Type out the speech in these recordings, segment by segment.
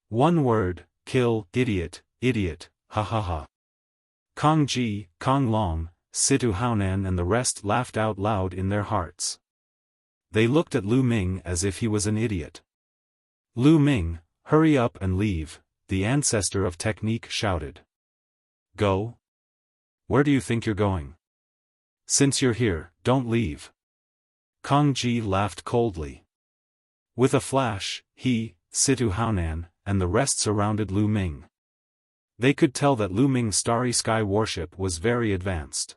One word, kill, idiot, idiot, ha ha ha. Kong Ji, Kong Long, Situ Haonan and the rest laughed out loud in their hearts. They looked at Lu Ming as if he was an idiot. Lu Ming, hurry up and leave, the ancestor of technique shouted. Go? Where do you think you're going? Since you're here, don't leave. Kong Ji laughed coldly. With a flash, he, Situ Haonan, and the rest surrounded Lu Ming. They could tell that Lu Ming's starry sky worship was very advanced.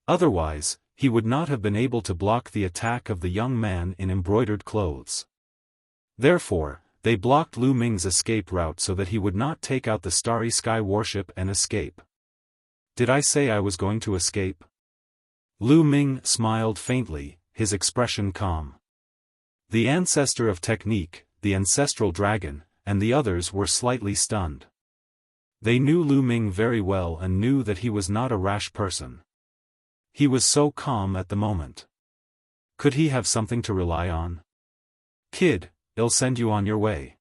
Otherwise, he would not have been able to block the attack of the young man in embroidered clothes. Therefore, they blocked Lu Ming's escape route so that he would not take out the starry sky worship and escape. Did I say I was going to escape? Lu Ming smiled faintly, his expression calm. The ancestor of technique, the ancestral dragon, and the others were slightly stunned. They knew Lu Ming very well and knew that he was not a rash person. He was so calm at the moment. Could he have something to rely on? Kid, I'll send you on your way.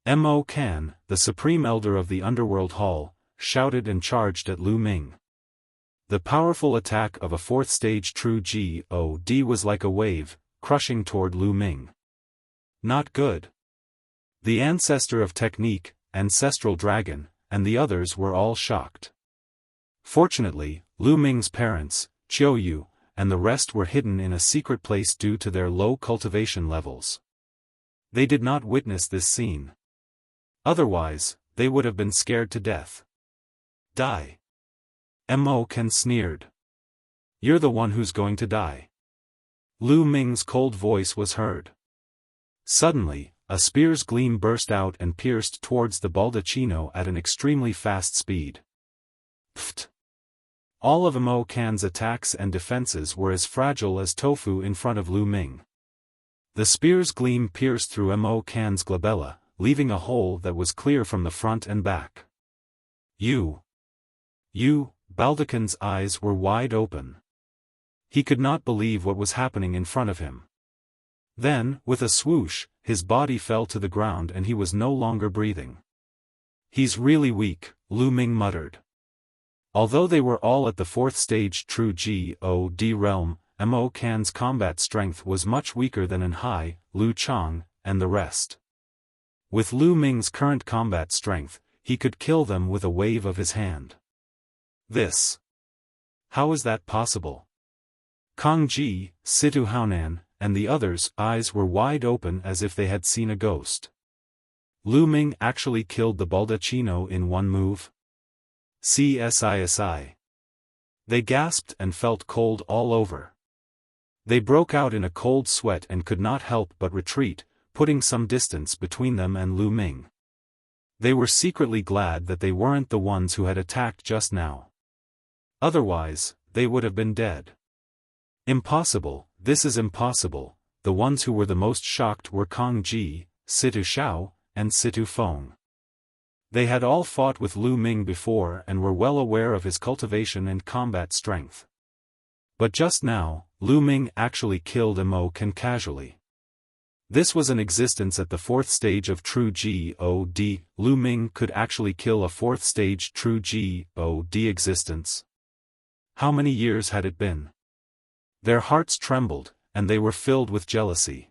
Mo Kan, the supreme elder of the underworld hall, shouted and charged at Lu Ming. The powerful attack of a fourth-stage true God was like a wave, crushing toward Lu Ming. Not good. The ancestor of technique, ancestral dragon, and the others were all shocked. Fortunately, Lu Ming's parents, Chiu Yu, and the rest were hidden in a secret place due to their low cultivation levels. They did not witness this scene. Otherwise, they would have been scared to death. Die. Mo Kan sneered. You're the one who's going to die. Lu Ming's cold voice was heard. Suddenly, a spear's gleam burst out and pierced towards the baldacchino at an extremely fast speed. Pfft! All of Mo Kan's attacks and defenses were as fragile as tofu in front of Lu Ming. The spear's gleam pierced through Mo Kan's glabella, leaving a hole that was clear from the front and back. You, Baldachin's eyes were wide open. He could not believe what was happening in front of him. Then, with a swoosh, his body fell to the ground and he was no longer breathing. He's really weak, Lu Ming muttered. Although they were all at the fourth stage true God realm, Mo Kan's combat strength was much weaker than in Hai, Lu Chang, and the rest. With Lu Ming's current combat strength, he could kill them with a wave of his hand. This. How is that possible? Kong Ji, Situ Haonan, and the others' eyes were wide open as if they had seen a ghost. Lu Ming actually killed the baldacchino in one move? CSISI. They gasped and felt cold all over. They broke out in a cold sweat and could not help but retreat, putting some distance between them and Lu Ming. They were secretly glad that they weren't the ones who had attacked just now. Otherwise, they would have been dead. Impossible, this is impossible. The ones who were the most shocked were Kong Ji, Situ Xiao, and Situ Feng. They had all fought with Lu Ming before and were well aware of his cultivation and combat strength. But just now, Lu Ming actually killed Mo Kan casually. This was an existence at the fourth stage of true God. Lu Ming could actually kill a fourth stage true God existence. How many years had it been? Their hearts trembled, and they were filled with jealousy.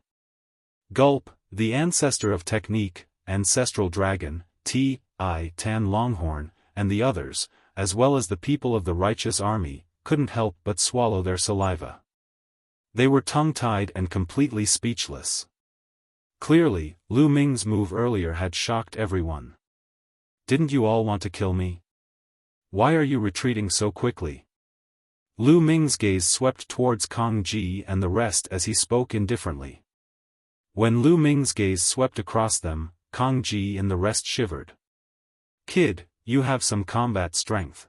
Gulp, the ancestor of technique, ancestral dragon, Tan Longhorn, and the others, as well as the people of the righteous army, couldn't help but swallow their saliva. They were tongue-tied and completely speechless. Clearly, Lu Ming's move earlier had shocked everyone. Didn't you all want to kill me? Why are you retreating so quickly? Lu Ming's gaze swept towards Kong Ji and the rest as he spoke indifferently. When Lu Ming's gaze swept across them, Kong Ji and the rest shivered. Kid, you have some combat strength.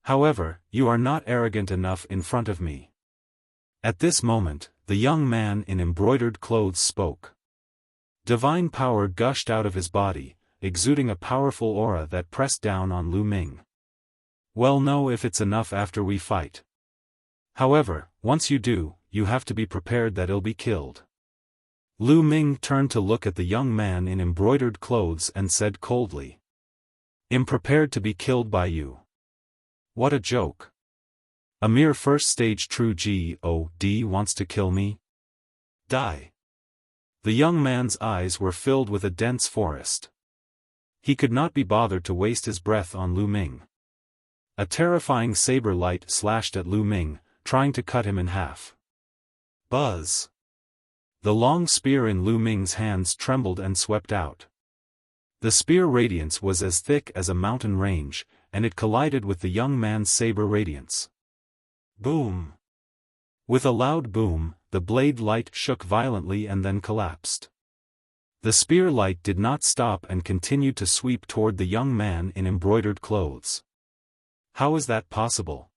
However, you are not arrogant enough in front of me. At this moment, the young man in embroidered clothes spoke. Divine power gushed out of his body, exuding a powerful aura that pressed down on Lu Ming. We'll know if it's enough after we fight. However, once you do, you have to be prepared that he'll be killed. Lu Ming turned to look at the young man in embroidered clothes and said coldly. "I'm prepared to be killed by you." What a joke. A mere first-stage true God wants to kill me? Die. The young man's eyes were filled with a dense forest. He could not be bothered to waste his breath on Lu Ming. A terrifying saber light slashed at Lu Ming, trying to cut him in half. Buzz! The long spear in Lu Ming's hands trembled and swept out. The spear radiance was as thick as a mountain range, and it collided with the young man's saber radiance. Boom! With a loud boom, the blade light shook violently and then collapsed. The spear light did not stop and continued to sweep toward the young man in embroidered clothes. How is that possible?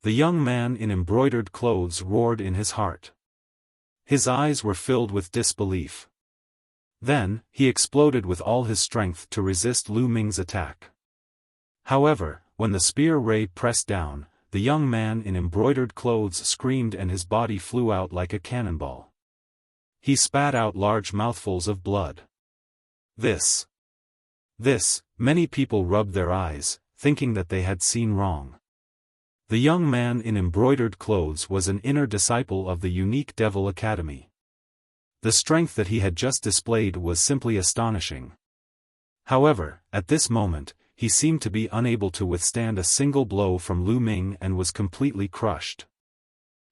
The young man in embroidered clothes roared in his heart. His eyes were filled with disbelief. Then, he exploded with all his strength to resist Lu Ming's attack. However, when the spear ray pressed down, the young man in embroidered clothes screamed and his body flew out like a cannonball. He spat out large mouthfuls of blood. This, many people rubbed their eyes, thinking that they had seen wrong. The young man in embroidered clothes was an inner disciple of the unique Devil Academy. The strength that he had just displayed was simply astonishing. However, at this moment, he seemed to be unable to withstand a single blow from Lu Ming and was completely crushed.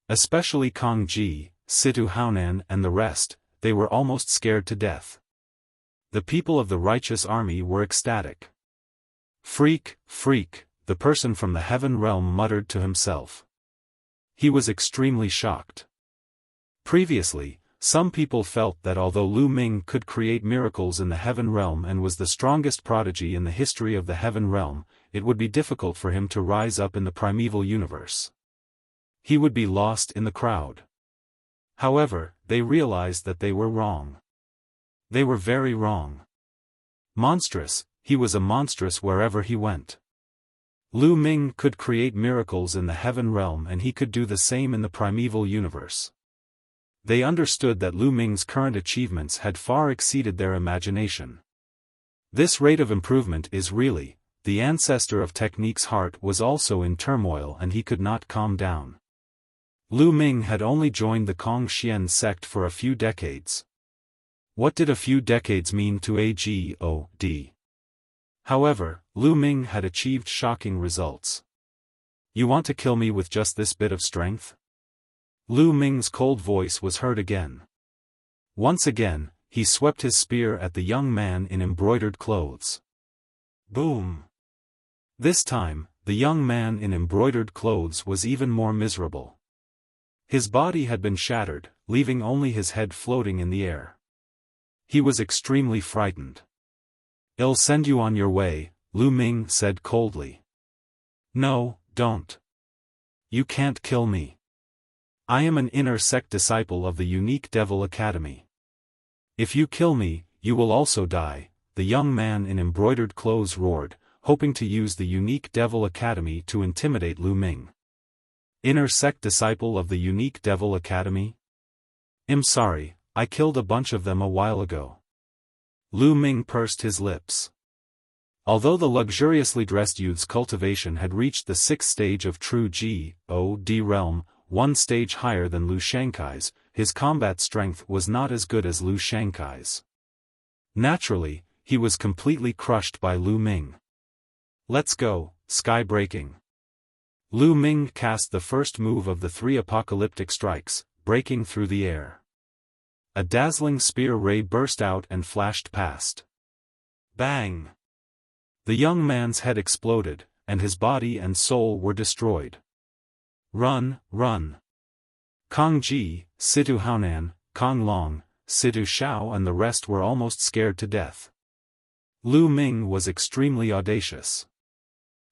Especially Kong Ji, Situ Haonan and the rest, they were almost scared to death. The people of the righteous army were ecstatic. "Freak, freak," the person from the heaven realm muttered to himself. He was extremely shocked. Previously, some people felt that although Lu Ming could create miracles in the heaven realm and was the strongest prodigy in the history of the heaven realm, it would be difficult for him to rise up in the primeval universe. He would be lost in the crowd. However, they realized that they were wrong. They were very wrong. Monstrous, he was a monstrous wherever he went. Lu Ming could create miracles in the heaven realm and he could do the same in the primeval universe. They understood that Lu Ming's current achievements had far exceeded their imagination. This rate of improvement is really, the ancestor of technique's heart was also in turmoil and he could not calm down. Lu Ming had only joined the Kong Xian sect for a few decades. What did a few decades mean to a God? However, Lu Ming had achieved shocking results. "You want to kill me with just this bit of strength?" Lu Ming's cold voice was heard again. Once again, he swept his spear at the young man in embroidered clothes. Boom! This time, the young man in embroidered clothes was even more miserable. His body had been shattered, leaving only his head floating in the air. He was extremely frightened. "I'll send you on your way," Lu Ming said coldly. "No, don't. You can't kill me. I am an inner sect disciple of the unique Devil Academy. If you kill me, you will also die," the young man in embroidered clothes roared, hoping to use the unique Devil Academy to intimidate Lu Ming. Inner sect disciple of the unique Devil Academy? "I'm sorry, I killed a bunch of them a while ago." Lu Ming pursed his lips. Although the luxuriously dressed youth's cultivation had reached the 6th stage of true God realm, one stage higher than Lu Shankai's, his combat strength was not as good as Lu Shankai's. Naturally, he was completely crushed by Lu Ming. "Let's go, sky breaking." Lu Ming cast the first move of the 3 apocalyptic strikes, breaking through the air. A dazzling spear ray burst out and flashed past. Bang! The young man's head exploded, and his body and soul were destroyed. "Run, run!" Kong Ji, Situ Haonan, Kong Long, Situ Shao and the rest were almost scared to death. Lu Ming was extremely audacious.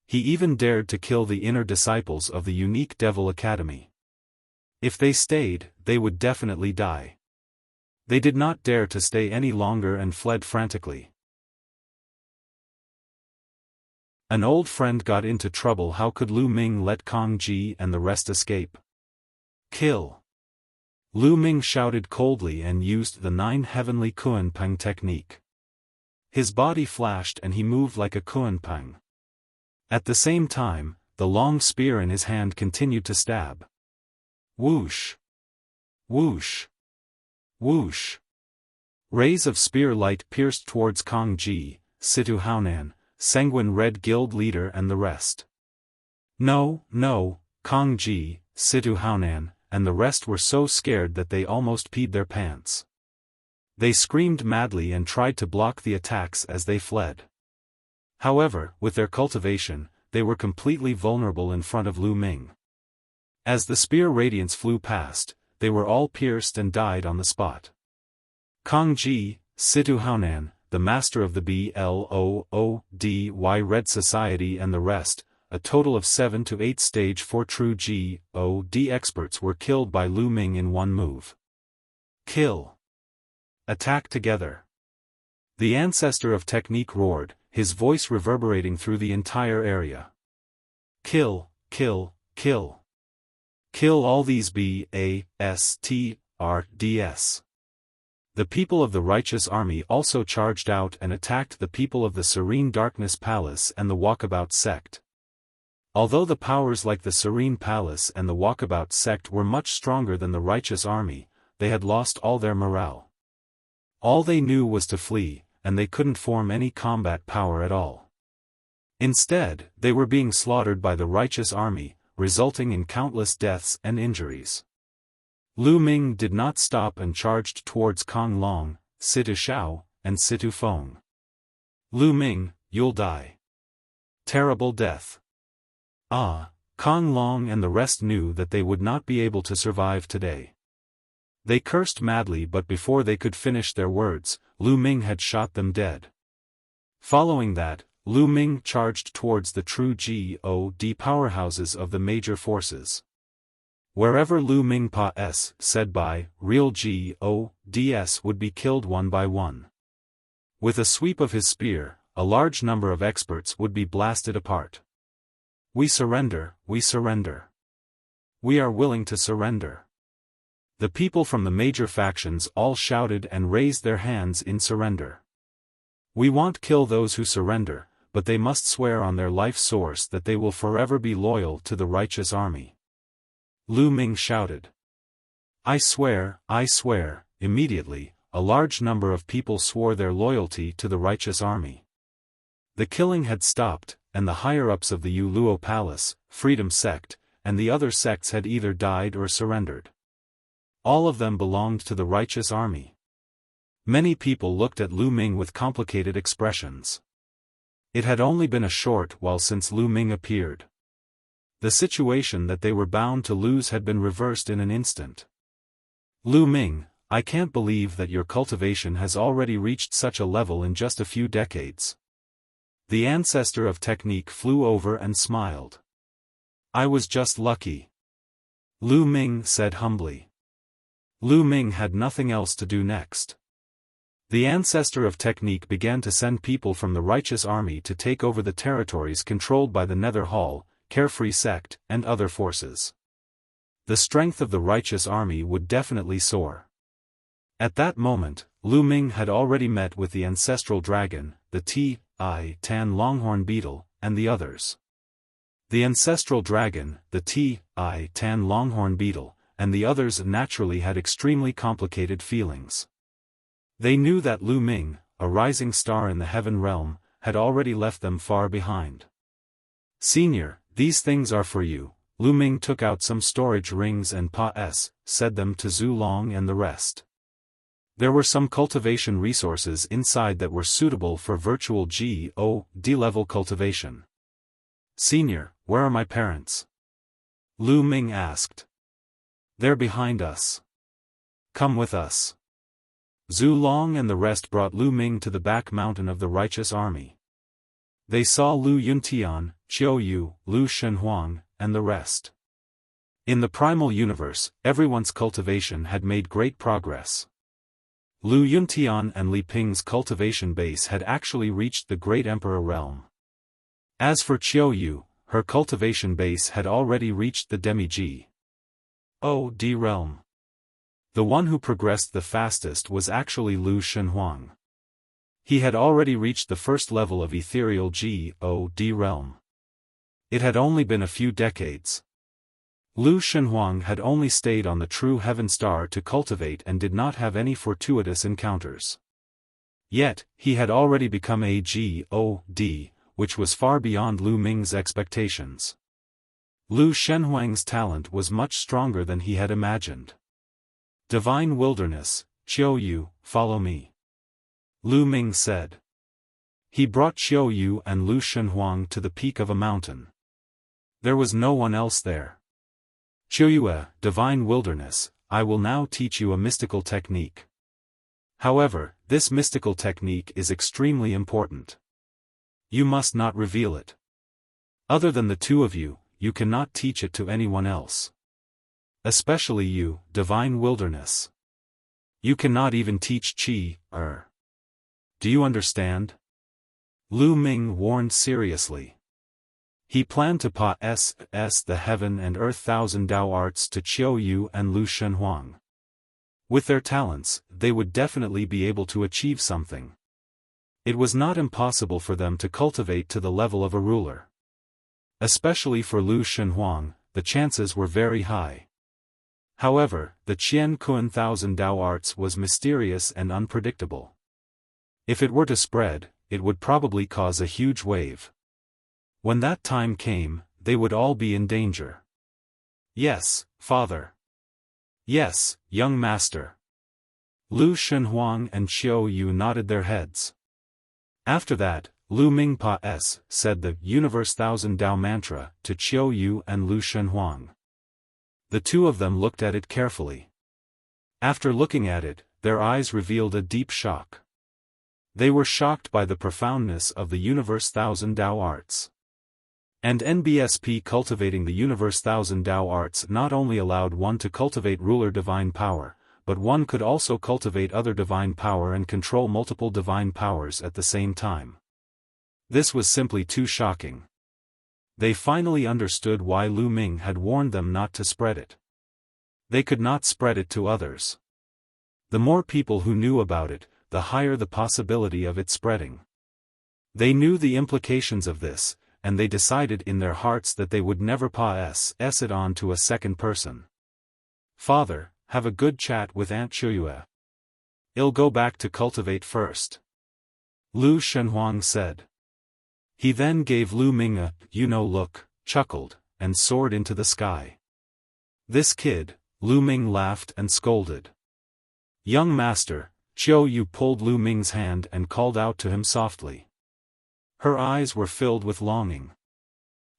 He even dared to kill the inner disciples of the unique Devil Academy. If they stayed, they would definitely die. They did not dare to stay any longer and fled frantically. An old friend got into trouble. How could Lu Ming let Kong Ji and the rest escape? Kill! Lu Ming shouted coldly and used the 9 heavenly Kuan-Peng technique. His body flashed and he moved like a Kuan-Peng. At the same time, the long spear in his hand continued to stab. Whoosh! Whoosh! Whoosh! Rays of spear light pierced towards Kong Ji, Situ Haonan, Sanguine Red Guild leader and the rest. No, no, Kong Ji, Situ Haonan, and the rest were so scared that they almost peed their pants. They screamed madly and tried to block the attacks as they fled. However, with their cultivation, they were completely vulnerable in front of Lu Ming. As the spear radiance flew past, they were all pierced and died on the spot. Kong Ji, Situ Haonan, the master of the Bloody Red Society and the rest, a total of 7 to 8 stage 4 true God experts were killed by Lu Ming in one move. Kill! Attack together! The ancestor of technique roared, his voice reverberating through the entire area. Kill, kill, kill! Kill all these bastards! The people of the righteous army also charged out and attacked the people of the Serene Darkness Palace and the Walkabout sect. Although the powers like the Serene Palace and the Walkabout sect were much stronger than the righteous army, they had lost all their morale. All they knew was to flee, and they couldn't form any combat power at all. Instead, they were being slaughtered by the righteous army, resulting in countless deaths and injuries. Lu Ming did not stop and charged towards Kong Long, Situ Shao, and Situ Feng. Lu Ming, you'll die. Terrible death. Kong Long and the rest knew that they would not be able to survive today. They cursed madly, but before they could finish their words, Lu Ming had shot them dead. Following that, Lu Ming charged towards the true God powerhouses of the major forces. Wherever Lu Ming Pa-s said by, real GODs would be killed one by one. With a sweep of his spear, a large number of experts would be blasted apart. We surrender, we surrender. We are willing to surrender. The people from the major factions all shouted and raised their hands in surrender. We won't kill those who surrender, but they must swear on their life source that they will forever be loyal to the righteous army. Lu Ming shouted. I swear, I swear. Immediately, a large number of people swore their loyalty to the righteous army. The killing had stopped, and the higher-ups of the Yuluo Palace, Freedom Sect, and the other sects had either died or surrendered. All of them belonged to the righteous army. Many people looked at Lu Ming with complicated expressions. It had only been a short while since Lu Ming appeared. The situation that they were bound to lose had been reversed in an instant. Lu Ming, I can't believe that your cultivation has already reached such a level in just a few decades. The ancestor of technique flew over and smiled. I was just lucky. Lu Ming said humbly. Lu Ming had nothing else to do next. The ancestor of technique began to send people from the righteous army to take over the territories controlled by the Nether Hall, Carefree Sect, and other forces. The strength of the righteous army would definitely soar. At that moment, Lu Ming had already met with the ancestral dragon, the Tan Longhorn Beetle, and the others. The ancestral dragon, the Tan Longhorn Beetle, and the others naturally had extremely complicated feelings. They knew that Lu Ming, a rising star in the heaven realm, had already left them far behind. Senior, these things are for you. Lu Ming took out some storage rings and said them to Zhu Long and the rest. There were some cultivation resources inside that were suitable for virtual God-level cultivation. Senior, where are my parents? Lu Ming asked. They're behind us. Come with us. Zhu Long and the rest brought Lu Ming to the back mountain of the righteous army. They saw Lu Yuntian, Qiu Yu, Lu Shenhuang, and the rest. In the primal universe, everyone's cultivation had made great progress. Lu Yuntian and Li Ping's cultivation base had actually reached the Great Emperor realm. As for Qiu Yu, her cultivation base had already reached the Demi-God realm. The one who progressed the fastest was actually Lu Shenhuang. He had already reached the first level of ethereal God realm. It had only been a few decades. Lu Shenhuang had only stayed on the true heaven star to cultivate and did not have any fortuitous encounters. Yet, he had already become a God, which was far beyond Lu Ming's expectations. Lu Shenhuang's talent was much stronger than he had imagined. Divine Wilderness, Qiu Yu, follow me. Lu Ming said. He brought Qiu Yu and Lu Shenhuang to the peak of a mountain. There was no one else there. Qiu Yu, Divine Wilderness, I will now teach you a mystical technique. However, this mystical technique is extremely important. You must not reveal it. Other than the two of you, you cannot teach it to anyone else. Especially you, Divine Wilderness. You cannot even teach Qi. Do you understand? Lu Ming warned seriously. He planned to pass the heaven and earth thousand Dao arts to Qiu Yu and Lu Shenhuang. With their talents, they would definitely be able to achieve something. It was not impossible for them to cultivate to the level of a ruler. Especially for Lu Shenhuang, the chances were very high. However, the Qian Kun thousand Dao arts was mysterious and unpredictable. If it were to spread, it would probably cause a huge wave. When that time came, they would all be in danger. Yes, father. Yes, young master. Lu Shenhuang and Qiu Yu nodded their heads. After that, Lu Ming said the Universe Thousand Dao mantra to Qiu Yu and Lu Shenhuang. The two of them looked at it carefully. After looking at it, their eyes revealed a deep shock. They were shocked by the profoundness of the Universe Thousand Dao arts. And NBSP cultivating the Universe Thousand Dao arts not only allowed one to cultivate ruler divine power, but one could also cultivate other divine power and control multiple divine powers at the same time. This was simply too shocking. They finally understood why Lu Ming had warned them not to spread it. They could not spread it to others. The more people who knew about it, the higher the possibility of it spreading. They knew the implications of this, and they decided in their hearts that they would never pass it on to a second person. Father, have a good chat with Aunt Qiu. I'll go back to cultivate first. Lu Shenhuang said. He then gave Lu Ming a, look, chuckled, and soared into the sky. This kid, Lu Ming laughed and scolded. Young master, Qiu Yu pulled Lu Ming's hand and called out to him softly. Her eyes were filled with longing.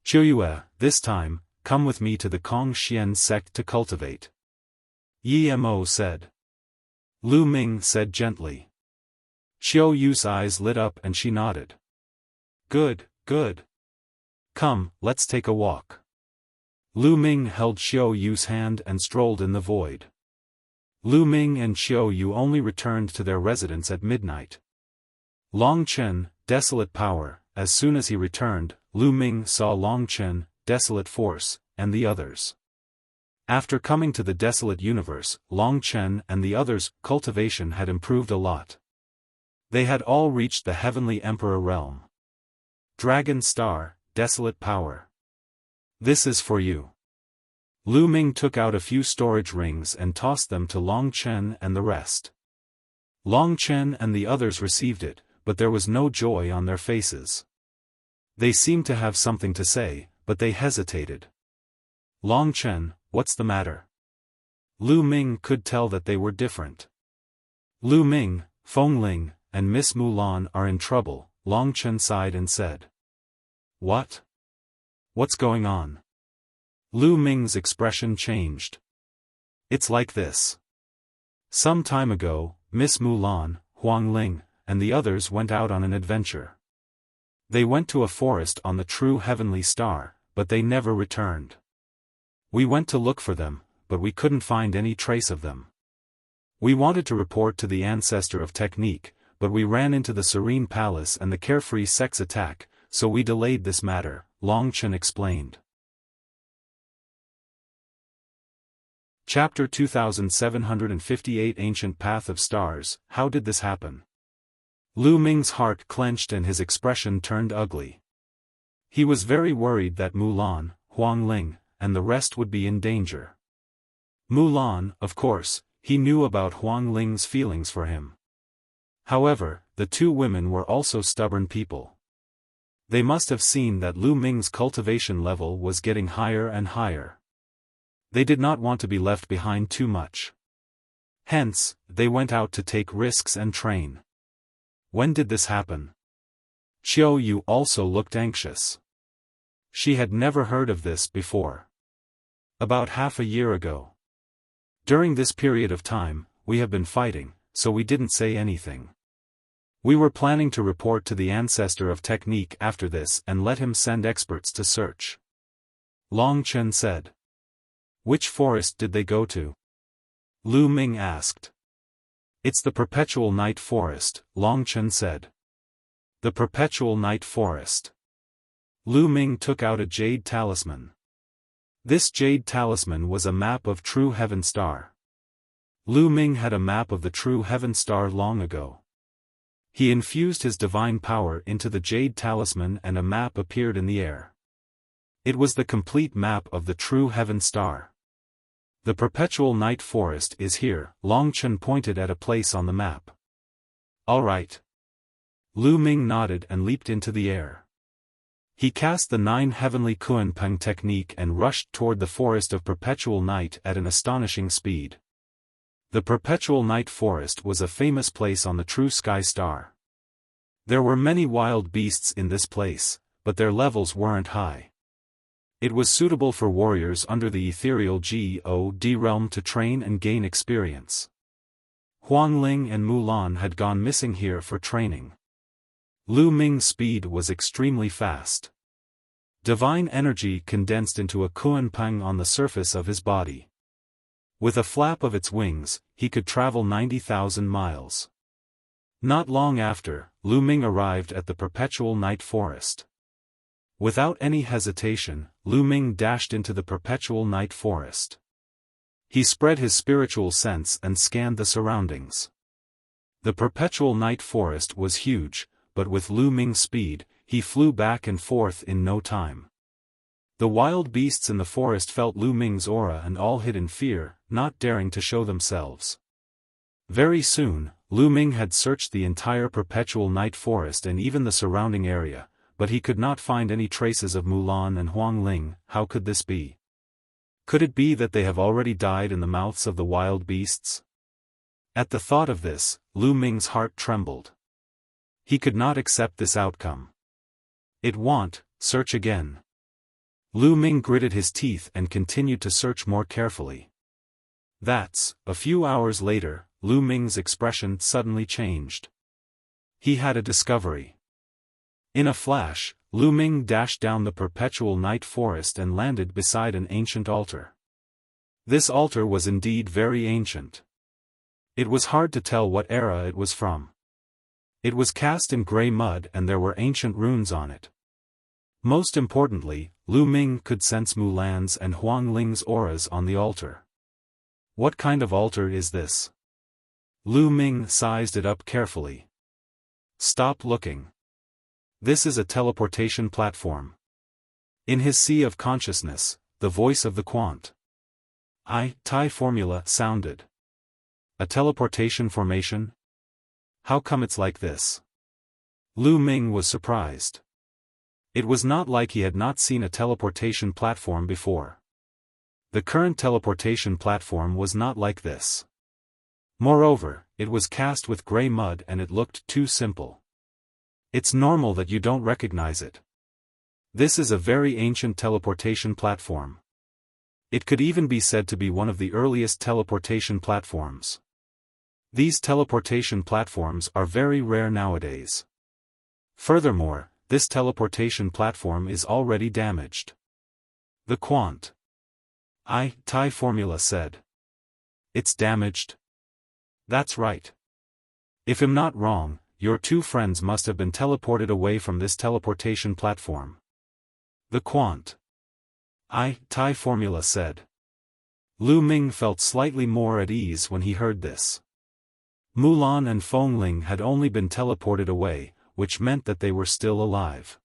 Qiu Yu, this time, come with me to the Kongxian sect to cultivate. Yi Mo said. Lu Ming said gently. Qiu Yu's eyes lit up and she nodded. Good, good. Come, let's take a walk. Lu Ming held Qiu Yu's hand and strolled in the void. Lu Ming and Qiu Yu only returned to their residence at midnight. Long Chen, Desolate Power, as soon as he returned, Lu Ming saw Long Chen, Desolate Force, and the others. After coming to the Desolate Universe, Long Chen and the others' cultivation had improved a lot. They had all reached the Heavenly Emperor realm. Dragon Star, Desolate Power. This is for you. Lu Ming took out a few storage rings and tossed them to Long Chen and the rest. Long Chen and the others received it, but there was no joy on their faces. They seemed to have something to say, but they hesitated. Long Chen, what's the matter? Lu Ming could tell that they were different. Lu Ming, Feng Ling, and Miss Mulan are in trouble, Long Chen sighed and said. What? What's going on? Lu Ming's expression changed. It's like this. Some time ago, Miss Mulan, Huang Ling, and the others went out on an adventure. They went to a forest on the true heavenly star, but they never returned. We went to look for them, but we couldn't find any trace of them. We wanted to report to the ancestor of technique, but we ran into the Serene Palace and the Carefree Sex attack, so we delayed this matter, Long Chen explained. Chapter 2758 Ancient Path of Stars. How did this happen? Lu Ming's heart clenched and his expression turned ugly. He was very worried that Mulan, Huang Ling, and the rest would be in danger. Mulan, of course, he knew about Huang Ling's feelings for him. However, the two women were also stubborn people. They must have seen that Lu Ming's cultivation level was getting higher and higher. They did not want to be left behind too much. Hence, they went out to take risks and train. When did this happen? Qiu Yu also looked anxious. She had never heard of this before. About half a year ago. During this period of time, we have been fighting, so we didn't say anything. We were planning to report to the ancestor of technique after this and let him send experts to search. Long Chen said. Which forest did they go to? Lu Ming asked. It's the Perpetual Night Forest, Long Chen said. The Perpetual Night Forest. Lu Ming took out a jade talisman. This jade talisman was a map of True Heaven Star. Lu Ming had a map of the True Heaven Star long ago. He infused his divine power into the jade talisman and a map appeared in the air. It was the complete map of the True Heaven Star. The Perpetual Night Forest is here, Long Chen pointed at a place on the map. All right. Lu Ming nodded and leaped into the air. He cast the 9 heavenly Kunpeng technique and rushed toward the forest of Perpetual Night at an astonishing speed. The Perpetual Night Forest was a famous place on the True Sky Star. There were many wild beasts in this place, but their levels weren't high. It was suitable for warriors under the ethereal God realm to train and gain experience. Huang Ling and Mulan had gone missing here for training. Lu Ming's speed was extremely fast. Divine energy condensed into a Kunpeng on the surface of his body. With a flap of its wings, he could travel 90,000 miles. Not long after, Lu Ming arrived at the Perpetual Night Forest. Without any hesitation, Lu Ming dashed into the Perpetual Night Forest. He spread his spiritual sense and scanned the surroundings. The Perpetual Night Forest was huge, but with Lu Ming's speed, he flew back and forth in no time. The wild beasts in the forest felt Lu Ming's aura and all hid in fear, not daring to show themselves. Very soon, Lu Ming had searched the entire Perpetual Night Forest and even the surrounding area, but he could not find any traces of Mulan and Huang Ling. How could this be? Could it be that they have already died in the mouths of the wild beasts? At the thought of this, Lu Ming's heart trembled. He could not accept this outcome. It won't, search again. Lu Ming gritted his teeth and continued to search more carefully. A few hours later, Lu Ming's expression suddenly changed. He had a discovery. In a flash, Lu Ming dashed down the Perpetual Night Forest and landed beside an ancient altar. This altar was indeed very ancient. It was hard to tell what era it was from. It was cast in gray mud and there were ancient runes on it. Most importantly, Lu Ming could sense Mulan's and Huang Ling's auras on the altar. What kind of altar is this? Lu Ming sized it up carefully. Stop looking. This is a teleportation platform. In his sea of consciousness, the voice of the quant I-Tai formula sounded. A teleportation formation? How come it's like this? Lu Ming was surprised. It was not like he had not seen a teleportation platform before. The current teleportation platform was not like this. Moreover, it was cast with gray mud and it looked too simple. It's normal that you don't recognize it. This is a very ancient teleportation platform. It could even be said to be one of the earliest teleportation platforms. These teleportation platforms are very rare nowadays. Furthermore, this teleportation platform is already damaged. The quant I-Tai formula said. It's damaged? That's right. If I'm not wrong, your two friends must have been teleported away from this teleportation platform. The quant I-Tai formula said. Lu Ming felt slightly more at ease when he heard this. Mulan and Fengling had only been teleported away, which meant that they were still alive.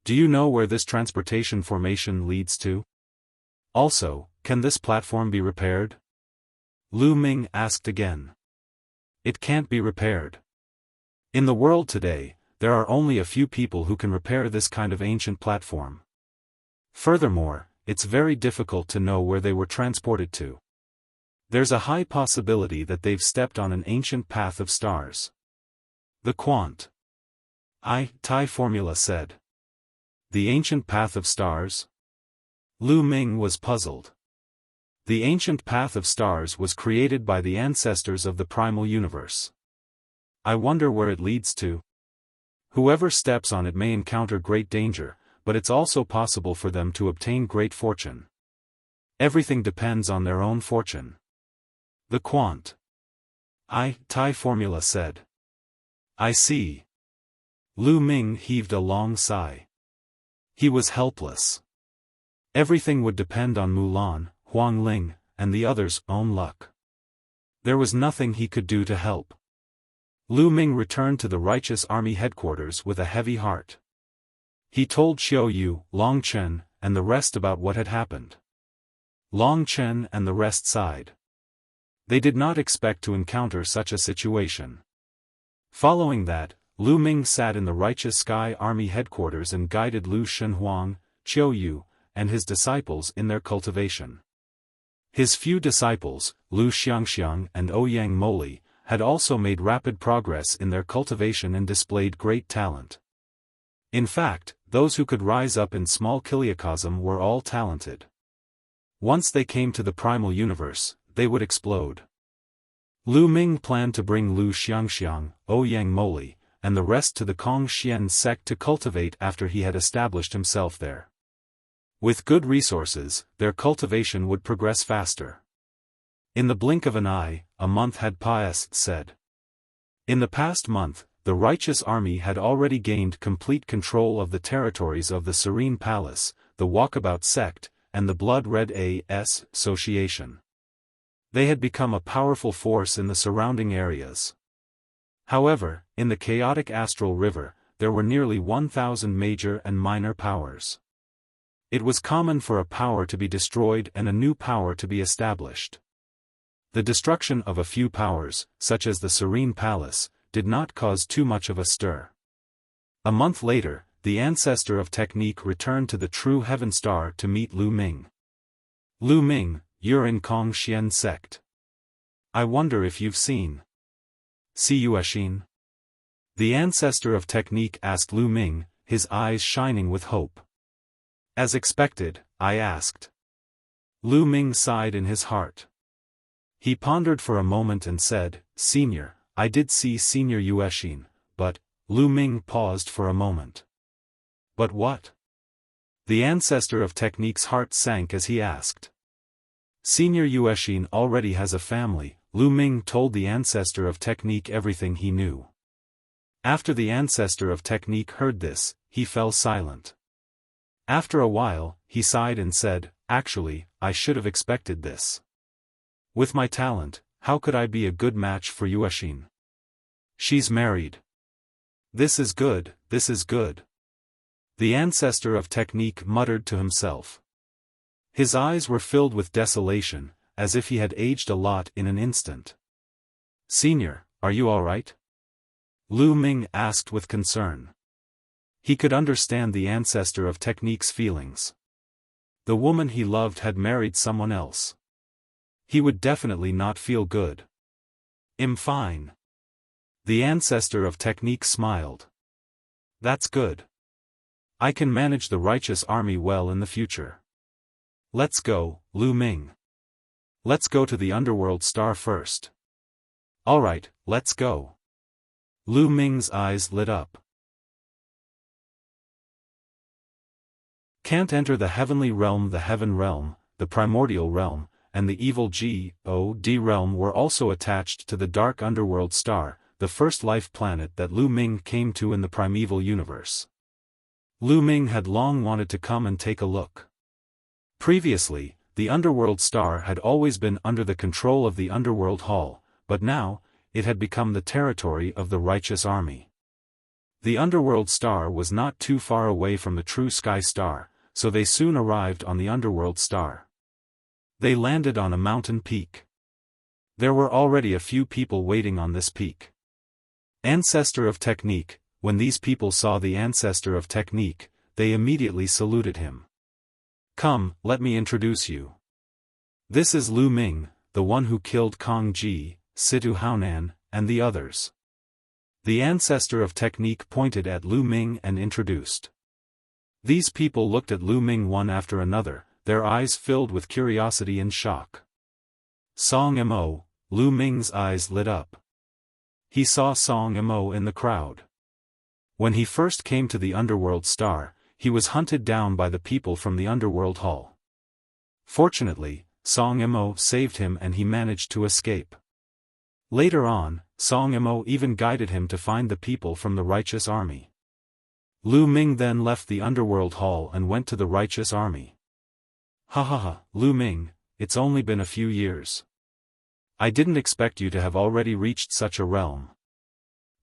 Do you know where this transportation formation leads to? Also, can this platform be repaired? Lu Ming asked again. It can't be repaired. In the world today, there are only a few people who can repair this kind of ancient platform. Furthermore, it's very difficult to know where they were transported to. There's a high possibility that they've stepped on an ancient path of stars. The Quant. Tai formula said. The ancient path of stars? Lu Ming was puzzled. The ancient path of stars was created by the ancestors of the primal universe. I wonder where it leads to. Whoever steps on it may encounter great danger, but it's also possible for them to obtain great fortune. Everything depends on their own fortune. The Quant. Tai formula said. I see. Lu Ming heaved a long sigh. He was helpless. Everything would depend on Mulan, Huang Ling, and the others' own luck. There was nothing he could do to help. Lu Ming returned to the righteous army headquarters with a heavy heart. He told Xiao Yu, Long Chen, and the rest about what had happened. Long Chen and the rest sighed. They did not expect to encounter such a situation. Following that, Lu Ming sat in the righteous sky army headquarters and guided Lu Shenhuang, Xiao Yu, and his disciples in their cultivation. His few disciples, Lu Xiangxiang and Ouyang Moli, had also made rapid progress in their cultivation and displayed great talent. In fact, those who could rise up in small kiliacosm were all talented. Once they came to the primal universe, they would explode. Lu Ming planned to bring Lu Xiangxiang, Ouyang Moli, and the rest to the Kongxian sect to cultivate after he had established himself there. With good resources, their cultivation would progress faster. In the blink of an eye, a month had passed, said. In the past month, the righteous army had already gained complete control of the territories of the Serene Palace, the Walkabout sect, and the Blood Red Association. They had become a powerful force in the surrounding areas. However, in the chaotic astral river, there were nearly 1,000 major and minor powers. It was common for a power to be destroyed and a new power to be established. The destruction of a few powers, such as the Serene Palace, did not cause too much of a stir. A month later, the ancestor of technique returned to the True Heaven Star to meet Lu Ming. Lu Ming, you're in Kongxian sect. I wonder if you've seen. See Yuexin? The ancestor of technique asked Lu Ming, his eyes shining with hope. As expected, I asked. Lu Ming sighed in his heart. He pondered for a moment and said, Senior, I did see Senior Yuexin, but, Lu Ming paused for a moment. But what? The ancestor of technique's heart sank as he asked. Senior Yuexin already has a family. Lu Ming told the ancestor of technique everything he knew. After the ancestor of technique heard this, he fell silent. After a while, he sighed and said, Actually, I should have expected this. With my talent, how could I be a good match for Yuexin? She's married. This is good, this is good. The ancestor of technique muttered to himself. His eyes were filled with desolation, as if he had aged a lot in an instant. Senior, are you all right? Lu Ming asked with concern. He could understand the ancestor of technique's feelings. The woman he loved had married someone else. He would definitely not feel good. I'm fine. The ancestor of technique smiled. That's good. I can manage the righteous army well in the future. Let's go, Lu Ming. Let's go to the underworld star first. Alright, let's go. Lu Ming's eyes lit up. Can't enter the heavenly realm. The heaven realm, the primordial realm, and the evil God realm were also attached to the dark underworld star, the first life planet that Lu Ming came to in the primeval universe. Lu Ming had long wanted to come and take a look. Previously, the underworld star had always been under the control of the underworld hall, but now, it had become the territory of the righteous army. The underworld star was not too far away from the true sky star, so they soon arrived on the underworld star. They landed on a mountain peak. There were already a few people waiting on this peak. Ancestor of Technique. When these people saw the Ancestor of Technique, they immediately saluted him. Come, let me introduce you. This is Lu Ming, the one who killed Kong Ji, Situ Haonan, and the others. The Ancestor of Technique pointed at Lu Ming and introduced. These people looked at Lu Ming one after another, their eyes filled with curiosity and shock. Song Mo, Lu Ming's eyes lit up. He saw Song Mo in the crowd. When he first came to the underworld star, he was hunted down by the people from the underworld hall. Fortunately, Song Mo saved him and he managed to escape. Later on, Song Mo even guided him to find the people from the righteous army. Lu Ming then left the underworld hall and went to the righteous army. Ha ha ha, Lu Ming, it's only been a few years. I didn't expect you to have already reached such a realm.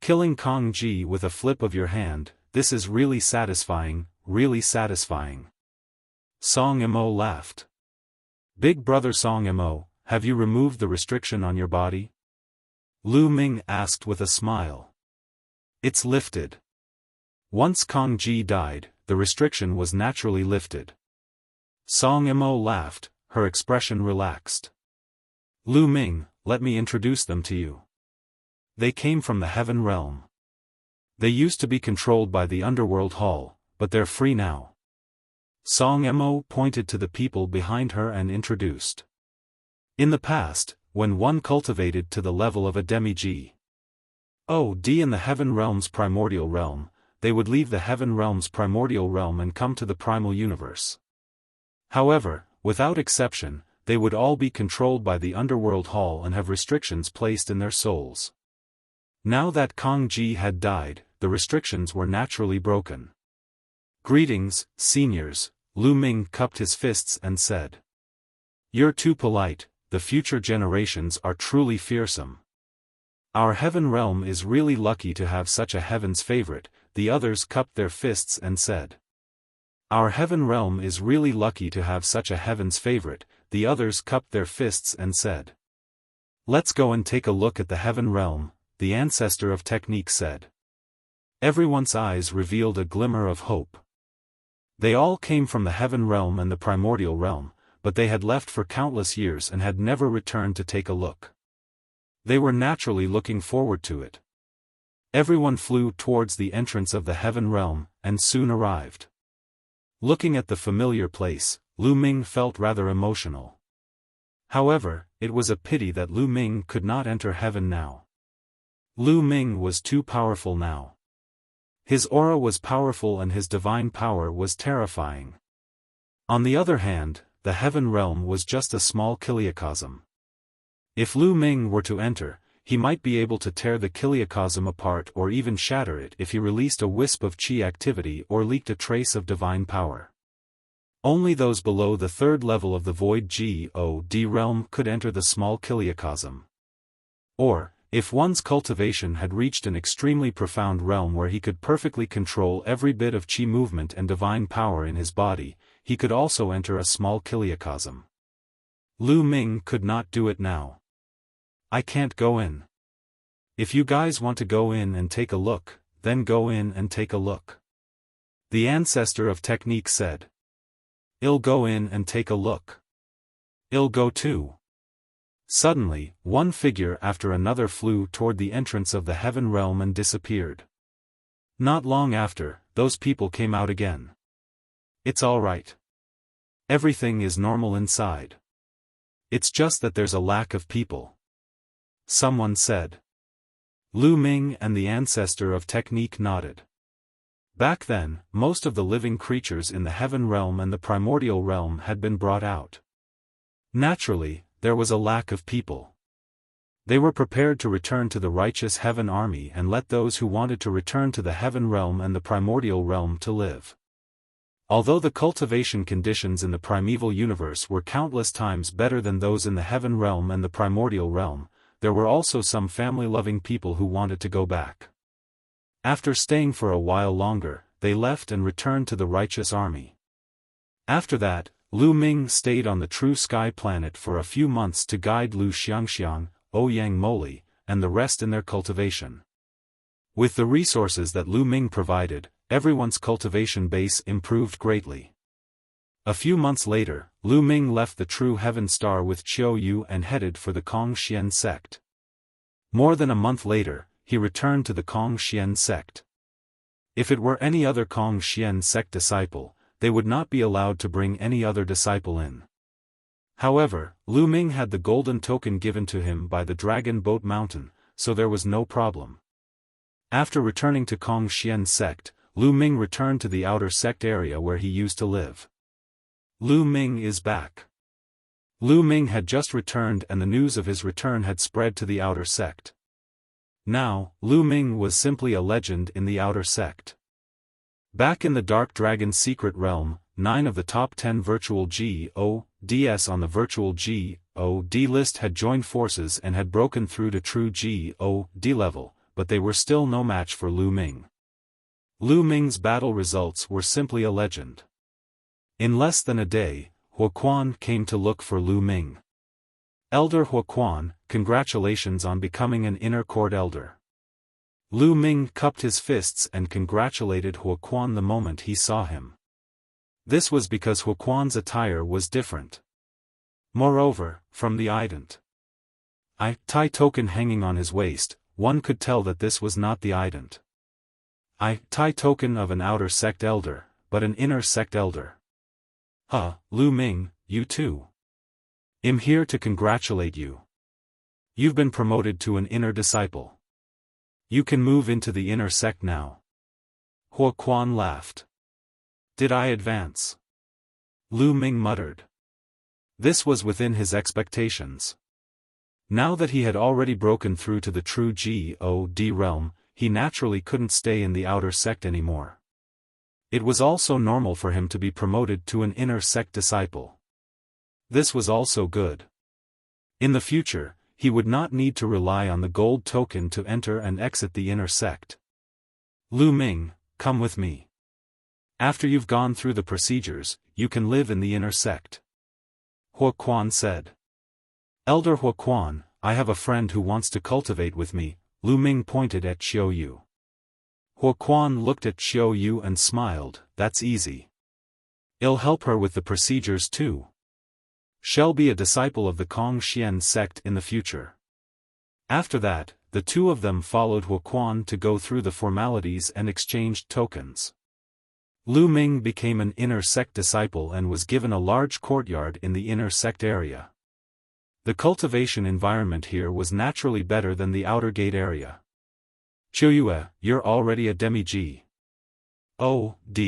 Killing Kong Ji with a flip of your hand, this is really satisfying, really satisfying. Song Mo laughed. Big brother Song Mo, have you removed the restriction on your body? Lu Ming asked with a smile. It's lifted. Once Kong Ji died, the restriction was naturally lifted. Song Mo laughed, her expression relaxed. Lu Ming, let me introduce them to you. They came from the heaven realm. They used to be controlled by the underworld hall, but they're free now. Song Mo pointed to the people behind her and introduced. In the past, when one cultivated to the level of a demi-G. O.D. in the heaven realm's primordial realm, they would leave the heaven realm's primordial realm and come to the primal universe. However, without exception, they would all be controlled by the underworld hall and have restrictions placed in their souls. Now that Kong Ji had died, the restrictions were naturally broken. Greetings, seniors, Lu Ming cupped his fists and said. You're too polite, the future generations are truly fearsome. Our heaven realm is really lucky to have such a heaven's favorite, the others cupped their fists and said. Our heaven realm is really lucky to have such a heaven's favorite, the others cupped their fists and said. Let's go and take a look at the heaven realm, the Ancestor of Technique said. Everyone's eyes revealed a glimmer of hope. They all came from the heaven realm and the primordial realm, but they had left for countless years and had never returned to take a look. They were naturally looking forward to it. Everyone flew towards the entrance of the heaven realm, and soon arrived. Looking at the familiar place, Lu Ming felt rather emotional. However, it was a pity that Lu Ming could not enter heaven now. Lu Ming was too powerful now. His aura was powerful and his divine power was terrifying. On the other hand, the heaven realm was just a small kiliacosm. If Lu Ming were to enter, he might be able to tear the kiliacosm apart or even shatter it if he released a wisp of chi activity or leaked a trace of divine power. Only those below the third level of the void God realm could enter the small kiliacosm. Or, if one's cultivation had reached an extremely profound realm where he could perfectly control every bit of chi movement and divine power in his body, he could also enter a small kiliacosm. Lu Ming could not do it now. I can't go in. If you guys want to go in and take a look, then go in and take a look. The Ancestor of Technique said. I'll go in and take a look. I'll go too. Suddenly, one figure after another flew toward the entrance of the heaven realm and disappeared. Not long after, those people came out again. It's all right. Everything is normal inside. It's just that there's a lack of people. Someone said. Lu Ming and the Ancestor of Technique nodded. Back then, most of the living creatures in the heaven realm and the primordial realm had been brought out. Naturally, there was a lack of people. They were prepared to return to the righteous heaven army and let those who wanted to return to the heaven realm and the primordial realm to live. Although the cultivation conditions in the primeval universe were countless times better than those in the heaven realm and the primordial realm, there were also some family-loving people who wanted to go back. After staying for a while longer, they left and returned to the righteous army. After that, Lu Ming stayed on the True Sky planet for a few months to guide Lu Xiangxiang, Ouyang Moli, and the rest in their cultivation. With the resources that Lu Ming provided, everyone's cultivation base improved greatly. A few months later, Lu Ming left the True Heaven Star with Qiu Yu and headed for the Kong-Xian sect. More than a month later, he returned to the Kong-Xian sect. If it were any other Kong-Xian sect disciple, they would not be allowed to bring any other disciple in. However, Lu Ming had the golden token given to him by the Dragon Boat Mountain, so there was no problem. After returning to Kong-Xian sect, Lu Ming returned to the outer sect area where he used to live. Lu Ming is back. Lu Ming had just returned and the news of his return had spread to the outer sect. Now, Lu Ming was simply a legend in the outer sect. Back in the Dark Dragon's secret realm, 9 of the top 10 virtual GODs on the virtual GOD list had joined forces and had broken through to true GOD level, but they were still no match for Lu Ming. Lu Ming's battle results were simply a legend. In less than a day, Huoquan came to look for Lu Ming. Elder Huoquan, congratulations on becoming an inner court elder. Lu Ming cupped his fists and congratulated Huoquan the moment he saw him. This was because Huoquan's attire was different. Moreover, from the ident Tai token hanging on his waist, one could tell that this was not the ident Tai token of an outer sect elder, but an inner sect elder. Lu Ming, you too. I'm here to congratulate you. You've been promoted to an inner disciple. You can move into the inner sect now. Huoquan laughed. Did I advance? Lu Ming muttered. This was within his expectations. Now that he had already broken through to the true GOD realm, he naturally couldn't stay in the outer sect anymore. It was also normal for him to be promoted to an inner sect disciple. This was also good. In the future, he would not need to rely on the gold token to enter and exit the inner sect. Lu Ming, come with me. After you've gone through the procedures, you can live in the inner sect. Huoquan said. Elder Huoquan, I have a friend who wants to cultivate with me. Lu Ming pointed at Qiu Yu. Huoquan looked at Qiu Yu and smiled. That's easy. I'll help her with the procedures too. She'll be a disciple of the Kong-Xian sect in the future. After that, the two of them followed Huoquan to go through the formalities and exchanged tokens. Lu Ming became an inner sect disciple and was given a large courtyard in the inner sect area. The cultivation environment here was naturally better than the outer gate area. Qiu, you're already a demi-G. OD.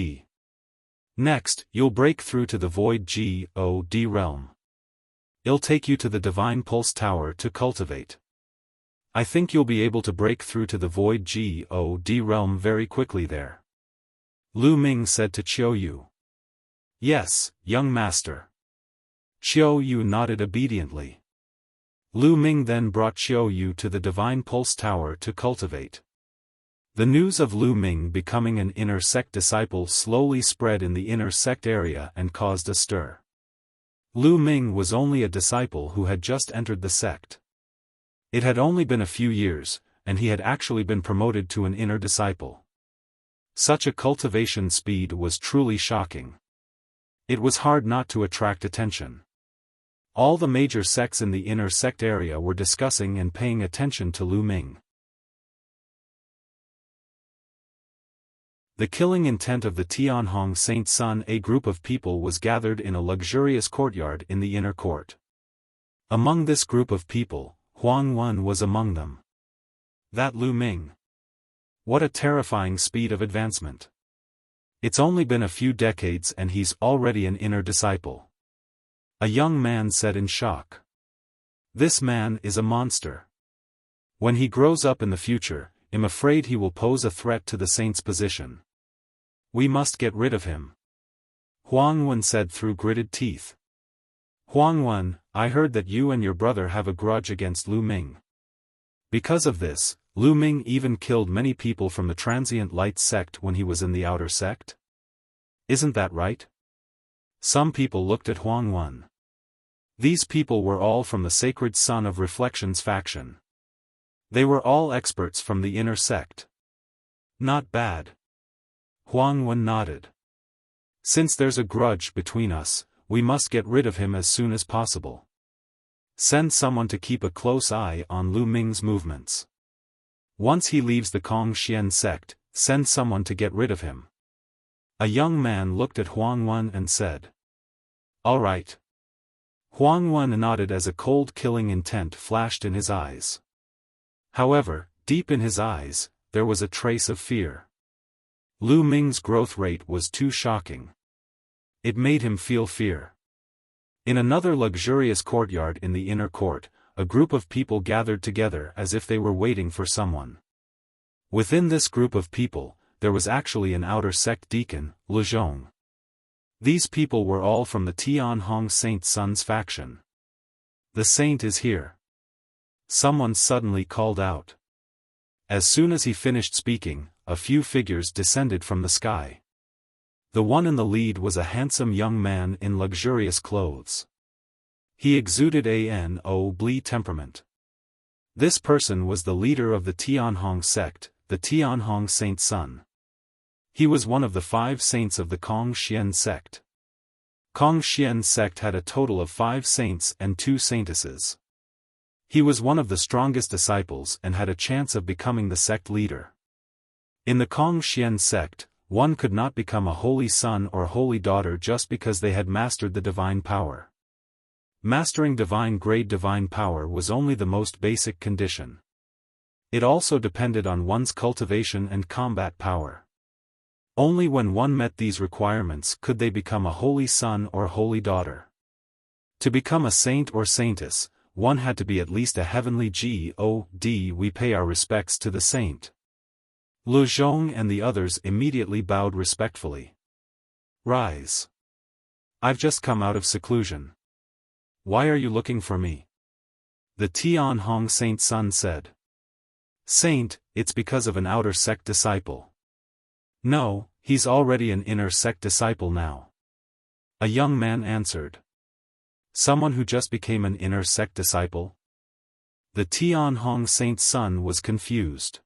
Next, you'll break through to the void GOD realm. It'll take you to the Divine Pulse Tower to cultivate. I think you'll be able to break through to the void GOD realm very quickly there. Lu Ming said to Qiu Yu. Yes, young master. Qiu Yu nodded obediently. Lu Ming then brought Qiu Yu to the Divine Pulse Tower to cultivate. The news of Lu Ming becoming an inner sect disciple slowly spread in the inner sect area and caused a stir. Lu Ming was only a disciple who had just entered the sect. It had only been a few years, and he had actually been promoted to an inner disciple. Such a cultivation speed was truly shocking. It was hard not to attract attention. All the major sects in the inner sect area were discussing and paying attention to Lu Ming. The killing intent of the Tianhong Saint Sun. A group of people was gathered in a luxurious courtyard in the inner court. Among this group of people, Huang Wen was among them. That Lu Ming. What a terrifying speed of advancement. It's only been a few decades and he's already an inner disciple. A young man said in shock. This man is a monster. When he grows up in the future, I'm afraid he will pose a threat to the saint's position. We must get rid of him. Huang Wen said through gritted teeth. Huang Wen, I heard that you and your brother have a grudge against Lu Ming. Because of this, Lu Ming even killed many people from the transient light sect when he was in the outer sect? Isn't that right? Some people looked at Huang Wen. These people were all from the Sacred Son of Reflections faction. They were all experts from the inner sect. Not bad. Huang Wen nodded. Since there's a grudge between us, we must get rid of him as soon as possible. Send someone to keep a close eye on Lu Ming's movements. Once he leaves the Kongxian sect, send someone to get rid of him. A young man looked at Huang Wen and said. All right. Huang Wen nodded as a cold killing intent flashed in his eyes. However, deep in his eyes, there was a trace of fear. Lu Ming's growth rate was too shocking. It made him feel fear. In another luxurious courtyard in the inner court, a group of people gathered together as if they were waiting for someone. Within this group of people, there was actually an outer sect deacon, Le Zhong. These people were all from the Tianhong Saint Sun's faction. The saint is here. Someone suddenly called out. As soon as he finished speaking, a few figures descended from the sky. The one in the lead was a handsome young man in luxurious clothes. He exuded a noble temperament. This person was the leader of the Tianhong sect, the Tianhong Saint Sun. He was one of the 5 saints of the Kongxian sect. Kongxian sect had a total of 5 saints and 2 saintesses. He was one of the strongest disciples and had a chance of becoming the sect leader. In the Kongxian sect, one could not become a holy son or holy daughter just because they had mastered the divine power. Mastering divine-grade divine power was only the most basic condition. It also depended on one's cultivation and combat power. Only when one met these requirements could they become a holy son or holy daughter. To become a saint or saintess, one had to be at least a heavenly god. We pay our respects to the saint. Le Zhong and the others immediately bowed respectfully. Rise. I've just come out of seclusion. Why are you looking for me? The Tianhong Saint Sun said. Saint, it's because of an outer sect disciple. No, he's already an inner sect disciple now. A young man answered. Someone who just became an inner sect disciple? The Tianhong Saint Sun was confused.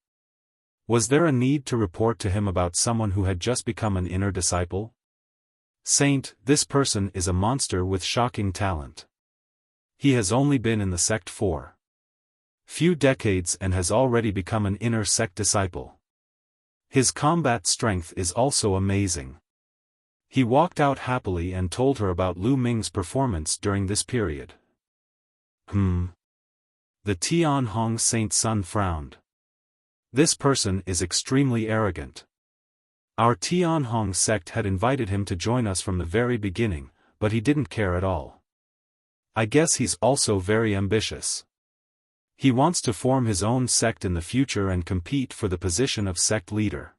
Was there a need to report to him about someone who had just become an inner disciple? Saint, this person is a monster with shocking talent. He has only been in the sect for few decades and has already become an inner sect disciple. His combat strength is also amazing. He walked out happily and told her about Lu Ming's performance during this period. The Tianhong Saint Sun frowned. This person is extremely arrogant. Our Tianhong sect had invited him to join us from the very beginning, but he didn't care at all. I guess he's also very ambitious. He wants to form his own sect in the future and compete for the position of sect leader.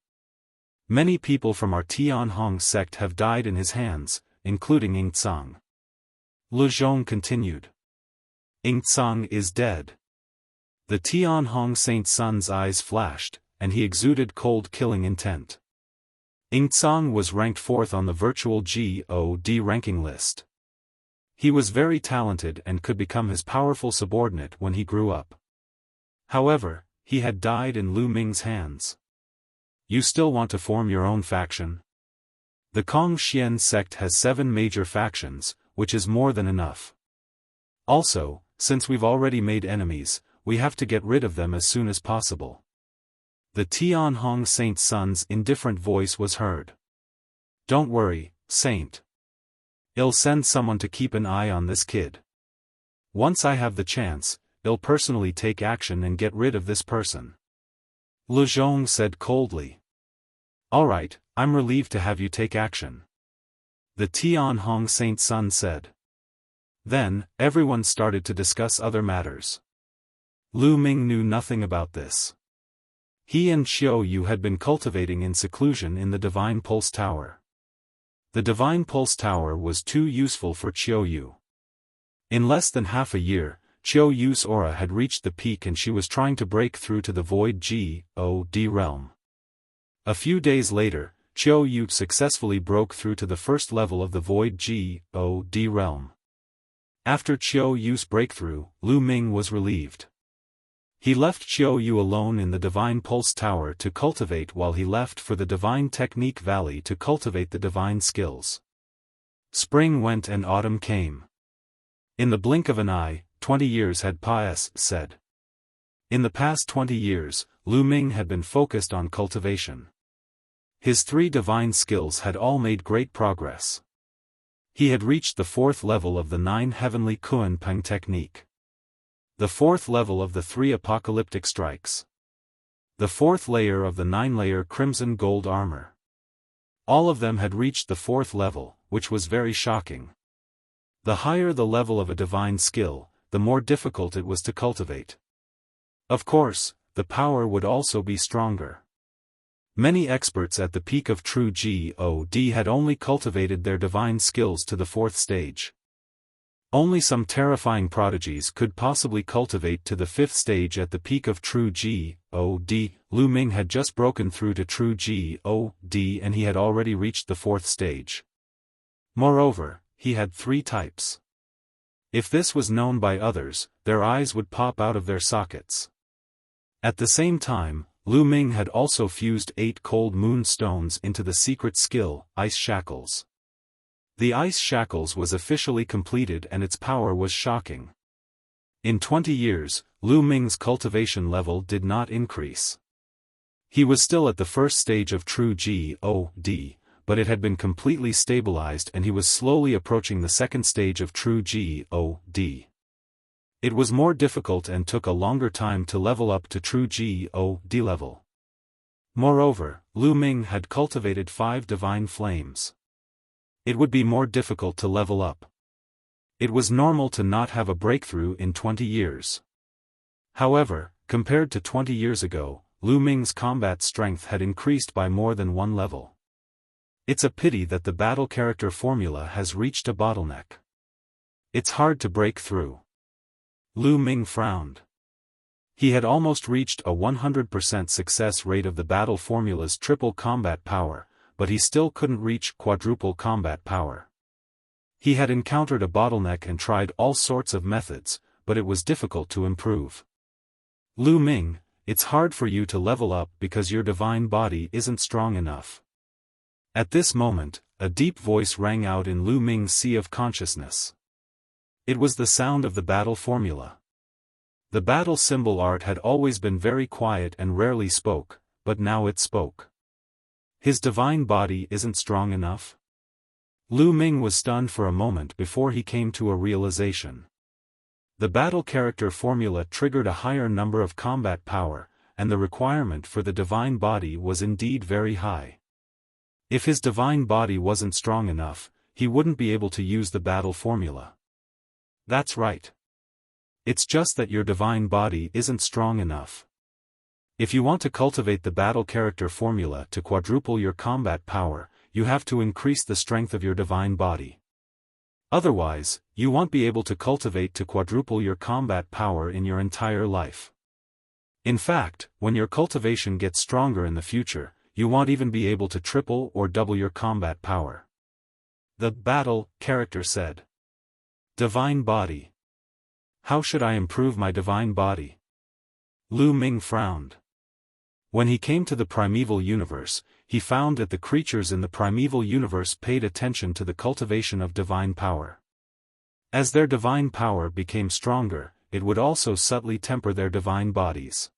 Many people from our Tianhong sect have died in his hands, including Yingcang. Le Zhong continued. Yingcang is dead. The Tianhong Saint Sun's eyes flashed, and he exuded cold killing intent. Yingcang was ranked 4th on the virtual god ranking list. He was very talented and could become his powerful subordinate when he grew up. However, he had died in Lu Ming's hands. You still want to form your own faction? The Kongxian sect has 7 major factions, which is more than enough. Also, since we've already made enemies, we have to get rid of them as soon as possible. The Tianhong Saint Sun's indifferent voice was heard. Don't worry, Saint. I'll send someone to keep an eye on this kid. Once I have the chance, I'll personally take action and get rid of this person. Le Zhong said coldly. Alright, I'm relieved to have you take action. The Tianhong Saint Sun said. Then, everyone started to discuss other matters. Lu Ming knew nothing about this. He and Xiao Yu had been cultivating in seclusion in the Divine Pulse Tower. The divine pulse tower was too useful for Qiu Yu. In less than half a year, Qiu Yu's aura had reached the peak and she was trying to break through to the void God realm. A few days later, Qiu Yu successfully broke through to the first level of the void God realm. After Qiu Yu's breakthrough, Lu Ming was relieved. He left Qiu Yu alone in the Divine Pulse Tower to cultivate while he left for the Divine Technique Valley to cultivate the divine skills. Spring went and autumn came. In the blink of an eye, 20 years had passed. In the past 20 years, Lu Ming had been focused on cultivation. His 3 divine skills had all made great progress. He had reached the 4th level of the 9 heavenly Kunpeng technique. The 4th level of the 3 apocalyptic strikes. The 4th layer of the 9-layer crimson gold armor. All of them had reached the 4th level, which was very shocking. The higher the level of a divine skill, the more difficult it was to cultivate. Of course, the power would also be stronger. Many experts at the peak of true God had only cultivated their divine skills to the 4th stage. Only some terrifying prodigies could possibly cultivate to the 5th stage at the peak of true God. Lu Ming had just broken through to true God and he had already reached the 4th stage. Moreover, he had 3 types. If this was known by others, their eyes would pop out of their sockets. At the same time, Lu Ming had also fused 8 cold moon stones into the secret skill, Ice Shackles. The Ice Shackles was officially completed and its power was shocking. In 20 years, Lu Ming's cultivation level did not increase. He was still at the 1st stage of true God, but it had been completely stabilized and he was slowly approaching the 2nd stage of true God. It was more difficult and took a longer time to level up to true God level. Moreover, Lu Ming had cultivated 5 divine flames. It would be more difficult to level up. It was normal to not have a breakthrough in 20 years. However, compared to 20 years ago, Lu Ming's combat strength had increased by more than 1 level. It's a pity that the battle character formula has reached a bottleneck. It's hard to break through. Lu Ming frowned. He had almost reached a 100% success rate of the battle formula's triple combat power, but he still couldn't reach quadruple combat power. He had encountered a bottleneck and tried all sorts of methods, but it was difficult to improve. Lu Ming, it's hard for you to level up because your divine body isn't strong enough. At this moment, a deep voice rang out in Lu Ming's sea of consciousness. It was the sound of the battle formula. The battle symbol art had always been very quiet and rarely spoke, but now it spoke. His divine body isn't strong enough? Lu Ming was stunned for a moment before he came to a realization. The battle character formula triggered a higher number of combat power, and the requirement for the divine body was indeed very high. If his divine body wasn't strong enough, he wouldn't be able to use the battle formula. That's right. It's just that your divine body isn't strong enough. If you want to cultivate the battle character formula to quadruple your combat power, you have to increase the strength of your divine body. Otherwise, you won't be able to cultivate to quadruple your combat power in your entire life. In fact, when your cultivation gets stronger in the future, you won't even be able to triple or double your combat power. The battle character said. Divine body. How should I improve my divine body? Lu Ming frowned. When he came to the primeval universe, he found that the creatures in the primeval universe paid attention to the cultivation of divine power. As their divine power became stronger, it would also subtly temper their divine bodies.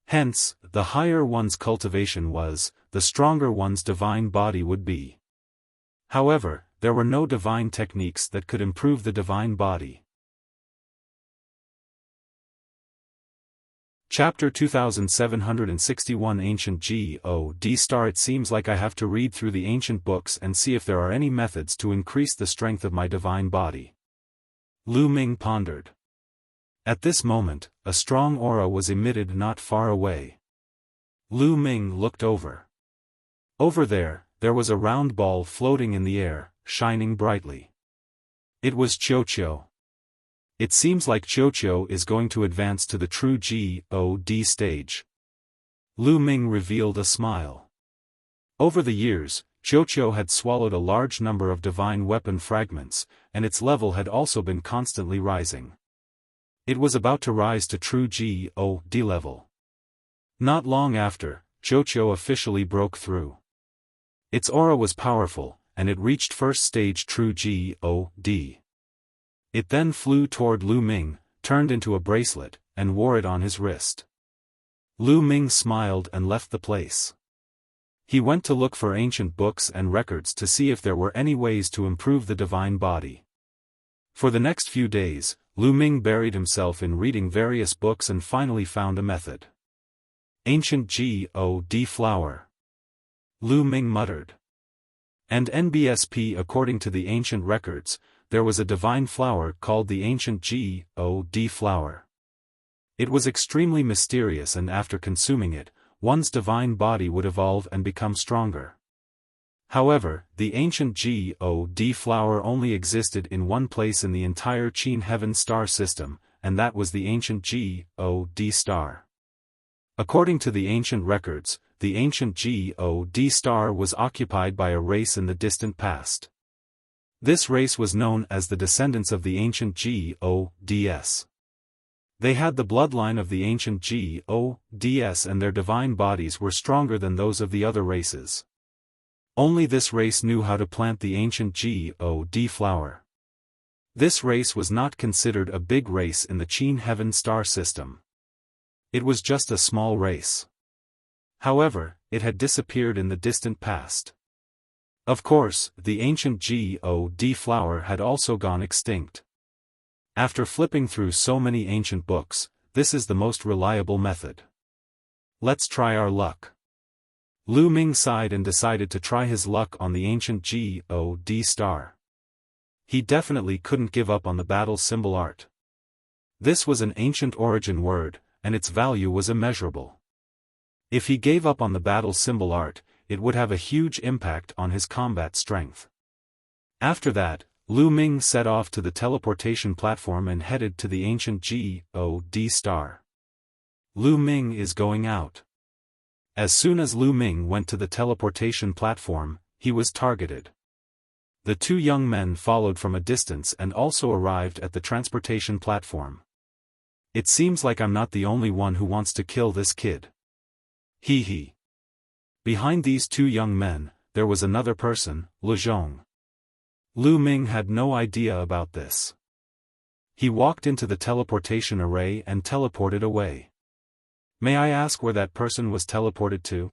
Hence, the higher one's cultivation was, the stronger one's divine body would be. However, there were no divine techniques that could improve the divine body. Chapter 2761 Ancient God Star. It seems like I have to read through the ancient books and see if there are any methods to increase the strength of my divine body. Lu Ming pondered. At this moment, a strong aura was emitted not far away. Lu Ming looked over. Over there, there was a round ball floating in the air, shining brightly. It was Qiuqiu. It seems like Qiuqiu is going to advance to the true God stage. Lu Ming revealed a smile. Over the years, Qiuqiu had swallowed a large number of divine weapon fragments, and its level had also been constantly rising. It was about to rise to true God level. Not long after, Qiuqiu officially broke through. Its aura was powerful, and it reached first stage true God. It then flew toward Lu Ming, turned into a bracelet, and wore it on his wrist. Lu Ming smiled and left the place. He went to look for ancient books and records to see if there were any ways to improve the divine body. For the next few days, Lu Ming buried himself in reading various books and finally found a method. Ancient God flower. Lu Ming muttered. And NBSP. According to the ancient records, there was a divine flower called the ancient God flower. It was extremely mysterious, and after consuming it, one's divine body would evolve and become stronger. However, the ancient God flower only existed in one place in the entire Qin heaven star system, and that was the ancient God star. According to the ancient records, the ancient God star was occupied by a race in the distant past. This race was known as the descendants of the ancient Gods. They had the bloodline of the ancient Gods, and their divine bodies were stronger than those of the other races. Only this race knew how to plant the ancient God flower. This race was not considered a big race in the Qin heaven star system. It was just a small race. However, it had disappeared in the distant past. Of course, the ancient God flower had also gone extinct. After flipping through so many ancient books, this is the most reliable method. Let's try our luck. Lu Ming sighed and decided to try his luck on the ancient God star. He definitely couldn't give up on the battle symbol art. This was an ancient origin word, and its value was immeasurable. If he gave up on the battle symbol art, it would have a huge impact on his combat strength. After that, Lu Ming set off to the teleportation platform and headed to the ancient God star. Lu Ming is going out. As soon as Lu Ming went to the teleportation platform, he was targeted. The two young men followed from a distance and also arrived at the transportation platform. It seems like I'm not the only one who wants to kill this kid. Hee hee. Behind these two young men, there was another person, Lezhong. Lu Ming had no idea about this. He walked into the teleportation array and teleported away. May I ask where that person was teleported to?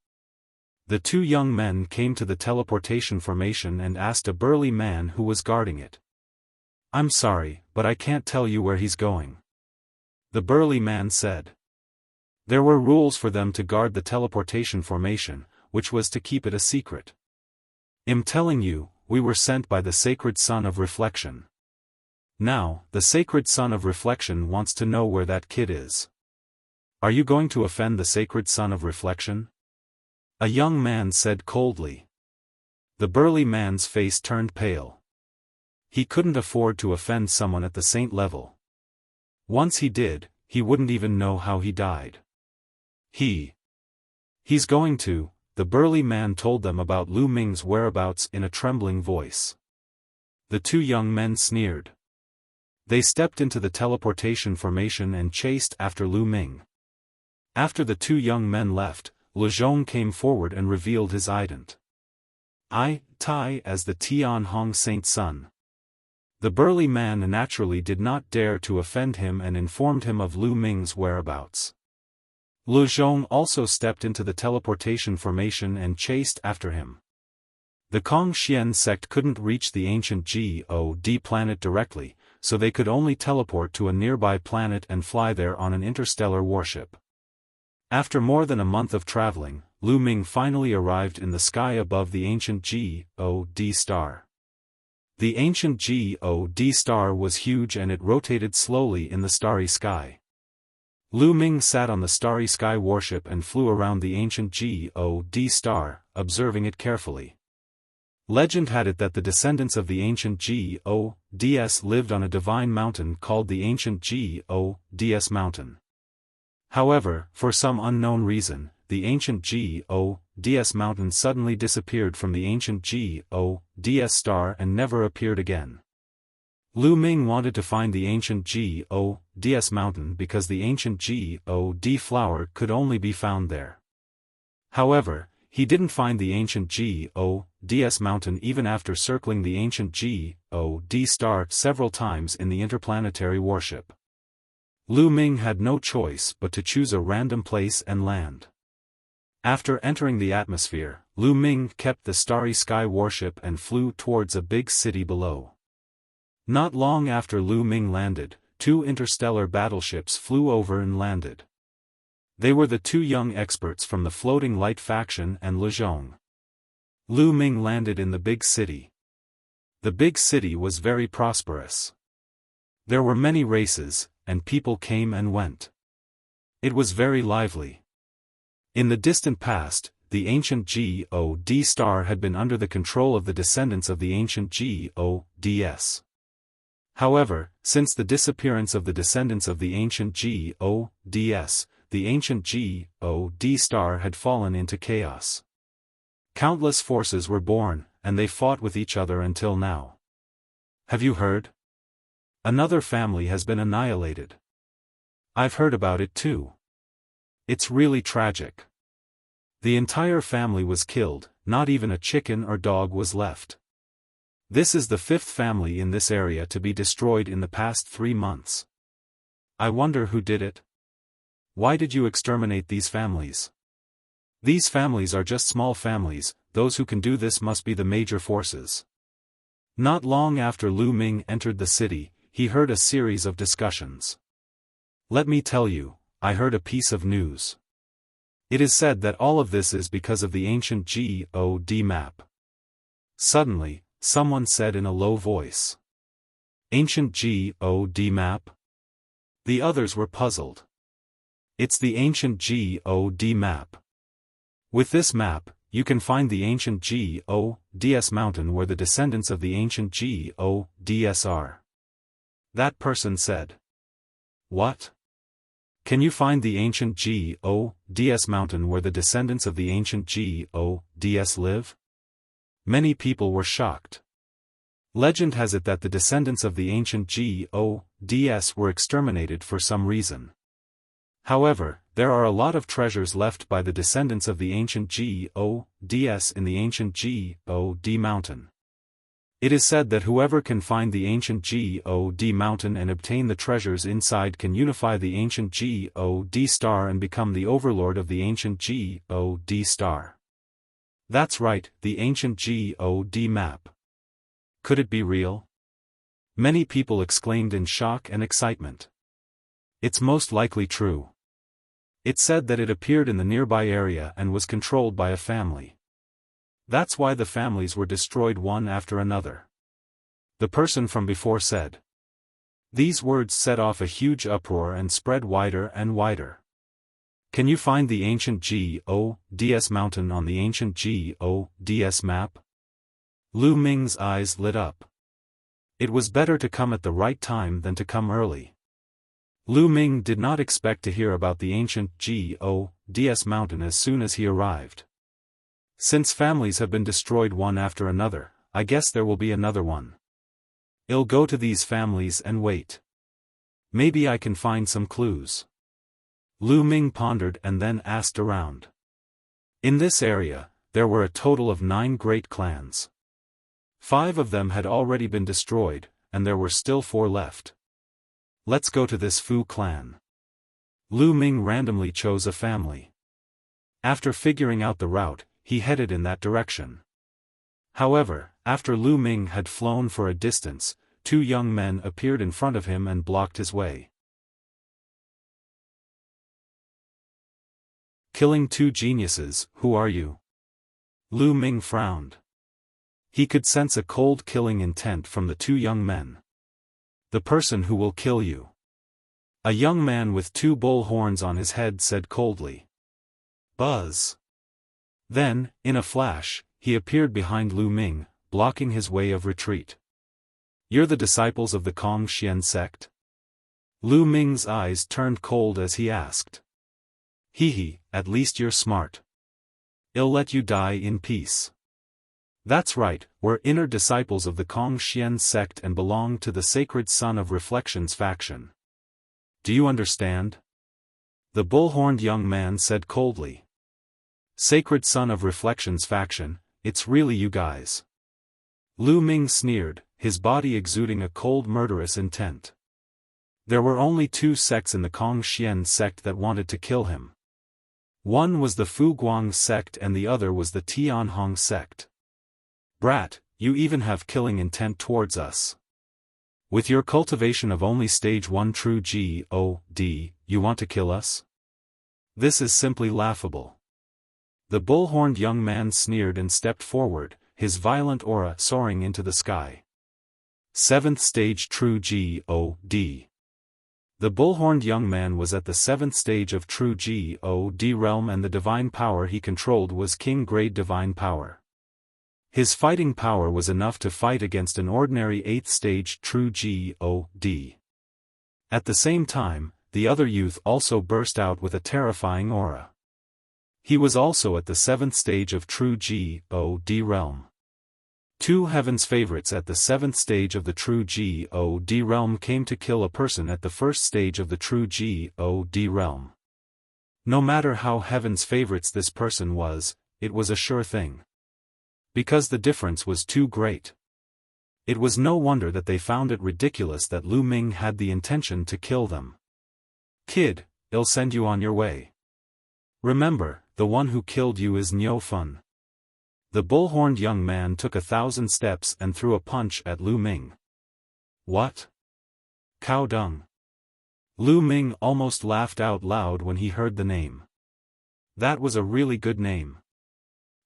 The two young men came to the teleportation formation and asked a burly man who was guarding it. I'm sorry, but I can't tell you where he's going. The burly man said. There were rules for them to guard the teleportation formation, which was to keep it a secret. I'm telling you, we were sent by the sacred Sun of Reflection. Now, the sacred Sun of Reflection wants to know where that kid is. Are you going to offend the sacred Sun of Reflection? A young man said coldly. The burly man's face turned pale. He couldn't afford to offend someone at the saint level. Once he did, he wouldn't even know how he died. He's going to. The burly man told them about Lu Ming's whereabouts in a trembling voice. The two young men sneered. They stepped into the teleportation formation and chased after Lu Ming. After the two young men left, Lezhong came forward and revealed his ident. Tai as the Tian Hong Saint Sun. The burly man naturally did not dare to offend him and informed him of Lu Ming's whereabouts. Lezhong also stepped into the teleportation formation and chased after him. The Kongxian sect couldn't reach the ancient God planet directly, so they could only teleport to a nearby planet and fly there on an interstellar warship. After more than a month of traveling, Lu Ming finally arrived in the sky above the ancient God star. The ancient God star was huge and it rotated slowly in the starry sky. Lu Ming sat on the starry sky warship and flew around the ancient God star, observing it carefully. Legend had it that the descendants of the ancient Gods lived on a divine mountain called the ancient Gods mountain. However, for some unknown reason, the ancient Gods mountain suddenly disappeared from the ancient Gods star and never appeared again. Lu Ming wanted to find the ancient Gods mountain because the ancient God flower could only be found there. However, he didn't find the ancient Gods mountain even after circling the ancient God star several times in the interplanetary warship. Lu Ming had no choice but to choose a random place and land. After entering the atmosphere, Lu Ming kept the Starry Sky warship and flew towards a big city below. Not long after Lu Ming landed, two interstellar battleships flew over and landed. They were the two young experts from the Floating Light faction and Lezhong. Lu Ming landed in the big city. The big city was very prosperous. There were many races, and people came and went. It was very lively. In the distant past, the ancient God star had been under the control of the descendants of the ancient Gods. However, since the disappearance of the descendants of the ancient Gods, the ancient God star had fallen into chaos. Countless forces were born, and they fought with each other until now. Have you heard? Another family has been annihilated. I've heard about it too. It's really tragic. The entire family was killed, not even a chicken or dog was left. This is the fifth family in this area to be destroyed in the past 3 months. I wonder who did it? Why did you exterminate these families? These families are just small families, those who can do this must be the major forces. Not long after Lu Ming entered the city, he heard a series of discussions. Let me tell you, I heard a piece of news. It is said that all of this is because of the ancient God map. Suddenly, someone said in a low voice. Ancient God map? The others were puzzled. It's the ancient God map. With this map, you can find the ancient Gods mountain where the descendants of the ancient Gods are. That person said. What? Can you find the ancient Gods mountain where the descendants of the ancient Gods live? Many people were shocked. Legend has it that the descendants of the ancient Gods were exterminated for some reason. However, there are a lot of treasures left by the descendants of the ancient Gods in the ancient God mountain. It is said that whoever can find the ancient God mountain and obtain the treasures inside can unify the ancient God star and become the overlord of the ancient God star. That's right, the ancient God map. Could it be real? Many people exclaimed in shock and excitement. It's most likely true. It said that it appeared in the nearby area and was controlled by a family. That's why the families were destroyed one after another. The person from before said. These words set off a huge uproar and spread wider and wider. Can you find the ancient Gods mountain on the ancient Gods map? Lu Ming's eyes lit up. It was better to come at the right time than to come early. Lu Ming did not expect to hear about the ancient Gods mountain as soon as he arrived. Since families have been destroyed one after another, I guess there will be another one. I'll go to these families and wait. Maybe I can find some clues. Lu Ming pondered and then asked around. In this area, there were a total of 9 great clans. 5 of them had already been destroyed, and there were still 4 left. Let's go to this Fu clan. Lu Ming randomly chose a family. After figuring out the route, he headed in that direction. However, after Lu Ming had flown for a distance, 2 young men appeared in front of him and blocked his way. Killing 2 geniuses, who are you? Lu Ming frowned. He could sense a cold killing intent from the 2 young men. The person who will kill you. A young man with 2 bull horns on his head said coldly. Buzz. Then, in a flash, he appeared behind Lu Ming, blocking his way of retreat. "You're the disciples of the Kong Xian sect?" Lu Ming's eyes turned cold as he asked. "Hee, at least you're smart. I'll let you die in peace." "That's right, we're inner disciples of the Kong Xian sect and belong to the Sacred Son of Reflections faction. Do you understand?" The bull-horned young man said coldly. "Sacred Son of Reflections faction, it's really you guys." Lu Ming sneered, his body exuding a cold murderous intent. There were only two sects in the Kong Xian sect that wanted to kill him. One was the Fu Guang sect and the other was the Tianhong sect. "Brat, you even have killing intent towards us. With your cultivation of only stage 1 true God, you want to kill us? This is simply laughable." The bull-horned young man sneered and stepped forward, his violent aura soaring into the sky. 7th stage true God. The bull-horned young man was at the 7th stage of true God realm and the divine power he controlled was king-grade divine power. His fighting power was enough to fight against an ordinary 8th stage true God. At the same time, the other youth also burst out with a terrifying aura. He was also at the 7th stage of true God realm. Two heaven's favorites at the 7th stage of the true God realm came to kill a person at the 1st stage of the true God realm. No matter how heaven's favorites this person was, it was a sure thing. Because the difference was too great. It was no wonder that they found it ridiculous that Lu Ming had the intention to kill them. "Kid, I'll send you on your way. Remember, the one who killed you is Xiaofan." The bull-horned young man took 1,000 steps and threw a punch at Lu Ming. "What? Cow dung." Lu Ming almost laughed out loud when he heard the name. That was a really good name.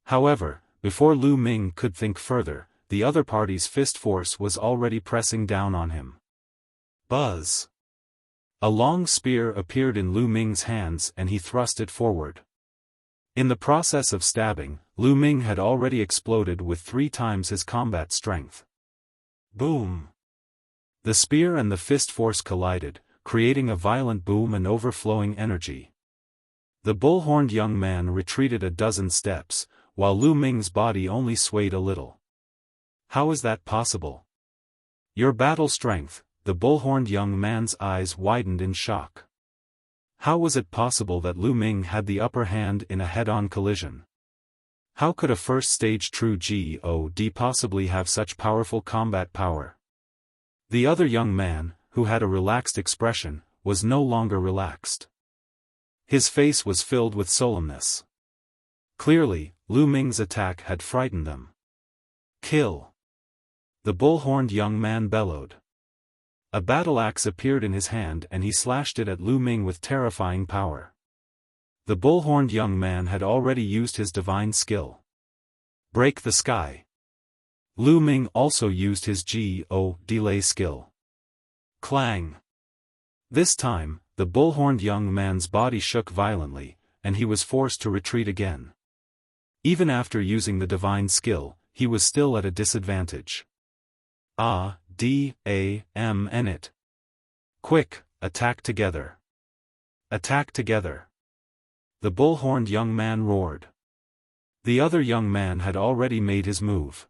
However, before Lu Ming could think further, the other party's fist force was already pressing down on him. Buzz! A long spear appeared in Lu Ming's hands and he thrust it forward. In the process of stabbing, Lu Ming had already exploded with 3 times his combat strength. Boom! The spear and the fist force collided, creating a violent boom and overflowing energy. The bull-horned young man retreated a dozen steps, while Lu Ming's body only swayed a little. "How is that possible?" "Your battle strength." The bull-horned young man's eyes widened in shock. How was it possible that Lu Ming had the upper hand in a head-on collision? How could a 1st stage true God possibly have such powerful combat power? The other young man, who had a relaxed expression, was no longer relaxed. His face was filled with solemnness. Clearly, Lu Ming's attack had frightened them. "Kill!" The bull-horned young man bellowed. A battle axe appeared in his hand and he slashed it at Lu Ming with terrifying power. The bull-horned young man had already used his divine skill. "Break the sky." Lu Ming also used his delay skill. Clang! This time, the bull-horned young man's body shook violently, and he was forced to retreat again. Even after using the divine skill, he was still at a disadvantage. It. Quick, attack together. Attack together. The bull-horned young man roared. The other young man had already made his move.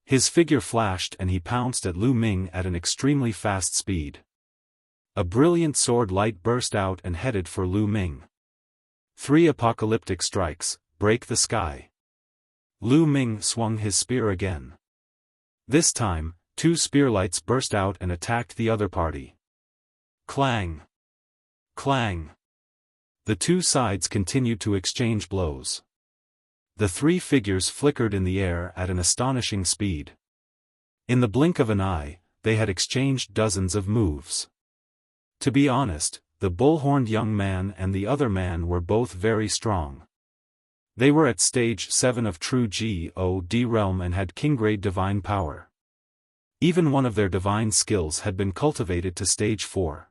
His figure flashed and he pounced at Lu Ming at an extremely fast speed. A brilliant sword light burst out and headed for Lu Ming. 3 apocalyptic strikes, break the sky. Lu Ming swung his spear again. This time, 2 spearlights burst out and attacked the other party. Clang! Clang! The 2 sides continued to exchange blows. The 3 figures flickered in the air at an astonishing speed. In the blink of an eye, they had exchanged dozens of moves. To be honest, the bull-horned young man and the other man were both very strong. They were at stage 7 of true God realm and had king-grade divine power. Even one of their divine skills had been cultivated to stage 4.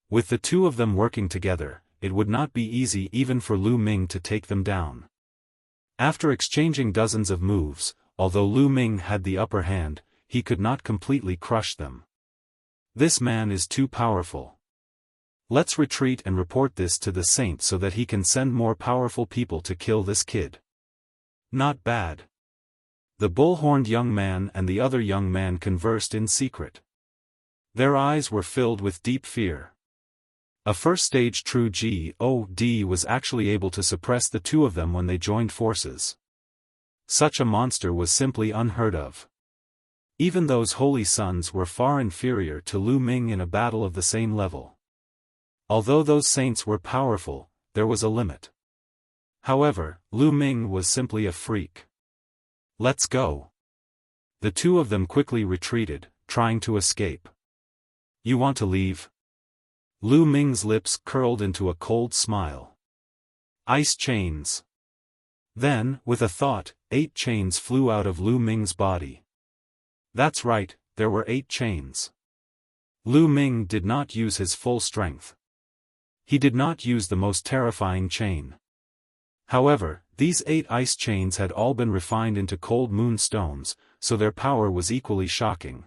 With the 2 of them working together, it would not be easy even for Lu Ming to take them down. After exchanging dozens of moves, although Lu Ming had the upper hand, he could not completely crush them. This man is too powerful. Let's retreat and report this to the saint so that he can send more powerful people to kill this kid. Not bad. The bull-horned young man and the other young man conversed in secret. Their eyes were filled with deep fear. A first-stage true God was actually able to suppress the two of them when they joined forces. Such a monster was simply unheard of. Even those holy sons were far inferior to Lu Ming in a battle of the same level. Although those saints were powerful, there was a limit. However, Lu Ming was simply a freak. Let's go. The two of them quickly retreated, trying to escape. You want to leave? Lu Ming's lips curled into a cold smile. Ice chains. Then, with a thought, 8 chains flew out of Lu Ming's body. That's right, there were 8 chains. Lu Ming did not use his full strength. He did not use the most terrifying chain. However, these 8 ice chains had all been refined into cold moon stones, so their power was equally shocking.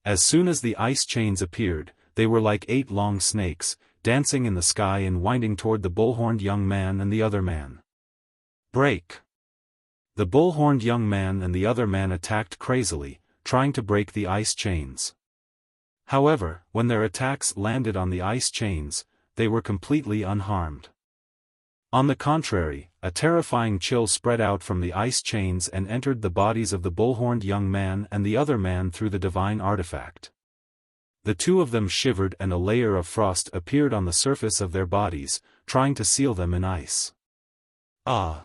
As soon as the ice chains appeared, they were like 8 long snakes, dancing in the sky and winding toward the bull-horned young man and the other man. Break! The bull-horned young man and the other man attacked crazily, trying to break the ice chains. However, when their attacks landed on the ice chains, they were completely unharmed. On the contrary, a terrifying chill spread out from the ice chains and entered the bodies of the bull-horned young man and the other man through the divine artifact. The two of them shivered and a layer of frost appeared on the surface of their bodies, trying to seal them in ice. Ah!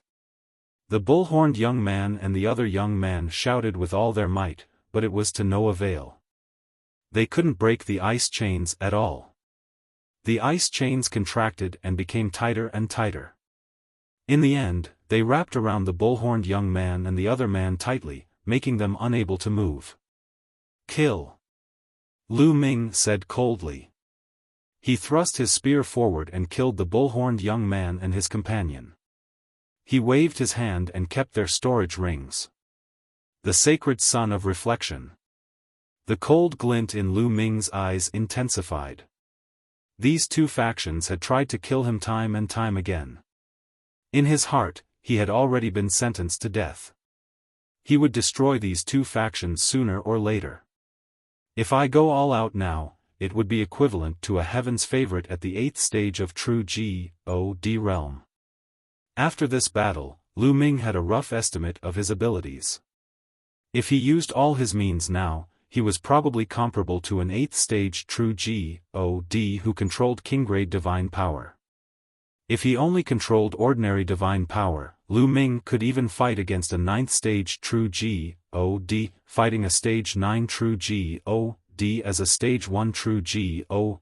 The bull-horned young man and the other young man shouted with all their might, but it was to no avail. They couldn't break the ice chains at all. The ice chains contracted and became tighter and tighter. In the end, they wrapped around the bull-horned young man and the other man tightly, making them unable to move. Kill! Lu Ming said coldly. He thrust his spear forward and killed the bull-horned young man and his companion. He waved his hand and kept their storage rings. The sacred sun of reflection. The cold glint in Lu Ming's eyes intensified. These two factions had tried to kill him time and time again. In his heart, he had already been sentenced to death. He would destroy these two factions sooner or later. If I go all out now, it would be equivalent to a heaven's favorite at the 8th stage of true God realm. After this battle, Lu Ming had a rough estimate of his abilities. If he used all his means now, he was probably comparable to an 8th stage true God who controlled king-grade divine power. If he only controlled ordinary divine power, Lu Ming could even fight against a 9th stage true God, fighting a stage 9 true God as a stage 1 true God.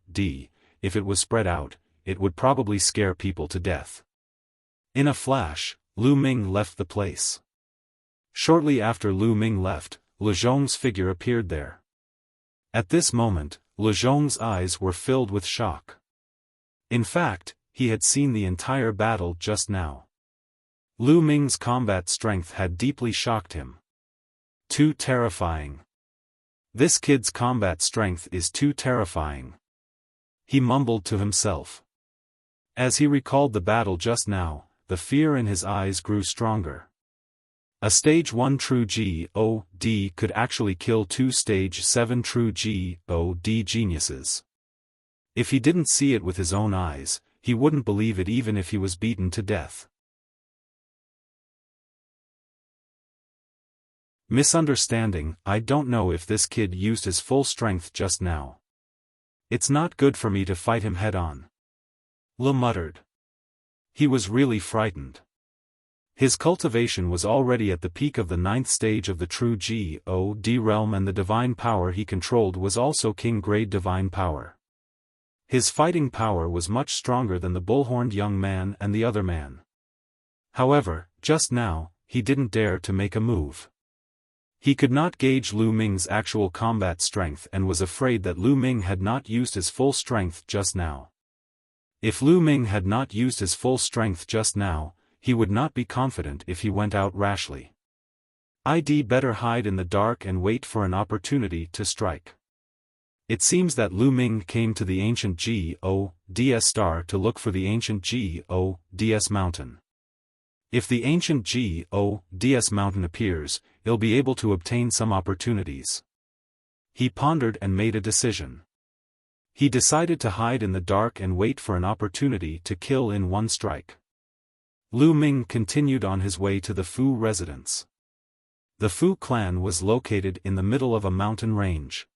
If it was spread out, it would probably scare people to death. In a flash, Lu Ming left the place. Shortly after Lu Ming left, Le Zhong's figure appeared there. At this moment, Le Zhong's eyes were filled with shock. In fact, he had seen the entire battle just now. Lu Ming's combat strength had deeply shocked him. Too terrifying. This kid's combat strength is too terrifying. He mumbled to himself. As he recalled the battle just now, the fear in his eyes grew stronger. A stage 1 true God could actually kill 2 stage 7 true God geniuses. If he didn't see it with his own eyes, he wouldn't believe it even if he was beaten to death. Misunderstanding. I don't know if this kid used his full strength just now. It's not good for me to fight him head-on. Le muttered. He was really frightened. His cultivation was already at the peak of the 9th stage of the true God realm and the divine power he controlled was also king-grade divine power. His fighting power was much stronger than the bull-horned young man and the other man. However, just now, he didn't dare to make a move. He could not gauge Lu Ming's actual combat strength and was afraid that Lu Ming had not used his full strength just now. If Lu Ming had not used his full strength just now, he would not be confident if he went out rashly. I'd better hide in the dark and wait for an opportunity to strike. It seems that Lu Ming came to the ancient Gods star to look for the ancient Gods mountain. If the ancient Gods mountain appears, he'll be able to obtain some opportunities. He pondered and made a decision. He decided to hide in the dark and wait for an opportunity to kill in one strike. Lu Ming continued on his way to the Fu residence. The Fu clan was located in the middle of a mountain range.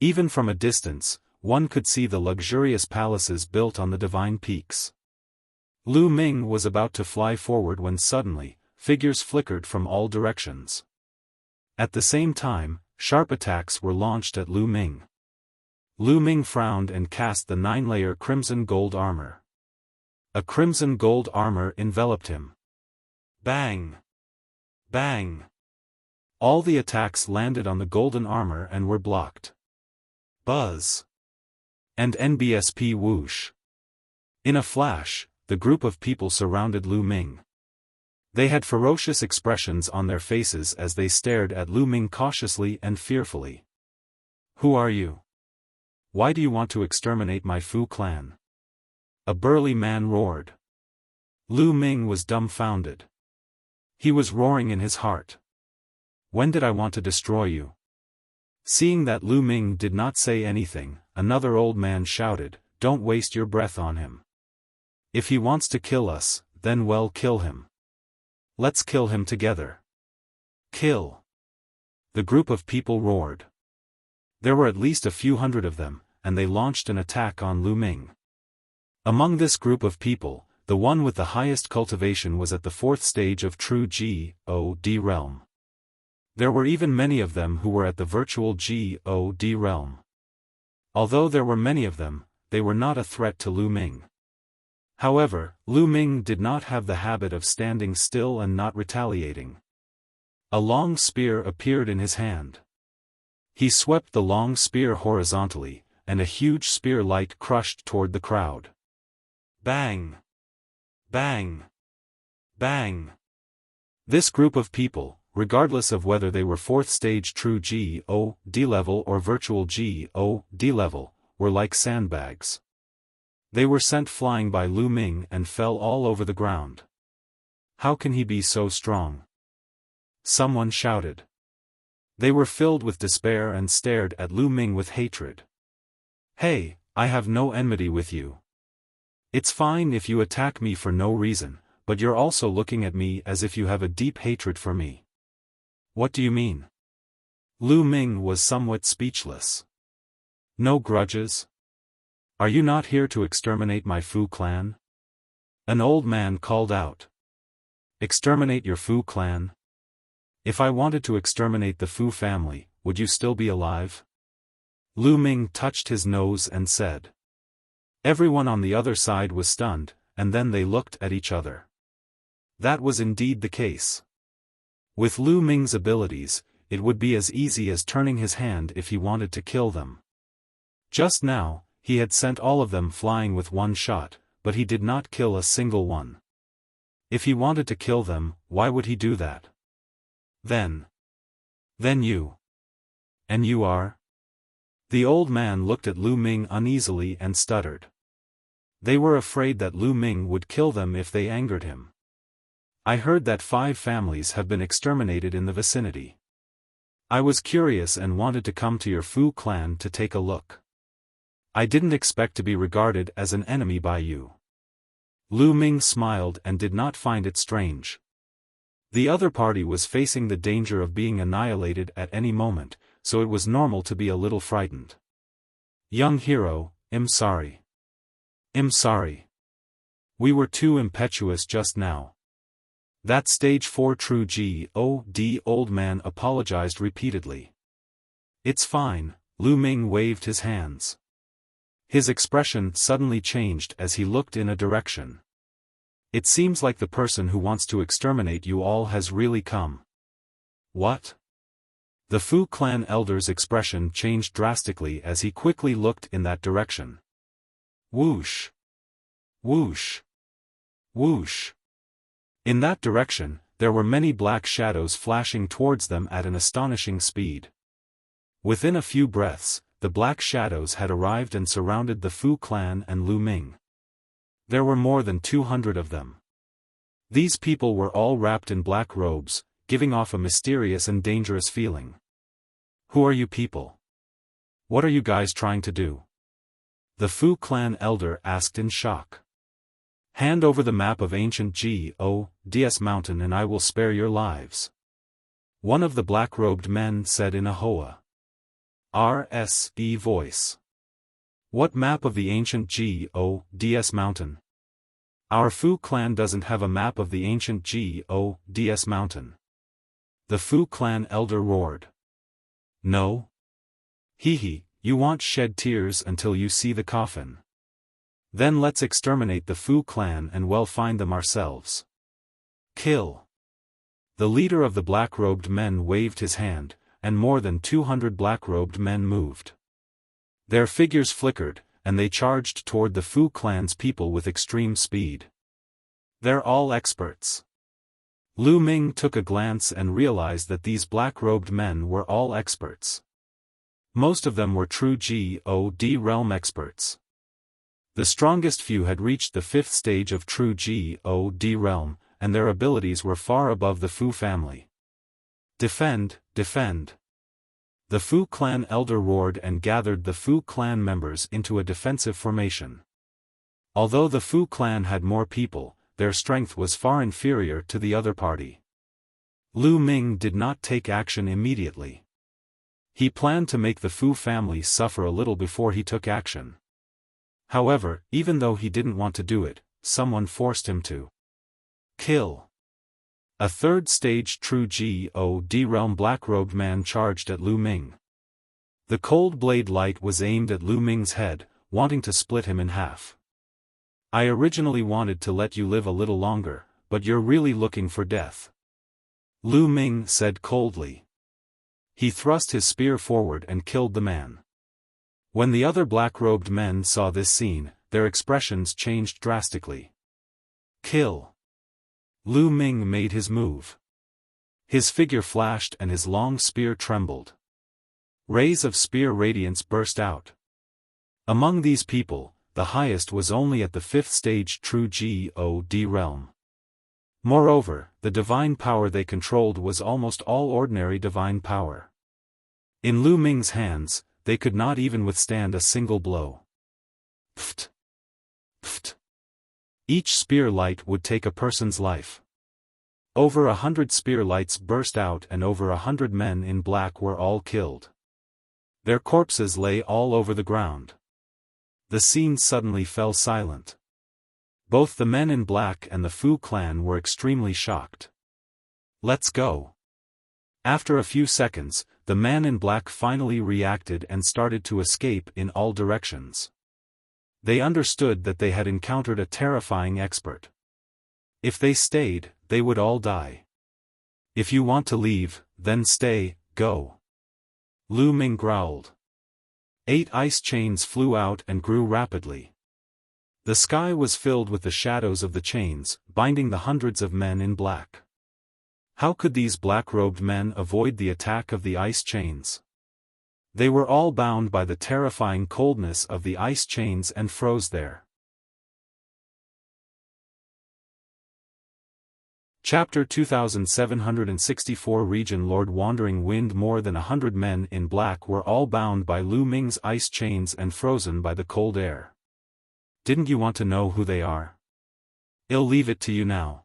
Even from a distance, one could see the luxurious palaces built on the divine peaks. Lu Ming was about to fly forward when suddenly, figures flickered from all directions. At the same time, sharp attacks were launched at Lu Ming. Lu Ming frowned and cast the 9-layer crimson gold armor. A crimson gold armor enveloped him. Bang! Bang! All the attacks landed on the golden armor and were blocked. Buzz! And NBSP whoosh! In a flash, the group of people surrounded Lu Ming. They had ferocious expressions on their faces as they stared at Lu Ming cautiously and fearfully. Who are you? Why do you want to exterminate my Fu clan? A burly man roared. Lu Ming was dumbfounded. He was roaring in his heart. When did I want to destroy you? Seeing that Lu Ming did not say anything, another old man shouted, Don't waste your breath on him. If he wants to kill us, then well, kill him. Let's kill him together. Kill! The group of people roared. There were at least a few hundred of them, and they launched an attack on Lu Ming. Among this group of people, the one with the highest cultivation was at the 4th stage of true God realm. There were even many of them who were at the virtual God realm. Although there were many of them, they were not a threat to Lu Ming. However, Lu Ming did not have the habit of standing still and not retaliating. A long spear appeared in his hand. He swept the long spear horizontally, and a huge spear light crushed toward the crowd. Bang! Bang! Bang! This group of people, regardless of whether they were 4th stage true God level or virtual God level, were like sandbags. They were sent flying by Lu Ming and fell all over the ground. How can he be so strong? Someone shouted. They were filled with despair and stared at Lu Ming with hatred. Hey, I have no enmity with you. It's fine if you attack me for no reason, but you're also looking at me as if you have a deep hatred for me. What do you mean? Lu Ming was somewhat speechless. No grudges? Are you not here to exterminate my Fu clan? An old man called out. Exterminate your Fu clan? If I wanted to exterminate the Fu family, would you still be alive? Lu Ming touched his nose and said. Everyone on the other side was stunned, and then they looked at each other. That was indeed the case. With Lu Ming's abilities, it would be as easy as turning his hand if he wanted to kill them. Just now, he had sent all of them flying with one shot, but he did not kill a single one. If he wanted to kill them, why would he do that? Then you. And you are? The old man looked at Lu Ming uneasily and stuttered. They were afraid that Lu Ming would kill them if they angered him. I heard that 5 families have been exterminated in the vicinity. I was curious and wanted to come to your Fu clan to take a look. I didn't expect to be regarded as an enemy by you. Lu Ming smiled and did not find it strange. The other party was facing the danger of being annihilated at any moment, so it was normal to be a little frightened. Young hero, I'm sorry. I'm sorry. We were too impetuous just now. That stage 4 true God old man apologized repeatedly. It's fine, Lu Ming waved his hands. His expression suddenly changed as he looked in a direction. It seems like the person who wants to exterminate you all has really come. What? The Fu clan elder's expression changed drastically as he quickly looked in that direction. Whoosh! Whoosh! Whoosh! In that direction, there were many black shadows flashing towards them at an astonishing speed. Within a few breaths, the black shadows had arrived and surrounded the Fu clan and Lu Ming. There were more than 200 of them. These people were all wrapped in black robes, giving off a mysterious and dangerous feeling. "Who are you people? What are you guys trying to do?" the Fu clan elder asked in shock. "Hand over the map of ancient Gods mountain and I will spare your lives," one of the black-robed men said in a Hoa RSE voice. "What map of the ancient Gods mountain? Our Fu clan doesn't have a map of the ancient Gods mountain," the Fu clan elder roared. "No? Hee, you won't shed tears until you see the coffin. Then let's exterminate the Fu clan and we'll find them ourselves. Kill." The leader of the black-robed men waved his hand, and more than 200 black-robed men moved. Their figures flickered, and they charged toward the Fu clan's people with extreme speed. "They're all experts." Lu Ming took a glance and realized that these black-robed men were all experts. Most of them were true God realm experts. The strongest few had reached the 5th stage of true God realm, and their abilities were far above the Fu family. "Defend, defend!" The Fu clan elder roared and gathered the Fu clan members into a defensive formation. Although the Fu clan had more people, their strength was far inferior to the other party. Lu Ming did not take action immediately. He planned to make the Fu family suffer a little before he took action. However, even though he didn't want to do it, someone forced him to. Kill. A 3rd stage true God realm black-robed man charged at Lu Ming. The cold blade light was aimed at Lu Ming's head, wanting to split him in half. "I originally wanted to let you live a little longer, but you're really looking for death," Lu Ming said coldly. He thrust his spear forward and killed the man. When the other black-robed men saw this scene, their expressions changed drastically. Kill. Lu Ming made his move. His figure flashed and his long spear trembled. Rays of spear radiance burst out. Among these people, the highest was only at the 5th stage true God realm. Moreover, the divine power they controlled was almost all ordinary divine power. In Lu Ming's hands, they could not even withstand a single blow. Pft! Pft! Each spear light would take a person's life. Over 100 spear lights burst out and over 100 men in black were all killed. Their corpses lay all over the ground. The scene suddenly fell silent. Both the men in black and the Fu clan were extremely shocked. "Let's go." After a few seconds, the man in black finally reacted and started to escape in all directions. They understood that they had encountered a terrifying expert. If they stayed, they would all die. "If you want to leave, then stay, go," Lu Ming growled. 8 ice chains flew out and grew rapidly. The sky was filled with the shadows of the chains, binding the hundreds of men in black. How could these black-robed men avoid the attack of the ice chains? They were all bound by the terrifying coldness of the ice chains and froze there. Chapter 2764 Region Lord Wandering Wind. More than 100 men in black were all bound by Lu Ming's ice chains and frozen by the cold air. "Didn't you want to know who they are? I'll leave it to you now."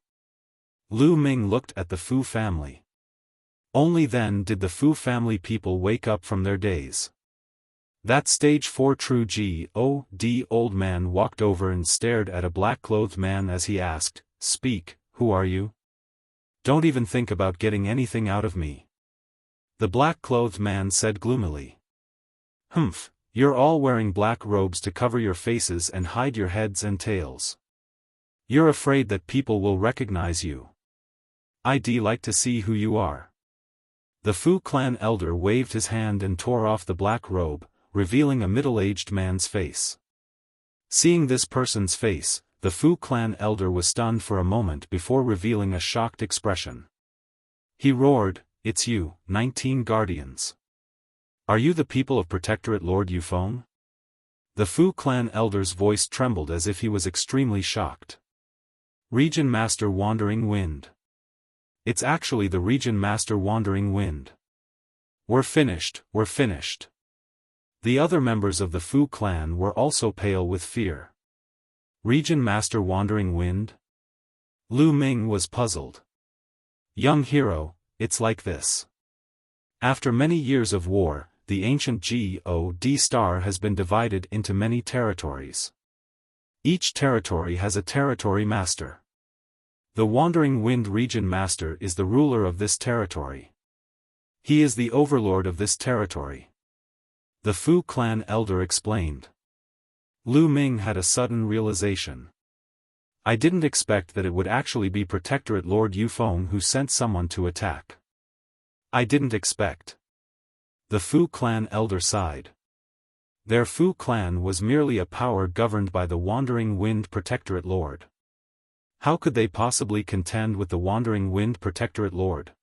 Lu Ming looked at the Fu family. Only then did the Fu family people wake up from their daze. That stage 4 true God old man walked over and stared at a black-clothed man as he asked, "Speak, who are you? Don't even think about getting anything out of me." The black-clothed man said gloomily. "Humph, you're all wearing black robes to cover your faces and hide your heads and tails. You're afraid that people will recognize you. I'd like to see who you are." The Fu clan elder waved his hand and tore off the black robe, revealing a middle-aged man's face. Seeing this person's face, the Fu clan elder was stunned for a moment before revealing a shocked expression. He roared, "It's you, 19 guardians. Are you the people of Protectorate Lord Yufeng?" The Fu clan elder's voice trembled as if he was extremely shocked. Region Master Wandering Wind. It's actually the Region Master Wandering Wind. We're finished, we're finished. The other members of the Fu clan were also pale with fear. Region Master Wandering Wind? Lu Ming was puzzled. Young hero, it's like this. After many years of war, the ancient God star has been divided into many territories. Each territory has a territory master. The Wandering Wind Region Master is the ruler of this territory. He is the overlord of this territory. The Fu clan elder explained. Lu Ming had a sudden realization. I didn't expect that it would actually be Protectorate Lord Yufeng who sent someone to attack. I didn't expect. The Fu clan elder sighed. Their Fu clan was merely a power governed by the Wandering Wind Protectorate Lord. How could they possibly contend with the Wandering Wind Protectorate Lord?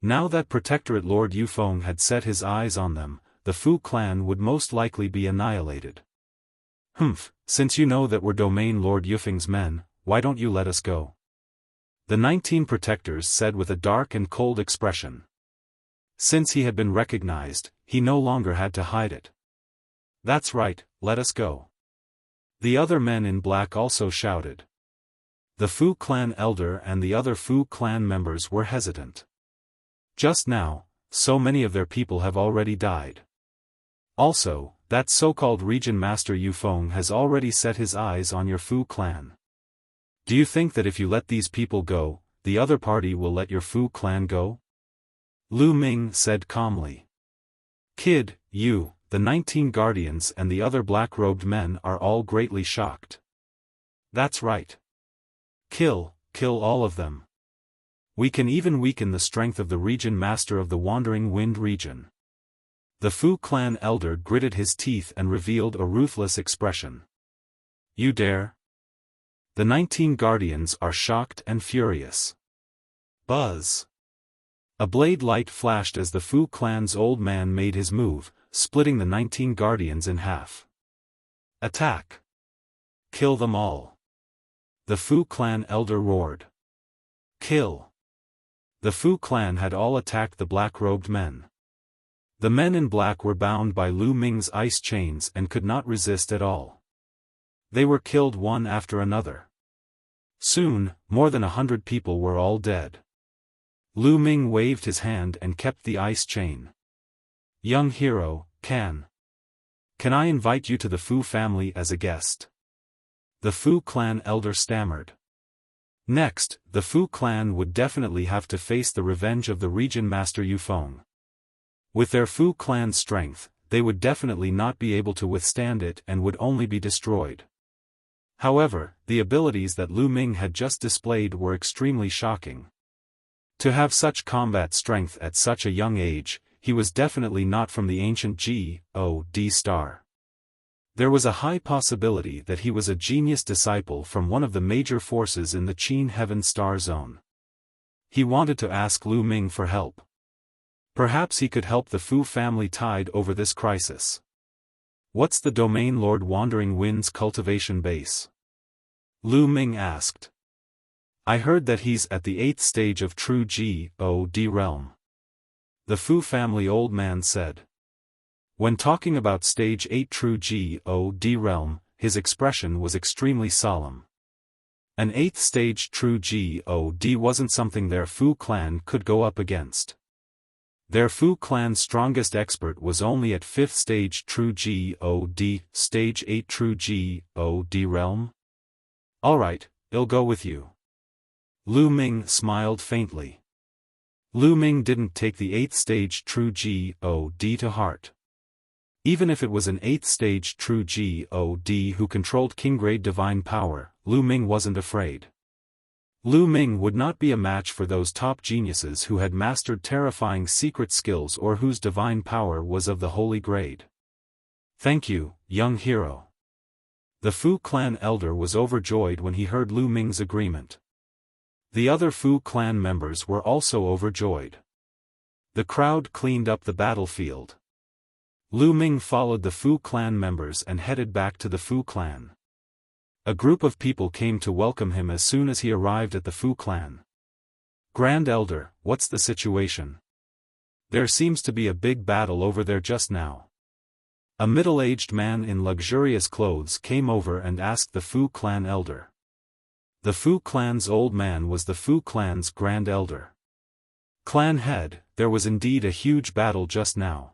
Now that Protectorate Lord Yufeng had set his eyes on them, the Fu clan would most likely be annihilated. Humph, since you know that we're Domain Lord Yufeng's men, why don't you let us go? The 19 protectors said with a dark and cold expression. Since he had been recognized, he no longer had to hide it. That's right, let us go. The other men in black also shouted. The Fu clan elder and the other Fu clan members were hesitant. Just now, so many of their people have already died. Also, that so-called Region Master Yufeng has already set his eyes on your Fu clan. Do you think that if you let these people go, the other party will let your Fu clan go? Lu Ming said calmly. Kid, you, the 19 guardians and the other black-robed men are all greatly shocked. That's right. Kill all of them. We can even weaken the strength of the Region Master of the Wandering Wind region. The Fu clan elder gritted his teeth and revealed a ruthless expression. You dare? The 19 guardians are shocked and furious. Buzz. A blade light flashed as the Fu clan's old man made his move, splitting the 19 guardians in half. Attack! Kill them all! The Fu clan elder roared. Kill! The Fu clan had all attacked the black-robed men. The men in black were bound by Lu Ming's ice chains and could not resist at all. They were killed one after another. Soon, more than 100 people were all dead. Lu Ming waved his hand and kept the ice chain. Young hero, can I invite you to the Fu family as a guest? The Fu clan elder stammered. Next, the Fu clan would definitely have to face the revenge of the Region Master Yufeng. With their Fu clan's strength, they would definitely not be able to withstand it and would only be destroyed. However, the abilities that Lu Ming had just displayed were extremely shocking. To have such combat strength at such a young age, he was definitely not from the ancient God star. There was a high possibility that he was a genius disciple from one of the major forces in the Qin Heaven Star Zone. He wanted to ask Lu Ming for help. Perhaps he could help the Fu family tide over this crisis. What's the Domain Lord Wandering Wind's cultivation base? Lu Ming asked. I heard that he's at the 8th stage of true God realm. The Fu family old man said. When talking about stage 8 true God realm, his expression was extremely solemn. An 8th stage true God wasn't something their Fu clan could go up against. Their Fu clan's strongest expert was only at 5th stage true God, stage 8 true God realm? Alright, I'll go with you. Lu Ming smiled faintly. Lu Ming didn't take the 8th stage true God to heart. Even if it was an 8th stage true God who controlled king-grade divine power, Lu Ming wasn't afraid. Lu Ming would not be a match for those top geniuses who had mastered terrifying secret skills or whose divine power was of the holy grade. Thank you, young hero. The Fu clan elder was overjoyed when he heard Lu Ming's agreement. The other Fu clan members were also overjoyed. The crowd cleaned up the battlefield. Lu Ming followed the Fu clan members and headed back to the Fu clan. A group of people came to welcome him as soon as he arrived at the Fu clan. "Grand Elder, what's the situation? There seems to be a big battle over there just now." A middle-aged man in luxurious clothes came over and asked the Fu clan elder. The Fu clan's old man was the Fu clan's Grand Elder. "Clan head, there was indeed a huge battle just now.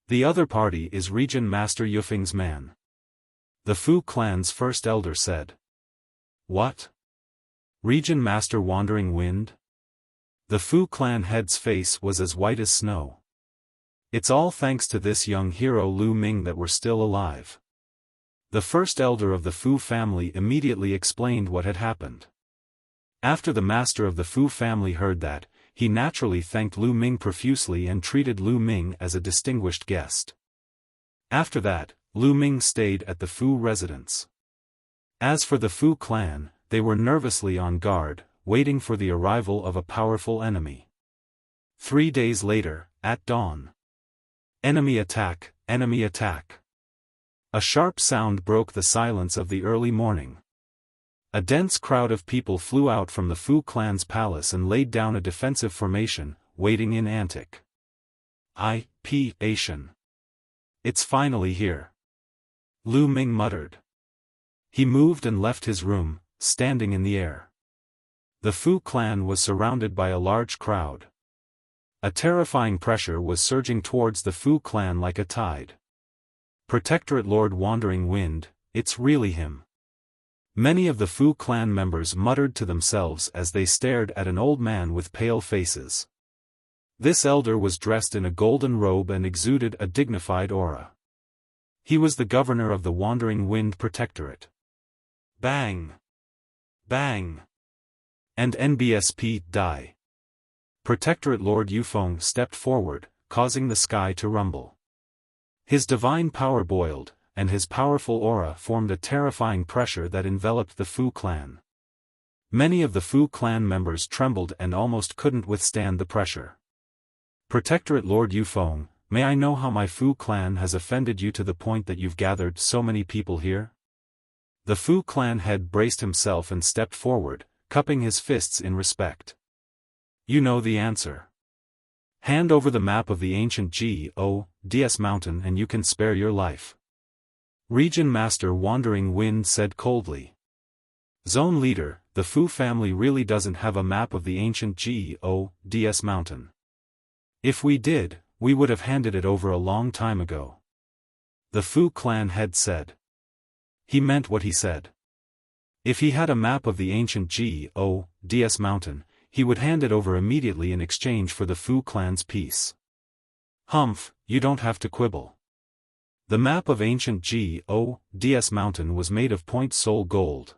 The other party is Region Master Yufeng's man," the Fu clan's first elder said. "What? Region Master Wandering Wind?" The Fu clan head's face was as white as snow. "It's all thanks to this young hero Lu Ming that we're still alive." The first elder of the Fu family immediately explained what had happened. After the master of the Fu family heard that, he naturally thanked Lu Ming profusely and treated Lu Ming as a distinguished guest. After that, Lu Ming stayed at the Fu residence. As for the Fu clan, they were nervously on guard, waiting for the arrival of a powerful enemy. 3 days later, at dawn. Enemy attack, enemy attack. A sharp sound broke the silence of the early morning. A dense crowd of people flew out from the Fu clan's palace and laid down a defensive formation, waiting in anticipation. "It's finally here," Lu Ming muttered. He moved and left his room, standing in the air. The Fu clan was surrounded by a large crowd. A terrifying pressure was surging towards the Fu clan like a tide. "Protectorate Lord Wandering Wind, it's really him." Many of the Fu clan members muttered to themselves as they stared at an old man with pale faces. This elder was dressed in a golden robe and exuded a dignified aura. He was the governor of the Wandering Wind Protectorate. Bang! Bang! And NBSP die. Protectorate Lord Yufeng stepped forward, causing the sky to rumble. His divine power boiled, and his powerful aura formed a terrifying pressure that enveloped the Fu clan. Many of the Fu clan members trembled and almost couldn't withstand the pressure. "Protectorate Lord Yufeng, may I know how my Fu clan has offended you to the point that you've gathered so many people here?" The Fu clan head braced himself and stepped forward, cupping his fists in respect. "You know the answer. Hand over the map of the ancient Gods mountain and you can spare your life." Region Master Wandering Wind said coldly. "Zone Leader, the Fu family really doesn't have a map of the ancient Gods mountain. If we did, we would have handed it over a long time ago," the Fu clan head said. He meant what he said. If he had a map of the ancient Gods mountain, he would hand it over immediately in exchange for the Fu clan's peace. "Humph, you don't have to quibble. The map of ancient Gods mountain was made of point soul gold.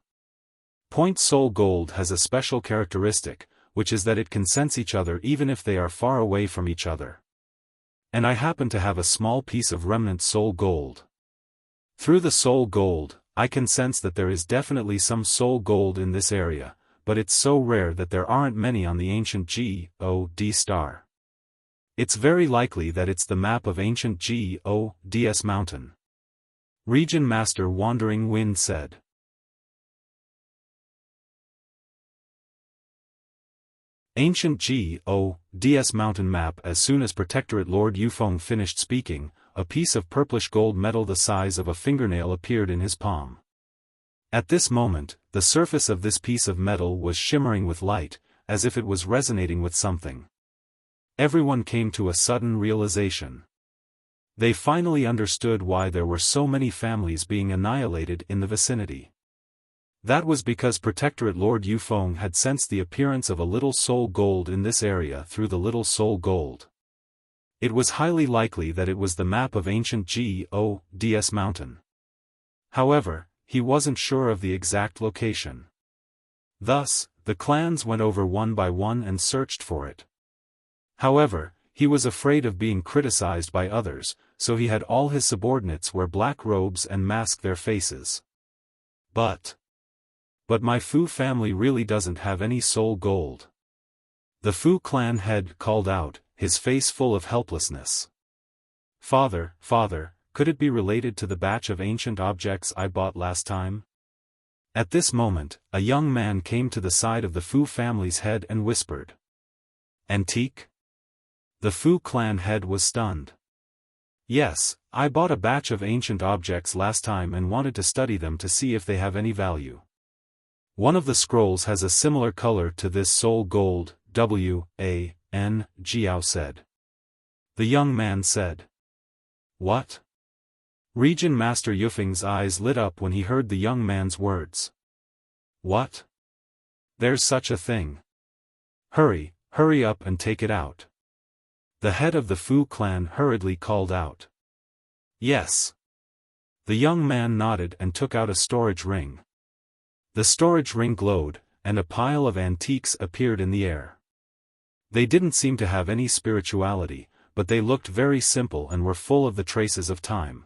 Point soul gold has a special characteristic, which is that it can sense each other even if they are far away from each other. And I happen to have a small piece of remnant soul gold. Through the soul gold, I can sense that there is definitely some soul gold in this area, but it's so rare that there aren't many on the ancient God star. It's very likely that it's the map of ancient Gods mountain," Region Master Wandering Wind said. Ancient Gods mountain map. As soon as Protectorate Lord Yufeng finished speaking, a piece of purplish gold metal the size of a fingernail appeared in his palm. At this moment, the surface of this piece of metal was shimmering with light, as if it was resonating with something. Everyone came to a sudden realization. They finally understood why there were so many families being annihilated in the vicinity. That was because Protectorate Lord Yufeng had sensed the appearance of a little soul gold in this area through the little soul gold. It was highly likely that it was the map of ancient Gods mountain. However, he wasn't sure of the exact location. Thus, the clans went over one by one and searched for it. However, he was afraid of being criticized by others, so he had all his subordinates wear black robes and mask their faces. But But my Fu family really doesn't have any soul gold. The Fu clan head called out, his face full of helplessness. Father, could it be related to the batch of ancient objects I bought last time? At this moment, a young man came to the side of the Fu family's head and whispered. Antique? The Fu clan head was stunned. Yes, I bought a batch of ancient objects last time and wanted to study them to see if they have any value. One of the scrolls has a similar color to this soul gold, W.A.N., Jiao said. The young man said. What? Region Master Yufeng's eyes lit up when he heard the young man's words. What? There's such a thing. Hurry up and take it out. The head of the Fu clan hurriedly called out. Yes. The young man nodded and took out a storage ring. The storage ring glowed, and a pile of antiques appeared in the air. They didn't seem to have any spirituality, but they looked very simple and were full of the traces of time.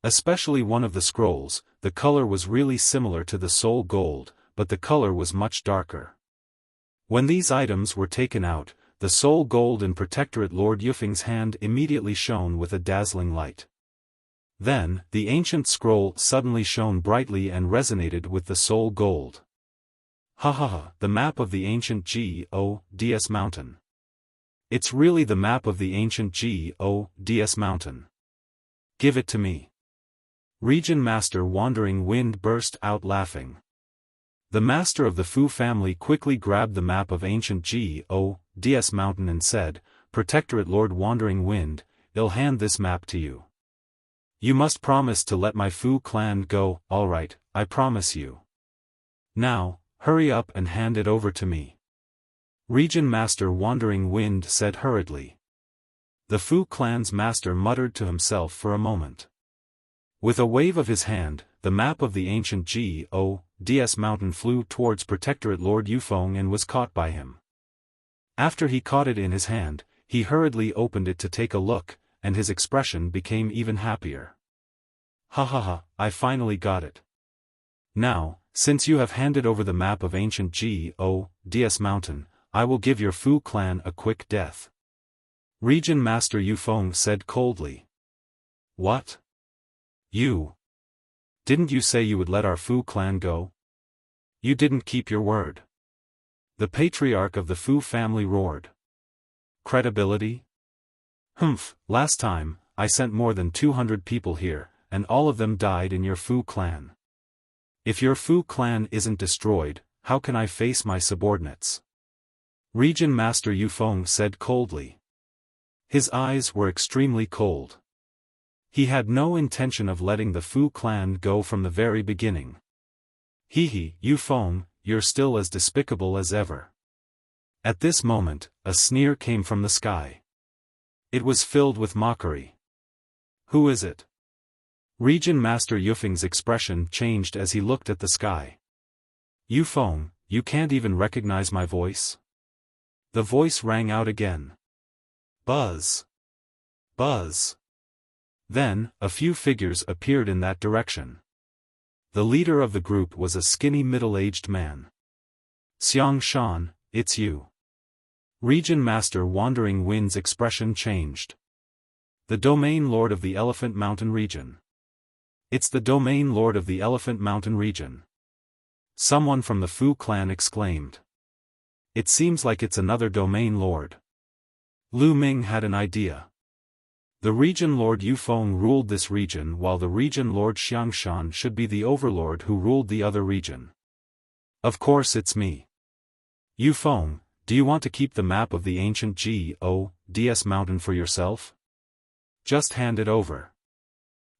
Especially one of the scrolls, the color was really similar to the soul gold, but the color was much darker. When these items were taken out, the soul gold in Protectorate Lord Yufeng's hand immediately shone with a dazzling light. Then, the ancient scroll suddenly shone brightly and resonated with the soul gold. The map of the ancient G.O.D.S. mountain. It's really the map of the ancient G.O.D.S. mountain. Give it to me. Region Master Wandering Wind burst out laughing. The master of the Fu family quickly grabbed the map of ancient G.O.D.S. mountain and said, Protectorate Lord Wandering Wind, I'll hand this map to you. You must promise to let my Fu clan go. All right, I promise you. Now, hurry up and hand it over to me. Region Master Wandering Wind said hurriedly. The Fu clan's master muttered to himself for a moment. With a wave of his hand, the map of the ancient G.O.D.S. mountain flew towards Protectorate Lord Yufeng and was caught by him. After he caught it in his hand, he hurriedly opened it to take a look, and his expression became even happier. I finally got it. Now, since you have handed over the map of ancient G.O.D.S. mountain, I will give your Fu clan a quick death. Region Master Yufeng said coldly. What? You? Didn't you say you would let our Fu clan go? You didn't keep your word. The patriarch of the Fu family roared. Credibility? Last time, I sent more than 200 people here, and all of them died in your Fu clan. If your Fu clan isn't destroyed, how can I face my subordinates? Region Master Yufeng said coldly. His eyes were extremely cold. He had no intention of letting the Fu clan go from the very beginning. Yufeng, you're still as despicable as ever. At this moment, a sneer came from the sky. It was filled with mockery. Who is it? Region Master Yufeng's expression changed as he looked at the sky. Yufeng, you can't even recognize my voice? The voice rang out again. Buzz. Buzz. Then, a few figures appeared in that direction. The leader of the group was a skinny middle-aged man. Xiaofan, it's you. Region Master Wandering Wind's expression changed. The Domain Lord of the Elephant Mountain region. It's the Domain Lord of the Elephant Mountain region. Someone from the Fu clan exclaimed. It seems like it's another Domain Lord. Lu Ming had an idea. The Region Lord Yufeng ruled this region while the Region Lord Xiaofan should be the overlord who ruled the other region. Of course it's me. Yufeng, do you want to keep the map of the ancient G.O.D.S. mountain for yourself? Just hand it over.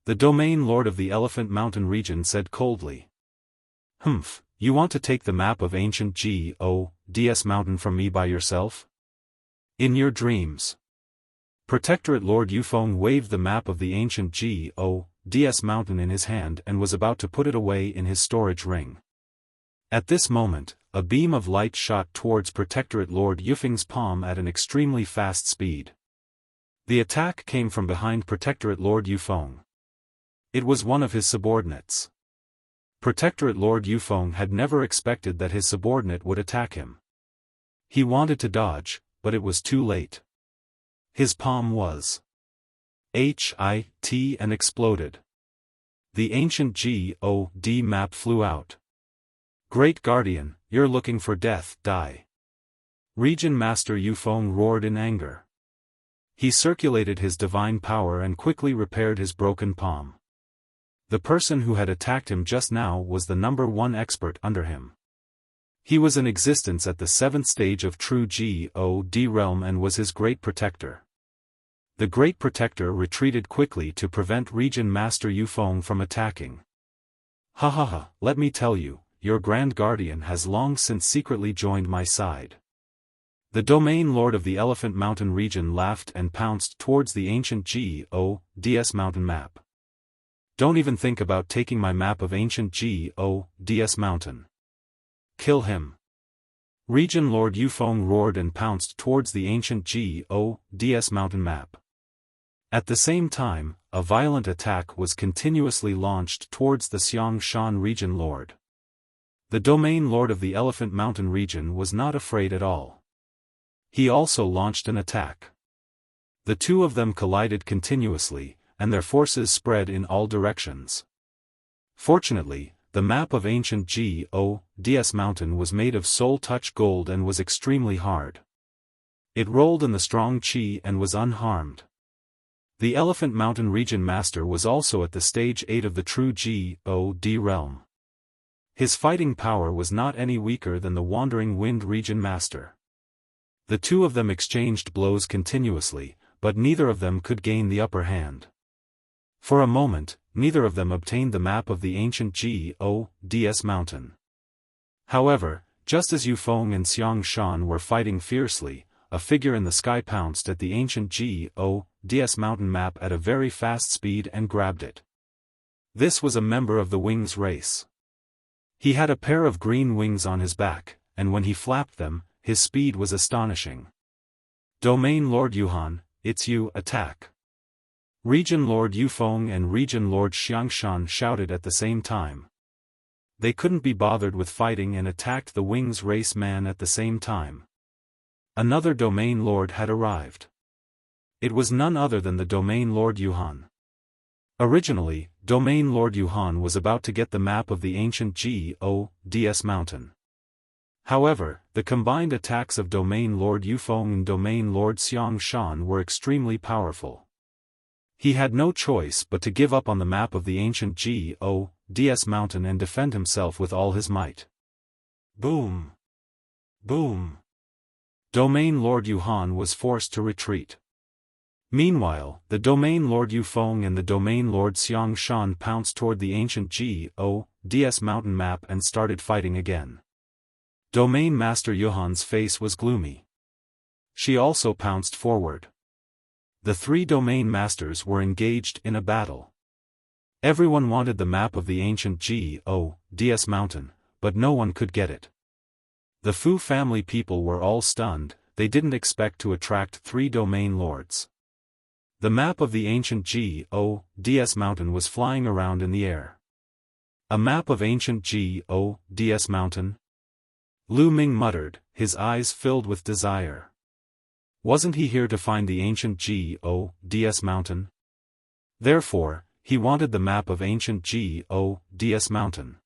The Domain Lord of the Elephant Mountain region said coldly. You want to take the map of ancient G.O.D.S. mountain from me by yourself? In your dreams. Protectorate Lord Yufeng waved the map of the ancient G.O.D.S. mountain in his hand and was about to put it away in his storage ring. At this moment, a beam of light shot towards Protectorate Lord Yufeng's palm at an extremely fast speed. The attack came from behind Protectorate Lord Yufeng. It was one of his subordinates. Protectorate Lord Yufeng had never expected that his subordinate would attack him. He wanted to dodge, but it was too late. His palm was hit and exploded. The ancient God map flew out. Great Guardian, you're looking for death, die. Region Master Yufeng roared in anger. He circulated his divine power and quickly repaired his broken palm. The person who had attacked him just now was the number 1 expert under him. He was in existence at the 7th stage of true God realm and was his great protector. The great protector retreated quickly to prevent Region Master Yufeng from attacking. Ha ha ha, let me tell you, your Grand Guardian has long since secretly joined my side. The domain lord of the Elephant Mountain region laughed and pounced towards the ancient God's mountain map. Don't even think about taking my map of ancient God's mountain. Kill him. Region Lord Yufeng roared and pounced towards the ancient God's mountain map. At the same time, a violent attack was continuously launched towards the Xiaofan region lord. The domain lord of the Elephant Mountain region was not afraid at all. He also launched an attack. The two of them collided continuously, and their forces spread in all directions. Fortunately, the map of ancient God's mountain was made of soul-touch gold and was extremely hard. It rolled in the strong qi and was unharmed. The Elephant Mountain region master was also at the stage 8 of the true God realm. His fighting power was not any weaker than the Wandering Wind region master. The two of them exchanged blows continuously, but neither of them could gain the upper hand. For a moment, neither of them obtained the map of the ancient God's mountain. However, just as Yufeng and Xiaofan were fighting fiercely, a figure in the sky pounced at the ancient God's mountain map at a very fast speed and grabbed it. This was a member of the Wings race. He had a pair of green wings on his back, and when he flapped them, his speed was astonishing. Domain Lord Yuhan, it's you, attack. Region Lord Yufeng and Region Lord Xiaofan shouted at the same time. They couldn't be bothered with fighting and attacked the Wings race man at the same time. Another Domain Lord had arrived. It was none other than the Domain Lord Yuhan. Originally, Domain Lord Yuhan was about to get the map of the ancient God's mountain. However, the combined attacks of Domain Lord Yufeng and Domain Lord Xiaofan were extremely powerful. He had no choice but to give up on the map of the ancient God's mountain and defend himself with all his might. Boom! Boom! Domain Lord Yuhan was forced to retreat. Meanwhile, the Domain Lord Yufeng and the Domain Lord Xiaofan pounced toward the ancient God's mountain map and started fighting again. Domain Master Yuhan's face was gloomy. She also pounced forward. The three Domain Masters were engaged in a battle. Everyone wanted the map of the ancient God's mountain, but no one could get it. The Fu family people were all stunned, they didn't expect to attract three Domain Lords. The map of the ancient God's mountain was flying around in the air. A map of ancient God's mountain? Lu Ming muttered, his eyes filled with desire. Wasn't he here to find the ancient God's mountain? Therefore, he wanted the map of ancient God's mountain.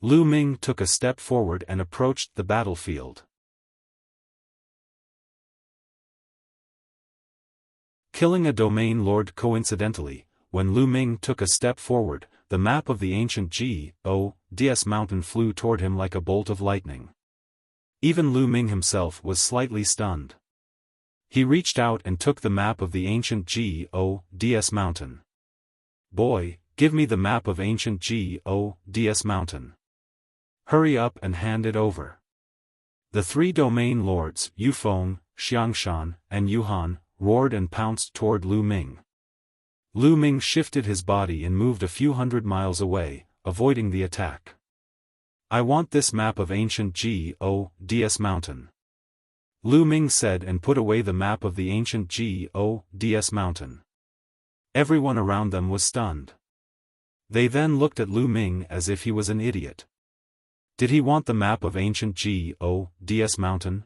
Lu Ming took a step forward and approached the battlefield. Killing a Domain Lord coincidentally, when Lu Ming took a step forward, the map of the ancient God's mountain flew toward him like a bolt of lightning. Even Lu Ming himself was slightly stunned. He reached out and took the map of the ancient God's mountain. Boy, give me the map of ancient God's mountain. Hurry up and hand it over. The three Domain Lords, Yufeng, Xiaofan, and Yuhan, roared and pounced toward Lu Ming. Lu Ming shifted his body and moved a few hundred miles away, avoiding the attack. I want this map of ancient God's mountain. Lu Ming said and put away the map of the ancient God's mountain. Everyone around them was stunned. They then looked at Lu Ming as if he was an idiot. Did he want the map of ancient Gods mountain?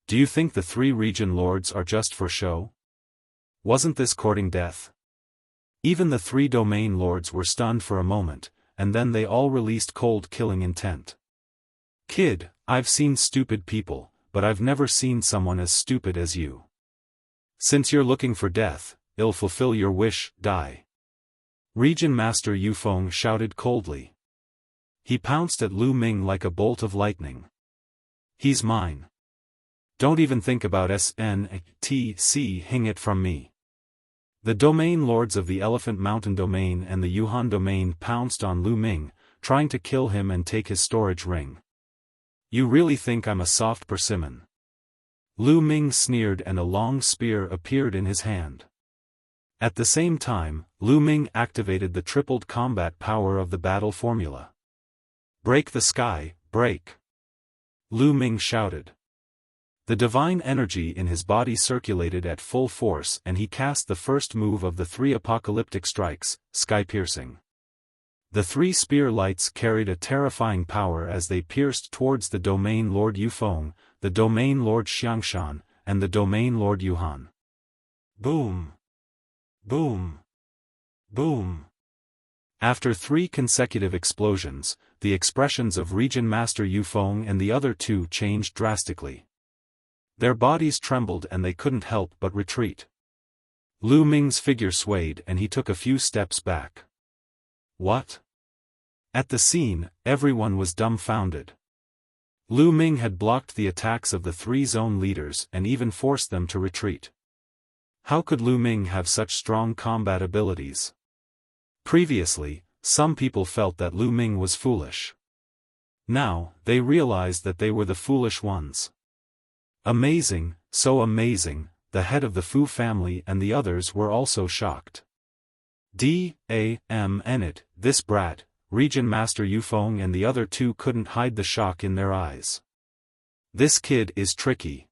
Do you think the 3 region lords are just for show? Wasn't this courting death? Even the 3 domain lords were stunned for a moment, and then they all released cold killing intent. Kid, I've seen stupid people, but I've never seen someone as stupid as you. Since you're looking for death, it'll fulfill your wish, die. Region Master Yufeng shouted coldly. He pounced at Lu Ming like a bolt of lightning. He's mine. Don't even think about SNTCing it from me. The domain lords of the Elephant Mountain domain and the Yuhan domain pounced on Lu Ming, trying to kill him and take his storage ring. You really think I'm a soft persimmon? Lu Ming sneered and a long spear appeared in his hand. At the same time, Lu Ming activated the tripled combat power of the battle formula. Break the sky, break! Lu Ming shouted. The divine energy in his body circulated at full force and he cast the first move of the 3 apocalyptic strikes, sky-piercing. The 3 spear lights carried a terrifying power as they pierced towards the domain lord Yufeng, the domain lord Xiaofan, and the domain lord Yuhan. Boom! Boom! Boom! After 3 consecutive explosions, the expressions of Region Master Yufeng and the other 2 changed drastically. Their bodies trembled and they couldn't help but retreat. Lu Ming's figure swayed and he took a few steps back. What? At the scene, everyone was dumbfounded. Lu Ming had blocked the attacks of the 3 zone leaders and even forced them to retreat. How could Lu Ming have such strong combat abilities? Previously, some people felt that Lu Ming was foolish. Now, they realized that they were the foolish ones. Amazing, so amazing, the head of the Fu family and the others were also shocked. This brat, Region Master Yufeng and the other 2 couldn't hide the shock in their eyes. This kid is tricky.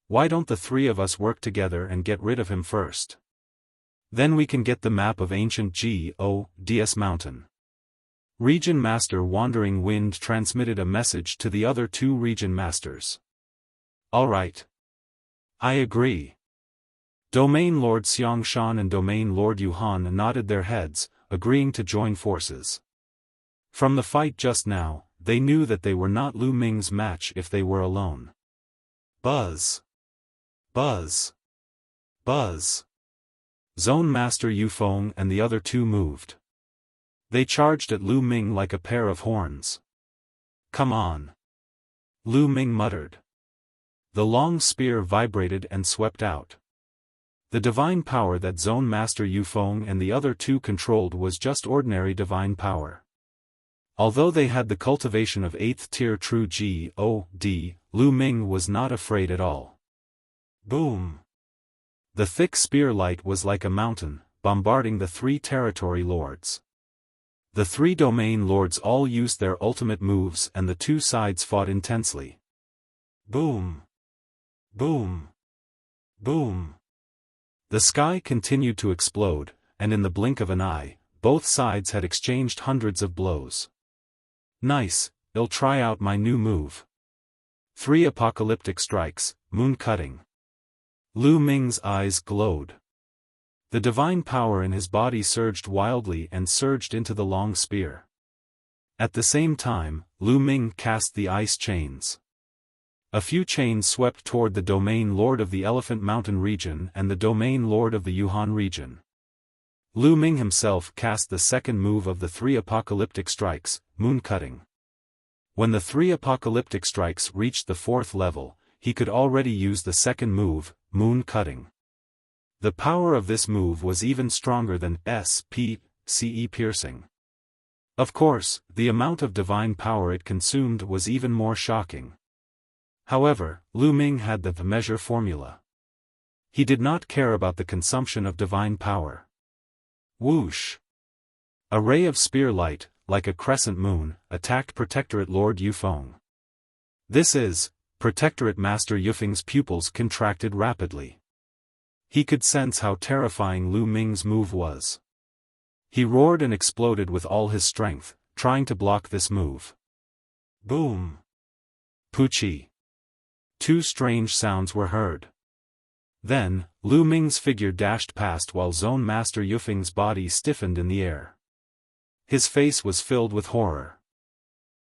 Why don't the 3 of us work together and get rid of him first? Then we can get the map of ancient Gods mountain. Region Master Wandering Wind transmitted a message to the other 2 Region Masters. Alright. I agree. Domain Lord Xiangshan and Domain Lord Yuhan nodded their heads, agreeing to join forces. From the fight just now, they knew that they were not Lu Ming's match if they were alone. Buzz! Buzz! Buzz! Zone Master Yufeng and the other 2 moved. They charged at Lu Ming like a pair of horns. Come on! Lu Ming muttered. The long spear vibrated and swept out. The divine power that Zone Master Yufeng and the other 2 controlled was just ordinary divine power. Although they had the cultivation of 8th tier true God, Lu Ming was not afraid at all. Boom! The thick spear light was like a mountain, bombarding the 3 territory lords. The 3 domain lords all used their ultimate moves and the 2 sides fought intensely. Boom! Boom! Boom! The sky continued to explode, and in the blink of an eye, both sides had exchanged hundreds of blows. Nice, I'll try out my new move. 3 apocalyptic strikes, moon cutting. Lu Ming's eyes glowed. The divine power in his body surged wildly and surged into the long spear. At the same time, Lu Ming cast the ice chains. A few chains swept toward the domain lord of the Elephant Mountain region and the domain lord of the Yuhan region. Lu Ming himself cast the second move of the 3 apocalyptic strikes, moon cutting. When the 3 apocalyptic strikes reached the 4th level, he could already use the second move, moon cutting. The power of this move was even stronger than SPCE piercing. Of course, the amount of divine power it consumed was even more shocking. However, Lu Ming had the measure formula. He did not care about the consumption of divine power. Whoosh! A ray of spear light, like a crescent moon, attacked Protectorate Lord Yufeng. This is, Protectorate Master Yufeng's pupils contracted rapidly. He could sense how terrifying Lu Ming's move was. He roared and exploded with all his strength, trying to block this move. Boom! Poochie! Two strange sounds were heard. Then, Lu Ming's figure dashed past while Zone Master Yufeng's body stiffened in the air. His face was filled with horror.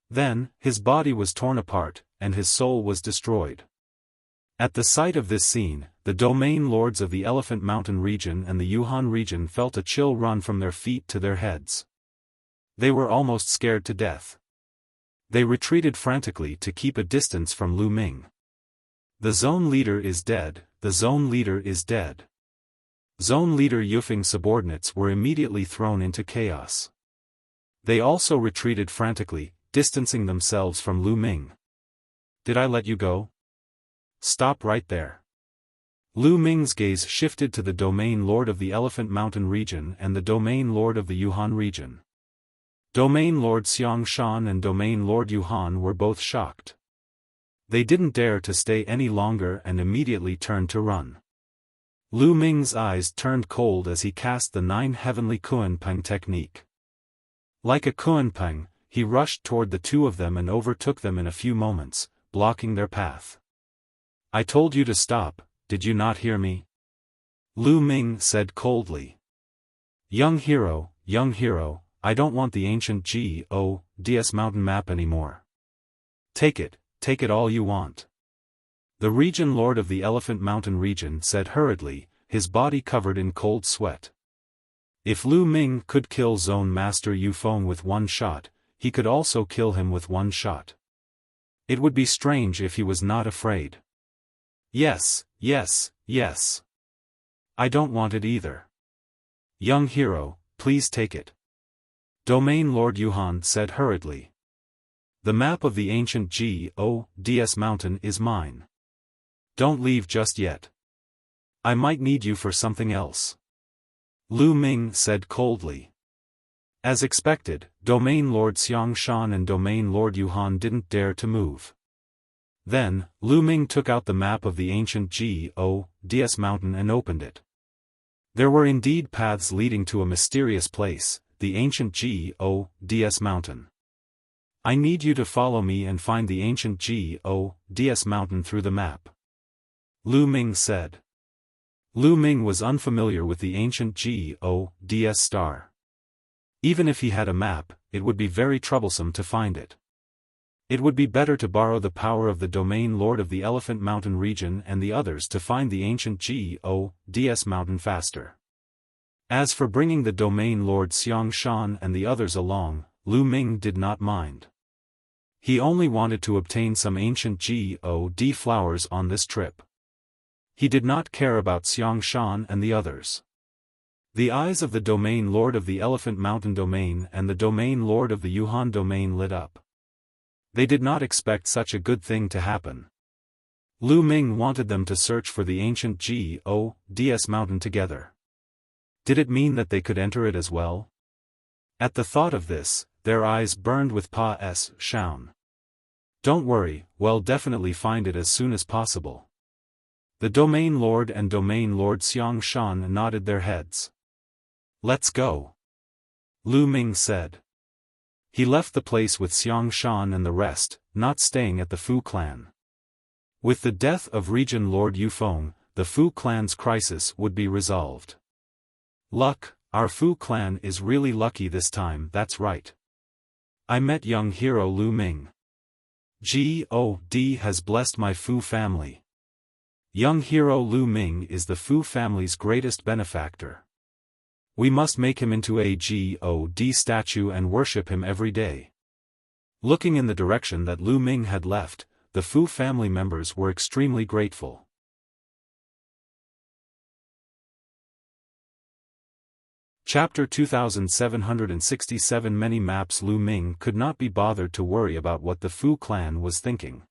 Then, his body was torn apart, and his soul was destroyed. At the sight of this scene, the domain lords of the Elephant Mountain region and the Yuhan region felt a chill run from their feet to their heads. They were almost scared to death. They retreated frantically to keep a distance from Lu Ming. The zone leader is dead, the zone leader is dead. Zone leader Yufeng's subordinates were immediately thrown into chaos. They also retreated frantically, distancing themselves from Lu Ming. Did I let you go? Stop right there. Lu Ming's gaze shifted to the domain lord of the Elephant Mountain region and the domain lord of the Yuhan region. Domain Lord Xiaofan and Domain Lord Yuhan were both shocked. They didn't dare to stay any longer and immediately turned to run. Lu Ming's eyes turned cold as he cast the 9 heavenly Kuan-Peng technique. Like a Kuan-Peng, he rushed toward the two of them and overtook them in a few moments, blocking their path. I told you to stop, did you not hear me? Lu Ming said coldly. Young hero, I don't want the ancient GODS mountain map anymore. Take it all you want. The region lord of the Elephant Mountain region said hurriedly, his body covered in cold sweat. If Lu Ming could kill Zone Master Yufeng with one shot, he could also kill him with one shot. It would be strange if he was not afraid. Yes. I don't want it either. Young hero, please take it. Domain Lord Yuhan said hurriedly. The map of the ancient GODS mountain is mine. Don't leave just yet. I might need you for something else. Lu Ming said coldly. As expected, Domain Lord Xiaofan and Domain Lord Yuhan didn't dare to move. Then, Lu Ming took out the map of the ancient GODS mountain and opened it. There were indeed paths leading to a mysterious place, the ancient GODS mountain. I need you to follow me and find the ancient GODS mountain through the map. Lu Ming said. Lu Ming was unfamiliar with the ancient GODS star. Even if he had a map, it would be very troublesome to find it. It would be better to borrow the power of the domain lord of the Elephant Mountain region and the others to find the ancient GODS mountain faster. As for bringing the domain lord Xiaofan and the others along, Lu Ming did not mind. He only wanted to obtain some ancient GOD flowers on this trip. He did not care about Xiaofan and the others. The eyes of the domain lord of the Elephant Mountain domain and the domain lord of the Yuhan domain lit up. They did not expect such a good thing to happen. Lu Ming wanted them to search for the ancient GODS mountain together. Did it mean that they could enter it as well? At the thought of this, their eyes burned with passion. Don't worry, we'll definitely find it as soon as possible. The domain lord and domain lord Xiaofan nodded their heads. Let's go. Lu Ming said. He left the place with Xiaofan and the rest, not staying at the Fu clan. With the death of Region Lord Yufeng, the Fu clan's crisis would be resolved. Luck, our Fu clan is really lucky this time, that's right. I met young hero Lu Ming. God has blessed my Fu family. Young hero Lu Ming is the Fu family's greatest benefactor. We must make him into a God statue and worship him every day. Looking in the direction that Lu Ming had left, the Fu family members were extremely grateful. Chapter 2767 Many maps. Lu Ming could not be bothered to worry about what the Fu clan was thinking.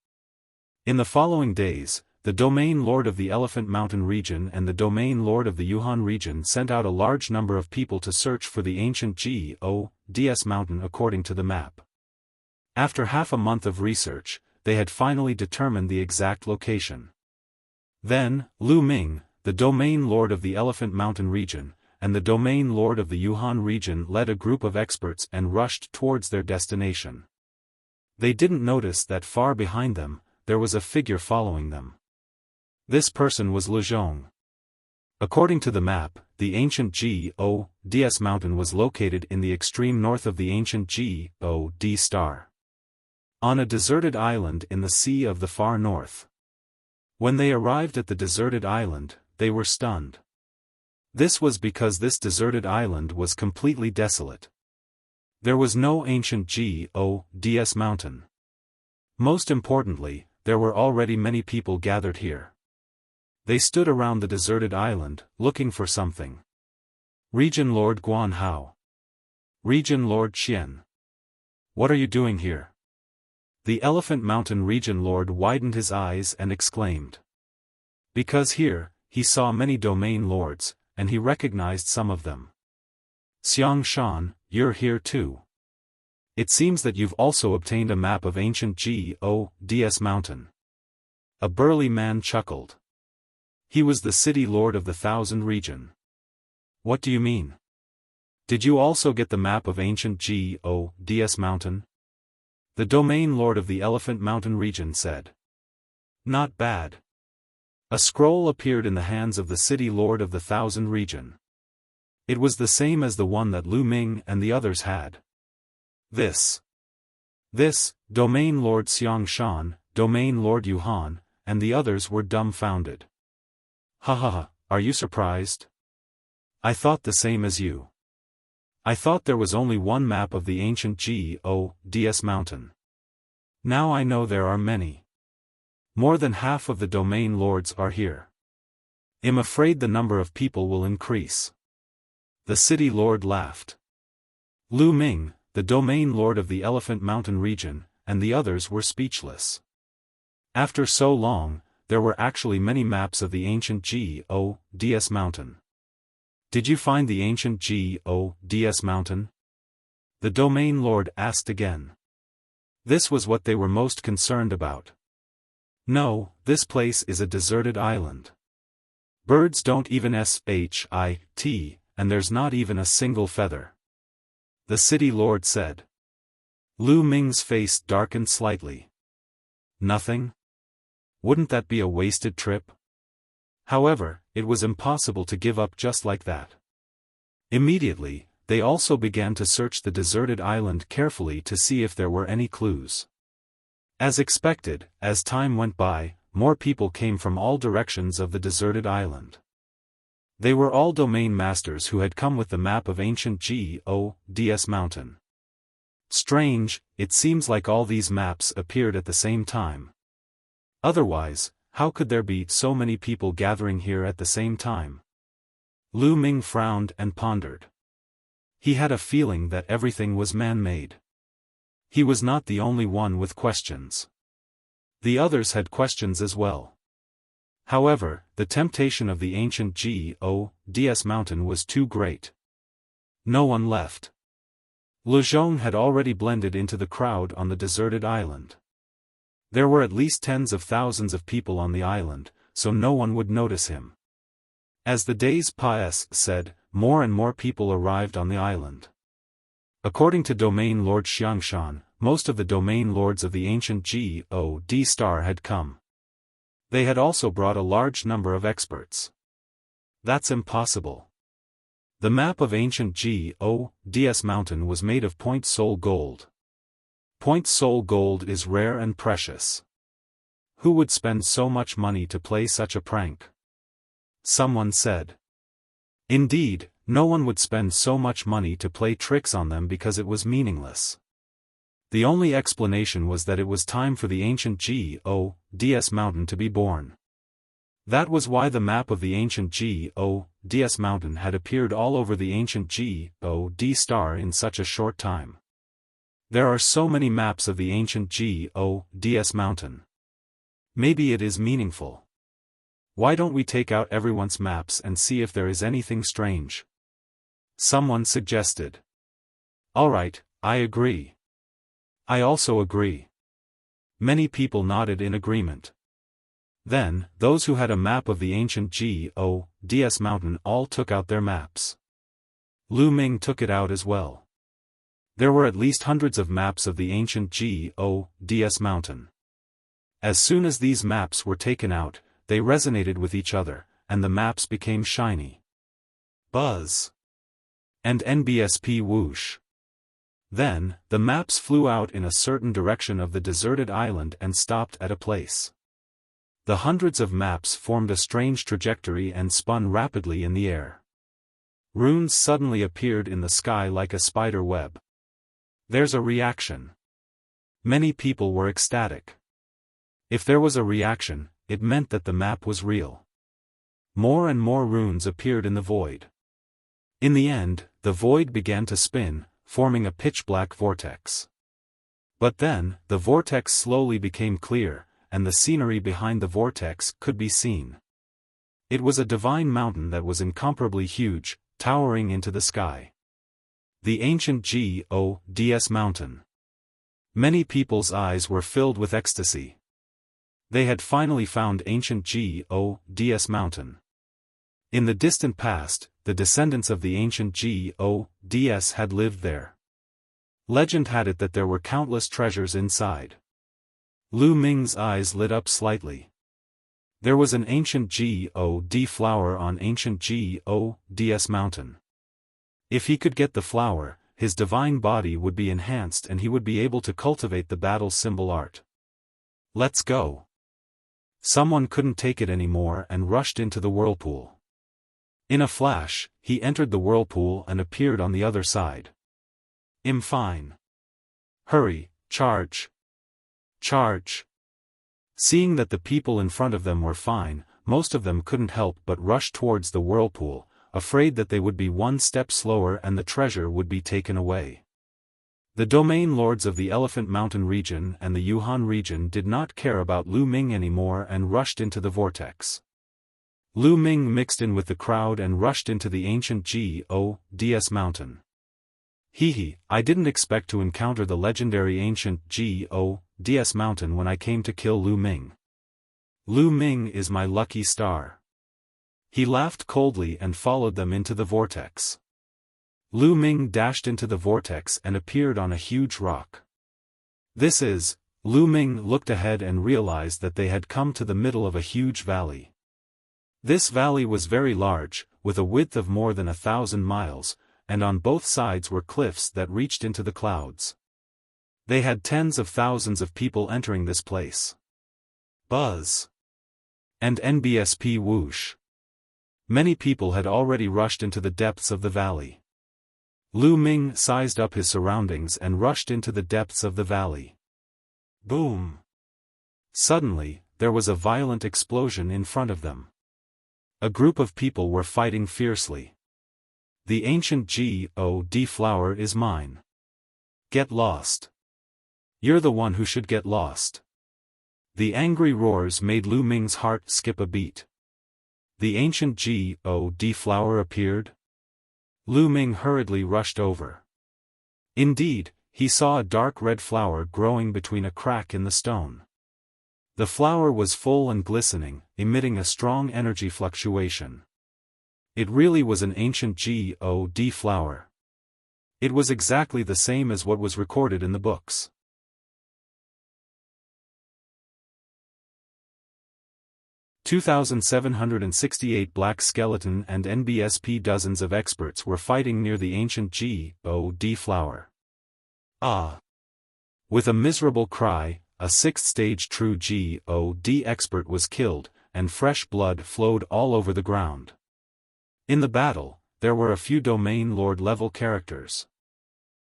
In the following days, the domain lord of the Elephant Mountain region and the domain lord of the Yuhan region sent out a large number of people to search for the ancient GODS mountain according to the map. After half a month of research, they had finally determined the exact location. Then, Lu Ming, the domain lord of the Elephant Mountain region, and the domain lord of the Yuhan region led a group of experts and rushed towards their destination. They didn't notice that far behind them, there was a figure following them. This person was Lezhong. According to the map, the ancient G-O-DS mountain was located in the extreme north of the ancient G-O-D star, on a deserted island in the sea of the far north. When they arrived at the deserted island, they were stunned. This was because this deserted island was completely desolate. There was no ancient G-O-DS mountain. Most importantly, there were already many people gathered here. They stood around the deserted island, looking for something. Region Lord Guan Hao. Region Lord Qian. What are you doing here? The Elephant Mountain Region Lord widened his eyes and exclaimed. Because here, he saw many domain lords, and he recognized some of them. Xiaofan, you're here too. It seems that you've also obtained a map of ancient G-O-DS mountain. A burly man chuckled. He was the city lord of the Thousand region. What do you mean? Did you also get the map of ancient G-O-DS mountain? The domain lord of the Elephant Mountain region said. Not bad. A scroll appeared in the hands of the city lord of the Thousand region. It was the same as the one that Lu Ming and the others had. This, domain lord Xiaofan, domain lord Yuhan, and the others were dumbfounded. Ha ha ha, are you surprised? I thought the same as you. I thought there was only one map of the ancient G-O-DS mountain. Now I know there are many. More than half of the domain lords are here. I'm afraid the number of people will increase. The city lord laughed. Lu Ming, the domain lord of the Elephant Mountain region, and the others were speechless. After so long, there were actually many maps of the ancient G-O-DS mountain. Did you find the ancient G-O-DS mountain? The domain lord asked again. This was what they were most concerned about. No, this place is a deserted island. Birds don't even shit, and there's not even a single feather. The city lord said. Lu Ming's face darkened slightly. Nothing? Wouldn't that be a wasted trip? However, it was impossible to give up just like that. Immediately, they also began to search the deserted island carefully to see if there were any clues. As expected, as time went by, more people came from all directions of the deserted island. They were all domain masters who had come with the map of ancient G-O-DS mountain. Strange, it seems like all these maps appeared at the same time. Otherwise, how could there be so many people gathering here at the same time? Lu Ming frowned and pondered. He had a feeling that everything was man-made. He was not the only one with questions. The others had questions as well. However, the temptation of the ancient G-O-DS mountain was too great. No one left. Lezhong had already blended into the crowd on the deserted island. There were at least tens of thousands of people on the island, so no one would notice him. As the days passed, more and more people arrived on the island. According to Domain Lord Xiaofan, most of the domain lords of the ancient G-O-D star had come. They had also brought a large number of experts. That's impossible. The map of ancient G-O-DS mountain was made of point soul gold. Point soul gold is rare and precious. Who would spend so much money to play such a prank? Someone said. Indeed, no one would spend so much money to play tricks on them because it was meaningless. The only explanation was that it was time for the ancient G-O-DS mountain to be born. That was why the map of the ancient G-O-DS mountain had appeared all over the ancient G-O-D star in such a short time. There are so many maps of the ancient G-O-DS mountain. Maybe it is meaningful. Why don't we take out everyone's maps and see if there is anything strange? Someone suggested. Alright, I agree. I also agree. Many people nodded in agreement. Then, those who had a map of the ancient G-O-DS mountain all took out their maps. Lu Ming took it out as well. There were at least hundreds of maps of the ancient Gods mountain. As soon as these maps were taken out, they resonated with each other, and the maps became shiny. Buzz. And NBSP whoosh. Then, the maps flew out in a certain direction of the deserted island and stopped at a place. The hundreds of maps formed a strange trajectory and spun rapidly in the air. Runes suddenly appeared in the sky like a spider web. There's a reaction. Many people were ecstatic. If there was a reaction, it meant that the map was real. More and more runes appeared in the void. In the end, the void began to spin, forming a pitch-black vortex. But then, the vortex slowly became clear, and the scenery behind the vortex could be seen. It was a divine mountain that was incomparably huge, towering into the sky. The ancient Gods mountain. Many people's eyes were filled with ecstasy. They had finally found ancient Gods mountain. In the distant past, the descendants of the ancient Gods had lived there. Legend had it that there were countless treasures inside. Lu Ming's eyes lit up slightly. There was an ancient God flower on ancient Gods mountain. If he could get the flower, his divine body would be enhanced and he would be able to cultivate the battle symbol art. Let's go. Someone couldn't take it anymore and rushed into the whirlpool. In a flash, he entered the whirlpool and appeared on the other side. Fine. Hurry, charge. Charge. Seeing that the people in front of them were fine, most of them couldn't help but rush towards the whirlpool, afraid that they would be one step slower and the treasure would be taken away. The domain lords of the Elephant Mountain region and the Yuhan region did not care about Lu Ming anymore and rushed into the vortex. Lu Ming mixed in with the crowd and rushed into the ancient Gods mountain. Hee, I didn't expect to encounter the legendary ancient Gods mountain when I came to kill Lu Ming. Lu Ming is my lucky star. He laughed coldly and followed them into the vortex. Lu Ming dashed into the vortex and appeared on a huge rock. Lu Ming looked ahead and realized that they had come to the middle of a huge valley. This valley was very large, with a width of more than 1,000 miles, and on both sides were cliffs that reached into the clouds. They had tens of thousands of people entering this place. Buzz. And NBSP whoosh. Many people had already rushed into the depths of the valley. Lu Ming sized up his surroundings and rushed into the depths of the valley. Boom. Suddenly, there was a violent explosion in front of them. A group of people were fighting fiercely. The ancient God flower is mine. Get lost. You're the one who should get lost. The angry roars made Lu Ming's heart skip a beat. The ancient God flower appeared. Lu Ming hurriedly rushed over. Indeed, he saw a dark red flower growing between a crack in the stone. The flower was full and glistening, emitting a strong energy fluctuation. It really was an ancient God flower. It was exactly the same as what was recorded in the books. (2,768) Black Skeleton and NBSP. Dozens of experts were fighting near the ancient God flower. Ah! With a miserable cry, a sixth-stage true God expert was killed, and fresh blood flowed all over the ground. In the battle, there were a few domain lord-level characters.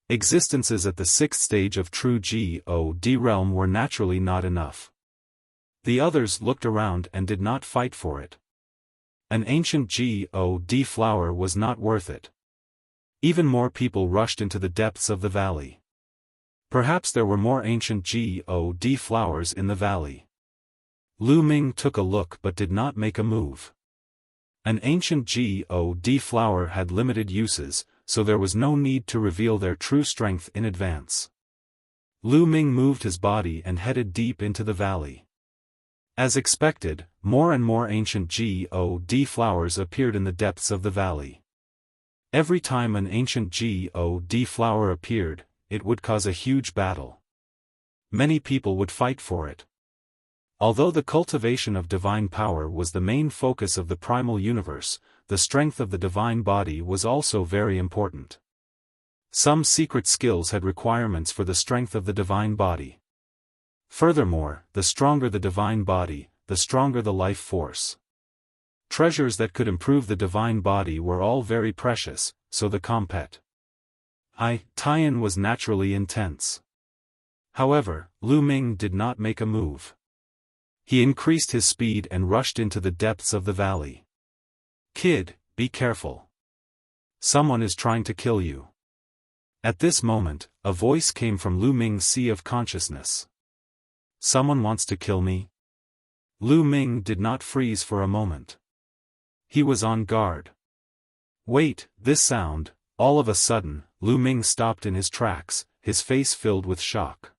Existences at the sixth stage of true God realm were naturally not enough. The others looked around and did not fight for it. An ancient God flower was not worth it. Even more people rushed into the depths of the valley. Perhaps there were more ancient God flowers in the valley. Lu Ming took a look but did not make a move. An ancient God flower had limited uses, so there was no need to reveal their true strength in advance. Lu Ming moved his body and headed deep into the valley. As expected, more and more ancient God flowers appeared in the depths of the valley. Every time an ancient God flower appeared, it would cause a huge battle. Many people would fight for it. Although the cultivation of divine power was the main focus of the primal universe, the strength of the divine body was also very important. Some secret skills had requirements for the strength of the divine body. Furthermore, the stronger the divine body, the stronger the life force. Treasures that could improve the divine body were all very precious, so the competition was naturally intense. However, Lu Ming did not make a move. He increased his speed and rushed into the depths of the valley. "Kid, be careful. Someone is trying to kill you." At this moment, a voice came from Lu Ming's sea of consciousness. "Someone wants to kill me?" Lu Ming did not freeze for a moment. He was on guard. Wait, this sound. All of a sudden, Lu Ming stopped in his tracks, his face filled with shock.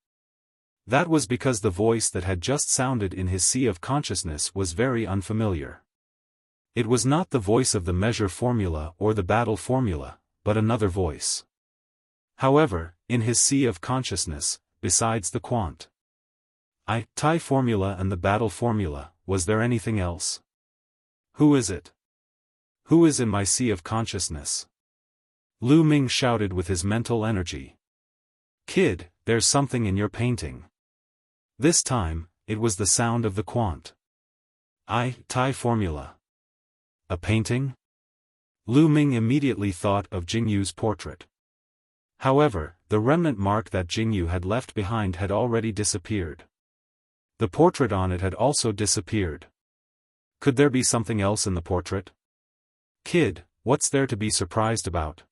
That was because the voice that had just sounded in his sea of consciousness was very unfamiliar. It was not the voice of the measure formula or the battle formula, but another voice. However, in his sea of consciousness, besides the quant-I formula and the battle formula, was there anything else? Who is it? Who is in my sea of consciousness? Lu Ming shouted with his mental energy. "Kid, there's something in your painting." This time, it was the sound of the quant-I formula. A painting? Lu Ming immediately thought of Jingyu's portrait. However, the remnant mark that Jingyu had left behind had already disappeared. The portrait on it had also disappeared. Could there be something else in the portrait? "Kid, what's there to be surprised about?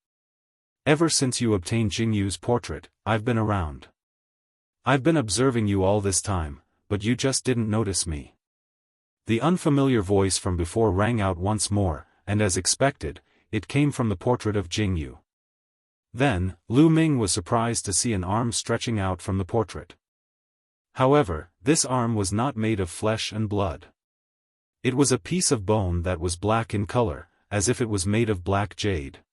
Ever since you obtained Jingyu's portrait, I've been around. I've been observing you all this time, but you just didn't notice me." The unfamiliar voice from before rang out once more, and as expected, it came from the portrait of Jingyu. Then, Lu Ming was surprised to see an arm stretching out from the portrait. However, this arm was not made of flesh and blood. It was a piece of bone that was black in color, as if it was made of black jade.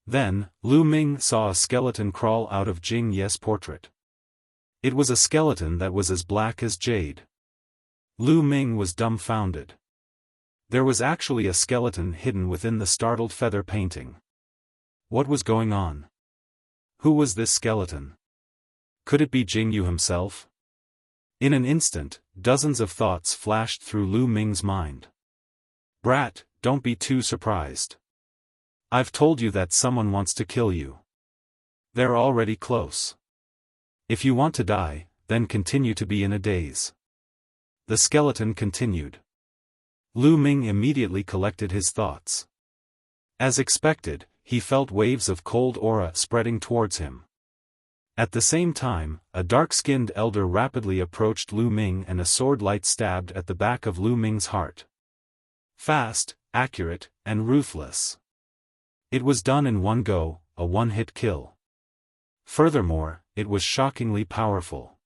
Then, Lu Ming saw a skeleton crawl out of Jing Ye's portrait. It was a skeleton that was as black as jade. Lu Ming was dumbfounded. There was actually a skeleton hidden within the startled feather painting. What was going on? Who was this skeleton? Could it be Jingyu himself? In an instant, dozens of thoughts flashed through Lu Ming's mind. "Brat, don't be too surprised. I've told you that someone wants to kill you. They're already close. If you want to die, then continue to be in a daze." The skeleton continued. Lu Ming immediately collected his thoughts. As expected, he felt waves of cold aura spreading towards him. At the same time, a dark-skinned elder rapidly approached Lu Ming and a sword light stabbed at the back of Lu Ming's heart. Fast, accurate, and ruthless. It was done in one go, a one-hit kill. Furthermore, it was shockingly powerful.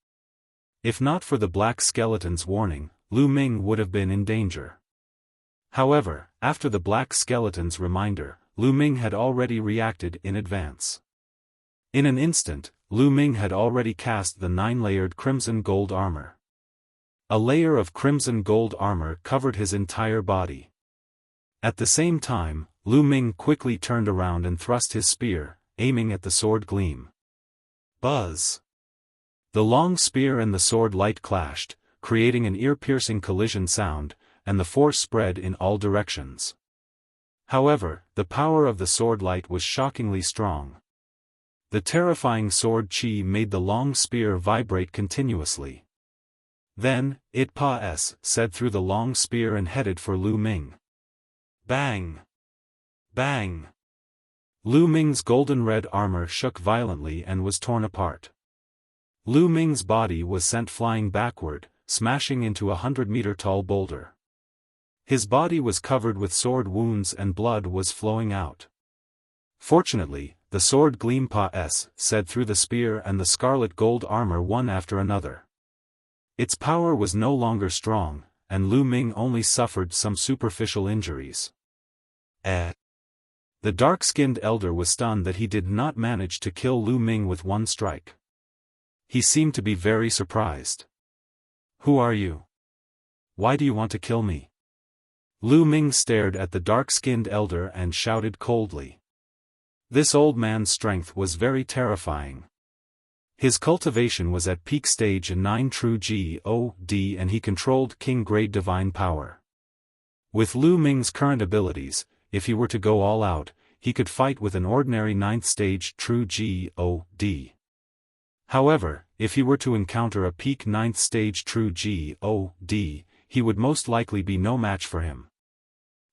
If not for the black skeleton's warning, Lu Ming would have been in danger. However, after the black skeleton's reminder, Lu Ming had already reacted in advance. In an instant, Lu Ming had already cast the 9-layered crimson gold armor. A layer of crimson gold armor covered his entire body. At the same time, Lu Ming quickly turned around and thrust his spear, aiming at the sword gleam. Buzz! The long spear and the sword light clashed, creating an ear-piercing collision sound, and the force spread in all directions. However, the power of the sword light was shockingly strong. The terrifying sword chi made the long spear vibrate continuously. Then, it said through the long spear and headed for Lu Ming. Bang! Bang! Lu Ming's golden-red armor shook violently and was torn apart. Lu Ming's body was sent flying backward, smashing into a 100-meter-tall boulder. His body was covered with sword wounds and blood was flowing out. Fortunately, the sword gleam said through the spear and the scarlet gold armor one after another. Its power was no longer strong, and Lu Ming only suffered some superficial injuries. The The dark-skinned elder was stunned that he did not manage to kill Lu Ming with one strike. He seemed to be very surprised. Who are you? Why do you want to kill me? Lu Ming stared at the dark-skinned elder and shouted coldly. This old man's strength was very terrifying. His cultivation was at peak stage in 9 true God and he controlled king-grade divine power. With Lu Ming's current abilities, if he were to go all out, he could fight with an ordinary 9th stage true God. However, if he were to encounter a peak 9th stage true God, he would most likely be no match for him.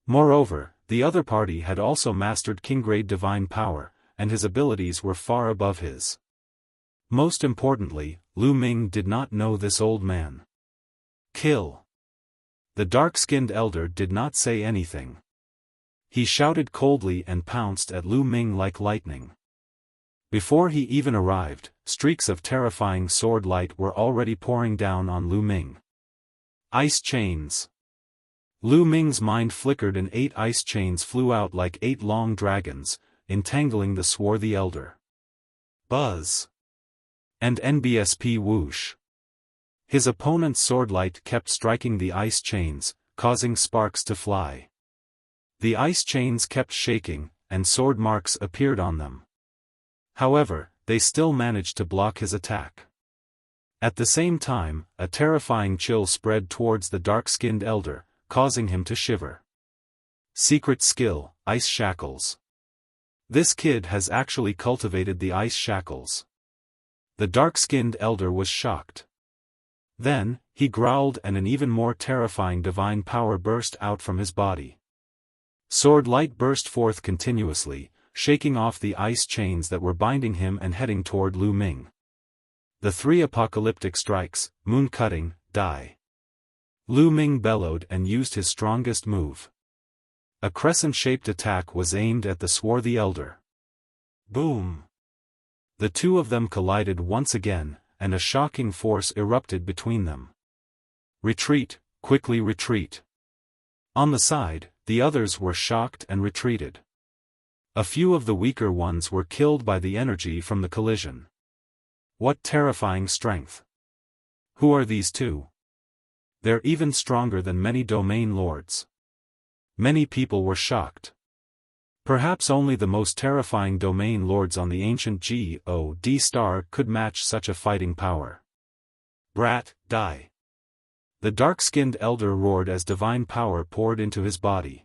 Moreover, the other party had also mastered king-grade divine power, and his abilities were far above his. Most importantly, Lu Ming did not know this old man. Kill. The dark-skinned elder did not say anything. He shouted coldly and pounced at Lu Ming like lightning. Before he even arrived, streaks of terrifying sword light were already pouring down on Lu Ming. Ice chains. Lu Ming's mind flickered and 8 ice chains flew out like 8 long dragons, entangling the swarthy elder. Buzz. And NBSP whoosh. His opponent's sword light kept striking the ice chains, causing sparks to fly. The ice chains kept shaking, and sword marks appeared on them. However, they still managed to block his attack. At the same time, a terrifying chill spread towards the dark-skinned elder, causing him to shiver. Secret skill, Ice Shackles. This kid has actually cultivated the ice shackles. The dark-skinned elder was shocked. Then, he growled and an even more terrifying divine power burst out from his body. Sword light burst forth continuously, shaking off the ice chains that were binding him and heading toward Lu Ming. The 3 apocalyptic strikes, moon-cutting, die. Lu Ming bellowed and used his strongest move. A crescent-shaped attack was aimed at the swarthy elder. Boom! The two of them collided once again, and a shocking force erupted between them. Retreat, quickly retreat. On the side, the others were shocked and retreated. A few of the weaker ones were killed by the energy from the collision. What terrifying strength! Who are these two? They're even stronger than many domain lords. Many people were shocked. Perhaps only the most terrifying domain lords on the ancient God star could match such a fighting power. Brat, die! The dark-skinned elder roared as divine power poured into his body.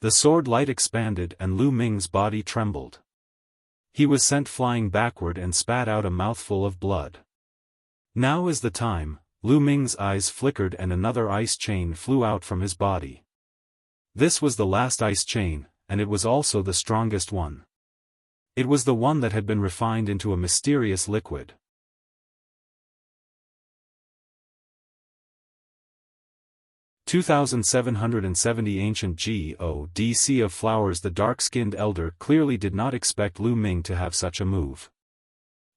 The sword light expanded and Lu Ming's body trembled. He was sent flying backward and spat out a mouthful of blood. Now is the time, Lu Ming's eyes flickered and another ice chain flew out from his body. This was the last ice chain, and it was also the strongest one. It was the one that had been refined into a mysterious liquid. (2770) Ancient God Sea of Flowers. The dark-skinned elder clearly did not expect Lu Ming to have such a move.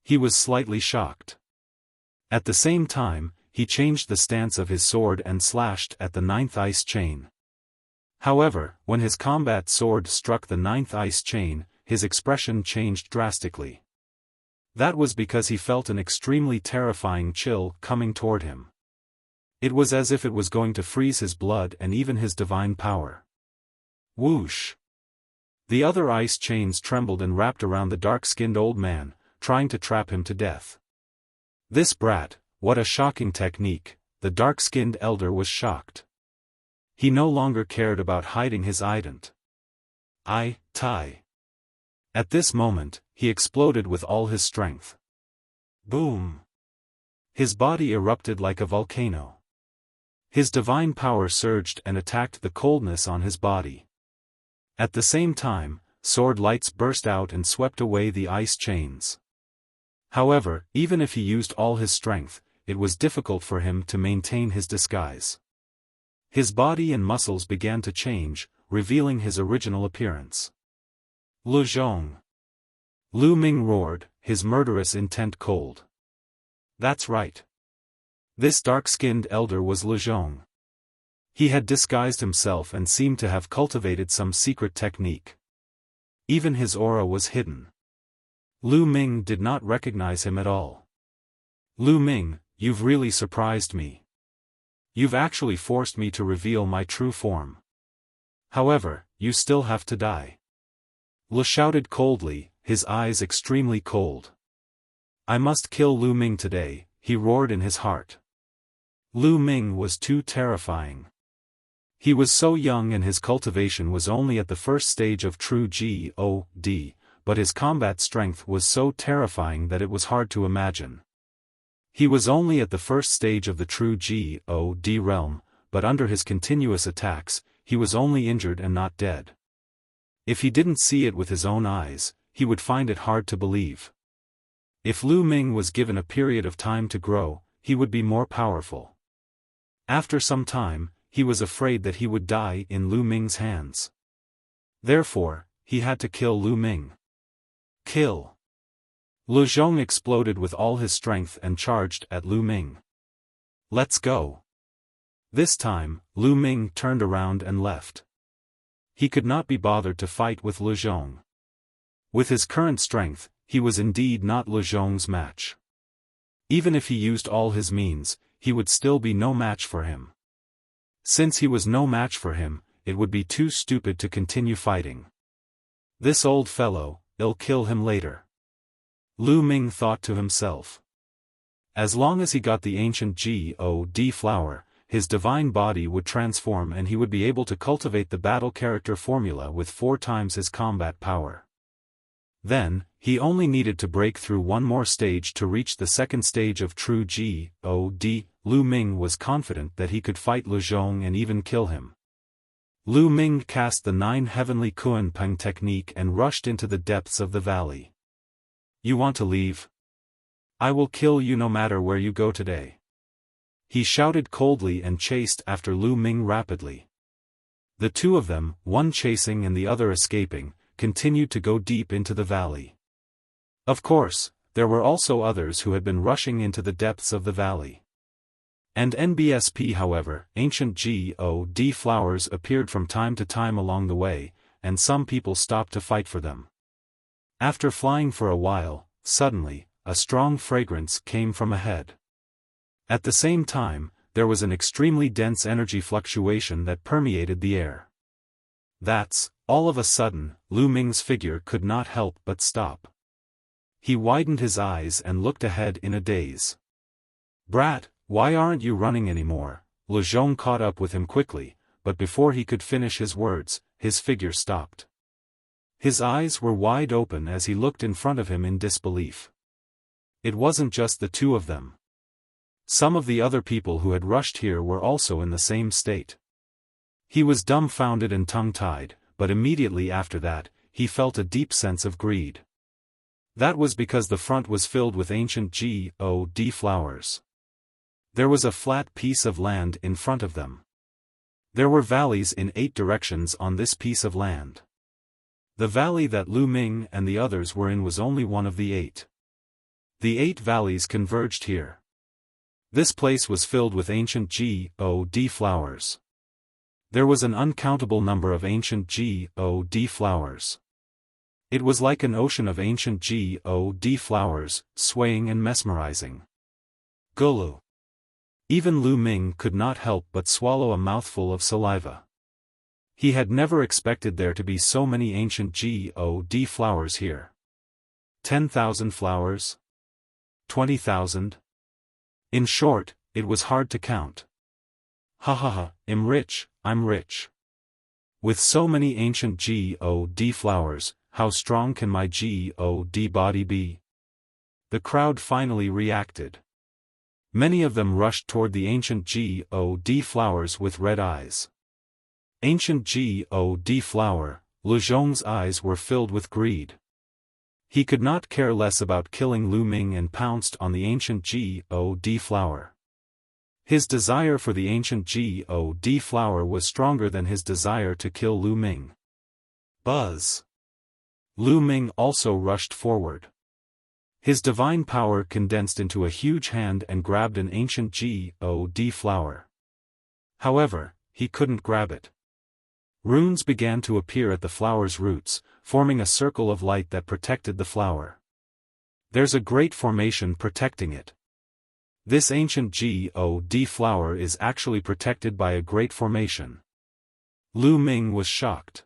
He was slightly shocked. At the same time, he changed the stance of his sword and slashed at the 9th ice chain. However, when his combat sword struck the 9th ice chain, his expression changed drastically. That was because he felt an extremely terrifying chill coming toward him. It was as if it was going to freeze his blood and even his divine power. Whoosh! The other ice chains trembled and wrapped around the dark-skinned old man, trying to trap him to death. This brat, what a shocking technique! The dark-skinned elder was shocked. He no longer cared about hiding his ident. Tai. At this moment, he exploded with all his strength. Boom! His body erupted like a volcano. His divine power surged and attacked the coldness on his body. At the same time, sword lights burst out and swept away the ice chains. However, even if he used all his strength, it was difficult for him to maintain his disguise. His body and muscles began to change, revealing his original appearance. Lu Zhong! Lu Ming roared, his murderous intent cold. That's right. This dark-skinned elder was Lu Zhong. He had disguised himself and seemed to have cultivated some secret technique. Even his aura was hidden. Lu Ming did not recognize him at all. Lu Ming, you've really surprised me. You've actually forced me to reveal my true form. However, you still have to die. Lu shouted coldly, his eyes extremely cold. I must kill Lu Ming today, he roared in his heart. Lu Ming was too terrifying. He was so young and his cultivation was only at the first stage of true God, but his combat strength was so terrifying that it was hard to imagine. He was only at the first stage of the true God realm, but under his continuous attacks, he was only injured and not dead. If he didn't see it with his own eyes, he would find it hard to believe. If Lu Ming was given a period of time to grow, he would be more powerful. After some time, he was afraid that he would die in Lu Ming's hands. Therefore, he had to kill Lu Ming. Kill! Lu Zhong exploded with all his strength and charged at Lu Ming. Let's go! This time, Lu Ming turned around and left. He could not be bothered to fight with Lu Zhong. With his current strength, he was indeed not Lu Zhong's match. Even if he used all his means, he would still be no match for him. Since he was no match for him, it would be too stupid to continue fighting. This old fellow, I'll kill him later. Lu Ming thought to himself. As long as he got the ancient God flower, his divine body would transform and he would be able to cultivate the battle character formula with 4 times his combat power. Then, he only needed to break through one more stage to reach the second stage of true God. Lu Ming was confident that he could fight Lu Zhong and even kill him. Lu Ming cast the 9 heavenly Kunpeng technique and rushed into the depths of the valley. You want to leave? I will kill you no matter where you go today. He shouted coldly and chased after Lu Ming rapidly. The two of them, one chasing and the other escaping, continued to go deep into the valley. Of course, there were also others who had been rushing into the depths of the valley. And NBSP however, ancient God flowers appeared from time to time along the way, and some people stopped to fight for them. After flying for a while, suddenly, a strong fragrance came from ahead. At the same time, there was an extremely dense energy fluctuation that permeated the air. All of a sudden, Lu Ming's figure could not help but stop. He widened his eyes and looked ahead in a daze. Brat, why aren't you running anymore? Lu Zhong caught up with him quickly, but before he could finish his words, his figure stopped. His eyes were wide open as he looked in front of him in disbelief. It wasn't just the two of them. Some of the other people who had rushed here were also in the same state. He was dumbfounded and tongue-tied, but immediately after that, he felt a deep sense of greed. That was because the front was filled with ancient God flowers. There was a flat piece of land in front of them. There were valleys in 8 directions on this piece of land. The valley that Lu Ming and the others were in was only one of the 8. The 8 valleys converged here. This place was filled with ancient God flowers. There was an uncountable number of ancient God flowers. It was like an ocean of ancient God flowers, swaying and mesmerizing. Gulu. Even Lu Ming could not help but swallow a mouthful of saliva. He had never expected there to be so many ancient God flowers here. 10,000 flowers? 20,000? In short, it was hard to count. Ha ha ha, I'm rich. With so many ancient God flowers, how strong can my God body be? The crowd finally reacted. Many of them rushed toward the ancient God flowers with red eyes. Ancient God flower, Lu Zhong's eyes were filled with greed. He could not care less about killing Lu Ming and pounced on the ancient God flower. His desire for the ancient God flower was stronger than his desire to kill Lu Ming. Buzz! Lu Ming also rushed forward. His divine power condensed into a huge hand and grabbed an ancient God flower. However, he couldn't grab it. Runes began to appear at the flower's roots, forming a circle of light that protected the flower. There's a great formation protecting it. This ancient God flower is actually protected by a great formation. Lu Ming was shocked.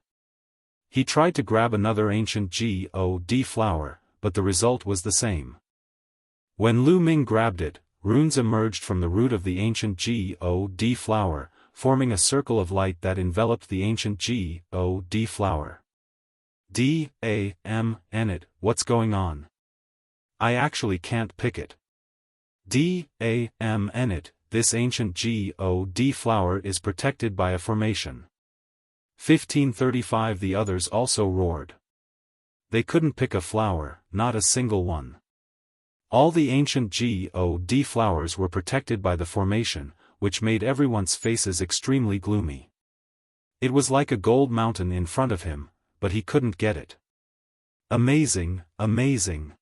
He tried to grab another ancient God flower, but the result was the same. When Lu Ming grabbed it, runes emerged from the root of the ancient God flower, forming a circle of light that enveloped the ancient God flower. It, what's going on? I actually can't pick it. It, this ancient God flower is protected by a formation. 1535 The others also roared. They couldn't pick a flower, not a single one. All the ancient God flowers were protected by the formation, which made everyone's faces extremely gloomy. It was like a gold mountain in front of him, but he couldn't get it. Amazing, amazing.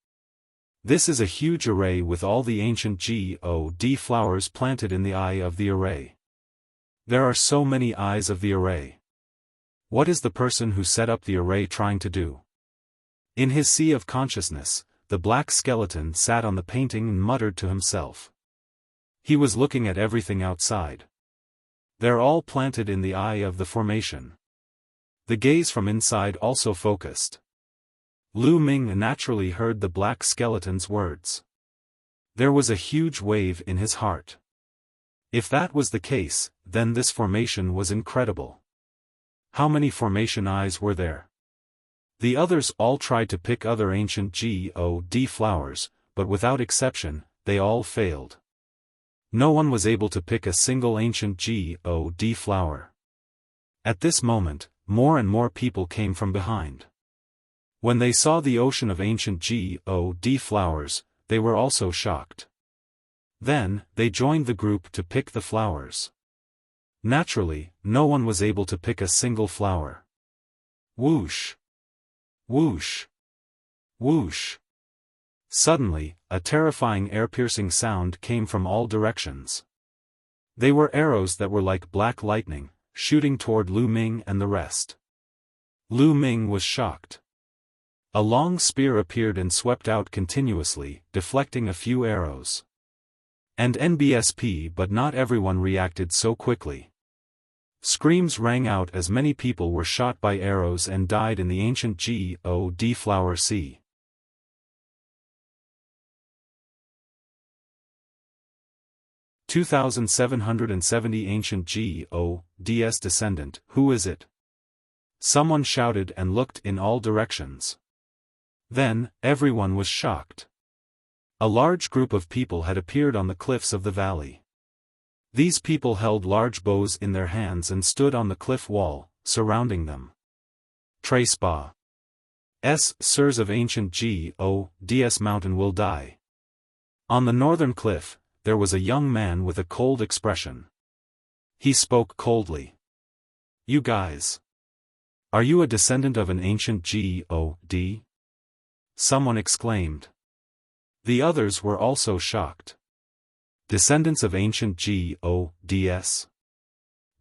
This is a huge array with all the ancient God flowers planted in the eye of the array. There are so many eyes of the array. What is the person who set up the array trying to do? In his sea of consciousness, the black skeleton sat on the painting and muttered to himself. He was looking at everything outside. They're all planted in the eye of the formation. The gaze from inside also focused. Lu Ming naturally heard the black skeleton's words. There was a huge wave in his heart. If that was the case, then this formation was incredible. How many formation eyes were there? The others all tried to pick other ancient God flowers, but without exception, they all failed. No one was able to pick a single ancient God flower. At this moment, more and more people came from behind. When they saw the ocean of ancient God flowers, they were also shocked. Then, they joined the group to pick the flowers. Naturally, no one was able to pick a single flower. Whoosh! Whoosh! Whoosh! Suddenly, a terrifying air-piercing sound came from all directions. They were arrows that were like black lightning, shooting toward Lu Ming and the rest. Lu Ming was shocked. A long spear appeared and swept out continuously, deflecting a few arrows. And NBSP, but not everyone reacted so quickly. Screams rang out as many people were shot by arrows and died in the ancient God flower sea. "2,770 ancient GODS descendant, who is it?" Someone shouted and looked in all directions. Then, everyone was shocked. A large group of people had appeared on the cliffs of the valley. These people held large bows in their hands and stood on the cliff wall, surrounding them. Trace Ba. Sirs of ancient GODS mountain will die. On the northern cliff, there was a young man with a cold expression. He spoke coldly. You guys. Are you a descendant of an ancient God? Someone exclaimed. The others were also shocked. Descendants of ancient GODS?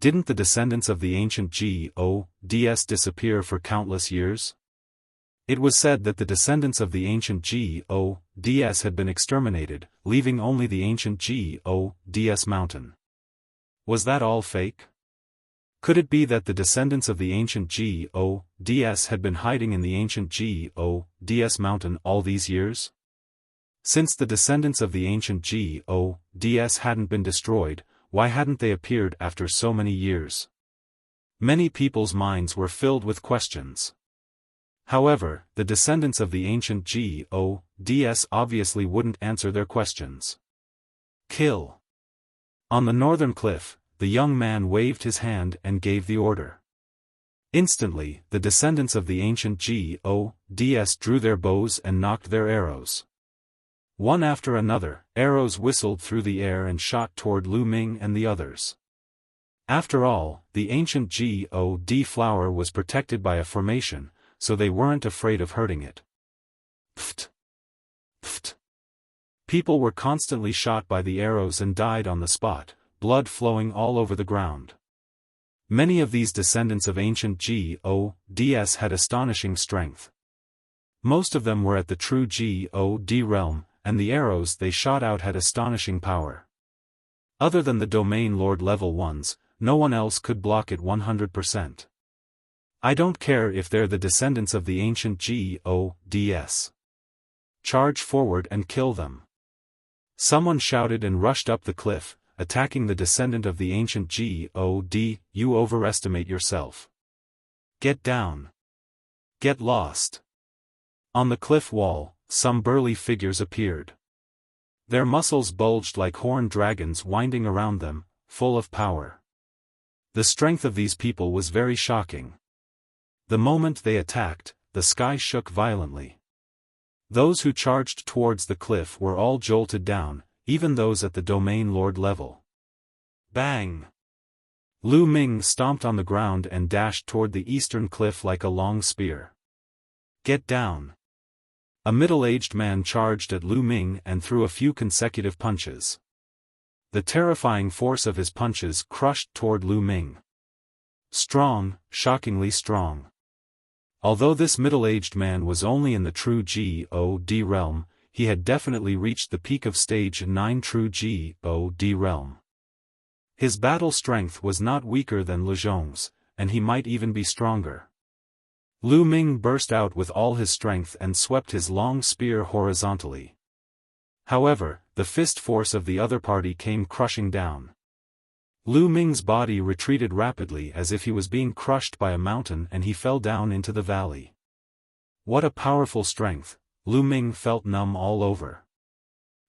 Didn't the descendants of the ancient GODS disappear for countless years? It was said that the descendants of the ancient GODS had been exterminated, leaving only the ancient GODS mountain. Was that all fake? Could it be that the descendants of the ancient GODS had been hiding in the ancient GODS mountain all these years? Since the descendants of the ancient GODS hadn't been destroyed, why hadn't they appeared after so many years? Many people's minds were filled with questions. However, the descendants of the ancient GODS obviously wouldn't answer their questions. Kill. On the northern cliff, the young man waved his hand and gave the order. Instantly, the descendants of the ancient GODS drew their bows and nocked their arrows. One after another, arrows whistled through the air and shot toward Lu Ming and the others. After all, the ancient God flower was protected by a formation, so they weren't afraid of hurting it. Pft! Pft! People were constantly shot by the arrows and died on the spot, blood flowing all over the ground. Many of these descendants of ancient God had astonishing strength. Most of them were at the true God realm, and the arrows they shot out had astonishing power. Other than the Domain Lord level ones, no one else could block it 100%. I don't care if they're the descendants of the ancient gods. Charge forward and kill them. Someone shouted and rushed up the cliff, attacking the descendant of the ancient god. You overestimate yourself. Get down. Get lost. On the cliff wall, some burly figures appeared. Their muscles bulged like horned dragons winding around them, full of power. The strength of these people was very shocking. The moment they attacked, the sky shook violently. Those who charged towards the cliff were all jolted down, even those at the Domain Lord level. Bang! Lu Ming stomped on the ground and dashed toward the eastern cliff like a long spear. Get down! A middle-aged man charged at Lu Ming and threw a few consecutive punches. The terrifying force of his punches crushed toward Lu Ming. Strong, shockingly strong. Although this middle-aged man was only in the true God realm, he had definitely reached the peak of stage 9 true God realm. His battle strength was not weaker than Lu Zhong's, and he might even be stronger. Lu Ming burst out with all his strength and swept his long spear horizontally. However, the fist force of the other party came crushing down. Lu Ming's body retreated rapidly as if he was being crushed by a mountain, and he fell down into the valley. What a powerful strength! Lu Ming felt numb all over.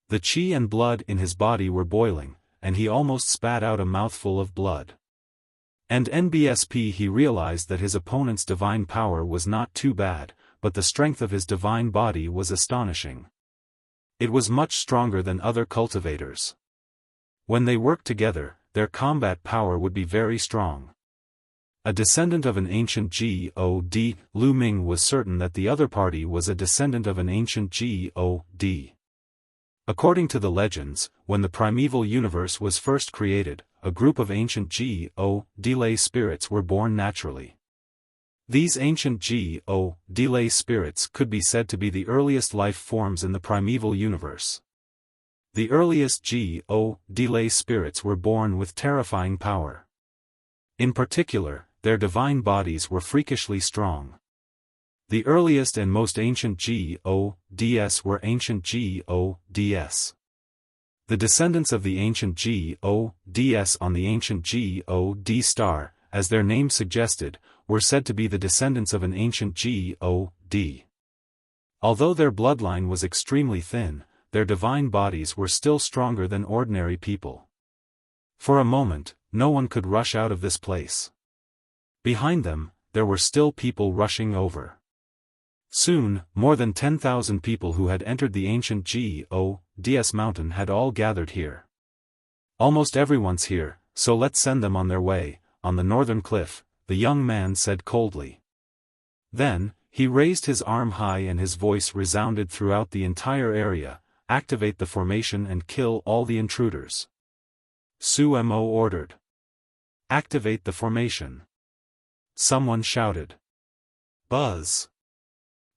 The qi and blood in his body were boiling, and he almost spat out a mouthful of blood. And NBSP he realized that his opponent's divine power was not too bad, but the strength of his divine body was astonishing. It was much stronger than other cultivators. When they worked together, their combat power would be very strong. A descendant of an ancient god, Lu Ming was certain that the other party was a descendant of an ancient god. According to the legends, when the primeval universe was first created, a group of ancient god spirits were born naturally. These ancient god spirits could be said to be the earliest life forms in the primeval universe. The earliest god spirits were born with terrifying power. In particular, their divine bodies were freakishly strong. The earliest and most ancient gods were ancient gods. The descendants of the ancient gods on the ancient god star, as their name suggested, were said to be the descendants of an ancient god. Although their bloodline was extremely thin, their divine bodies were still stronger than ordinary people. For a moment, no one could rush out of this place. Behind them, there were still people rushing over. Soon, more than 10,000 people who had entered the ancient gods mountain had all gathered here. Almost everyone's here, so let's send them on their way. On the northern cliff, the young man said coldly. Then, he raised his arm high and his voice resounded throughout the entire area. Activate the formation and kill all the intruders. Su Mo ordered. Activate the formation. Someone shouted. Buzz.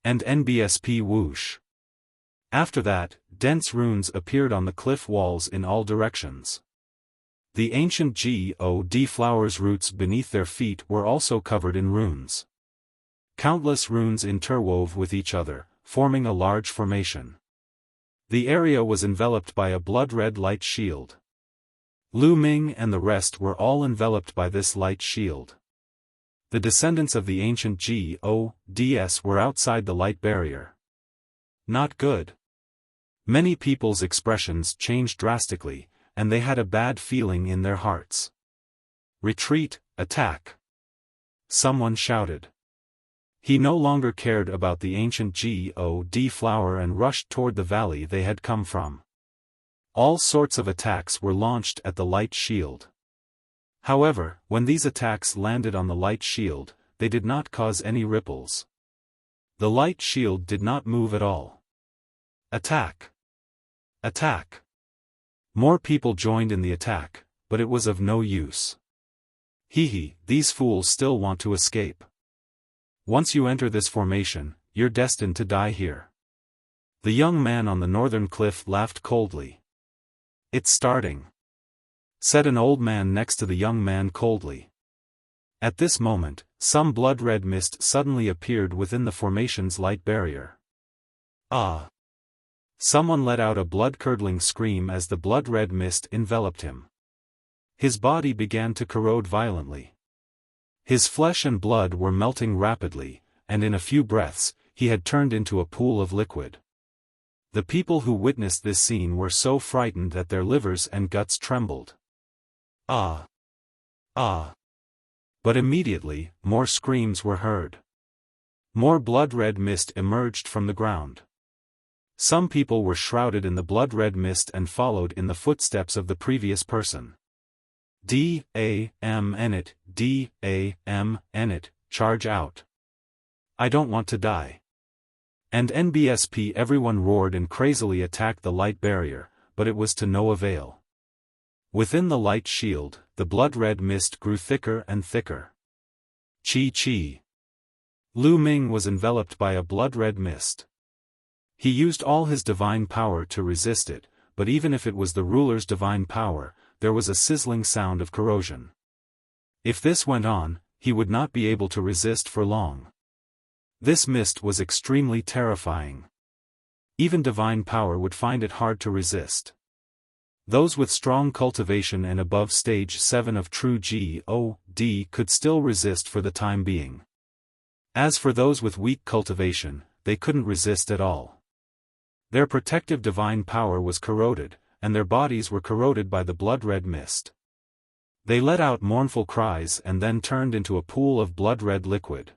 And NBSP whoosh. After that, dense runes appeared on the cliff walls in all directions. The ancient god flowers' roots beneath their feet were also covered in runes. Countless runes interwove with each other, forming a large formation. The area was enveloped by a blood-red light shield. Lu Ming and the rest were all enveloped by this light shield. The descendants of the ancient gods were outside the light barrier. Not good. Many people's expressions changed drastically, and they had a bad feeling in their hearts. Retreat, attack. Someone shouted. He no longer cared about the ancient god flower and rushed toward the valley they had come from. All sorts of attacks were launched at the light shield. However, when these attacks landed on the light shield, they did not cause any ripples. The light shield did not move at all. Attack! Attack! More people joined in the attack, but it was of no use. Hee, these fools still want to escape. Once you enter this formation, you're destined to die here. The young man on the northern cliff laughed coldly. It's starting, said an old man next to the young man coldly. At this moment, some blood-red mist suddenly appeared within the formation's light barrier. Ah! Someone let out a blood-curdling scream as the blood-red mist enveloped him. His body began to corrode violently. His flesh and blood were melting rapidly, and in a few breaths, he had turned into a pool of liquid. The people who witnessed this scene were so frightened that their livers and guts trembled. Ah! Ah! But immediately, more screams were heard. More blood-red mist emerged from the ground. Some people were shrouded in the blood-red mist and followed in the footsteps of the previous person. D-A-M-N-it, D-A-M-N-it, charge out. I don't want to die. And NBSP everyone roared and crazily attacked the light barrier, but it was to no avail. Within the light shield, the blood-red mist grew thicker and thicker. Chi. Lu Ming was enveloped by a blood-red mist. He used all his divine power to resist it, but even if it was the ruler's divine power, there was a sizzling sound of corrosion. If this went on, he would not be able to resist for long. This mist was extremely terrifying. Even divine power would find it hard to resist. Those with strong cultivation and above stage 7 of true God could still resist for the time being. As for those with weak cultivation, they couldn't resist at all. Their protective divine power was corroded, and their bodies were corroded by the blood-red mist. They let out mournful cries and then turned into a pool of blood-red liquid.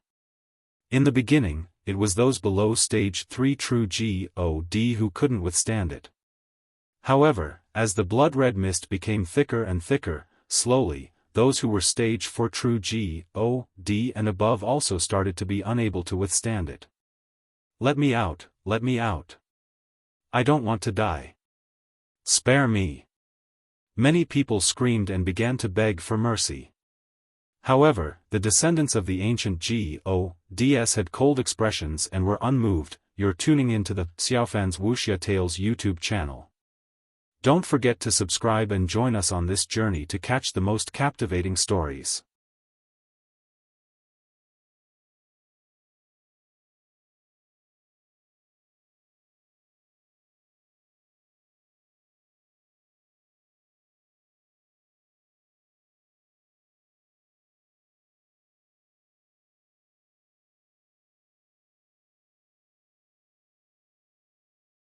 In the beginning, it was those below stage 3 true God who couldn't withstand it. However, as the blood-red mist became thicker and thicker, slowly, those who were stage 4 true God and above also started to be unable to withstand it. Let me out, let me out. I don't want to die. Spare me. Many people screamed and began to beg for mercy. However, the descendants of the ancient GODs had cold expressions and were unmoved. You're tuning into the Xiaofan's Wuxia Tales YouTube channel. Don't forget to subscribe and join us on this journey to catch the most captivating stories.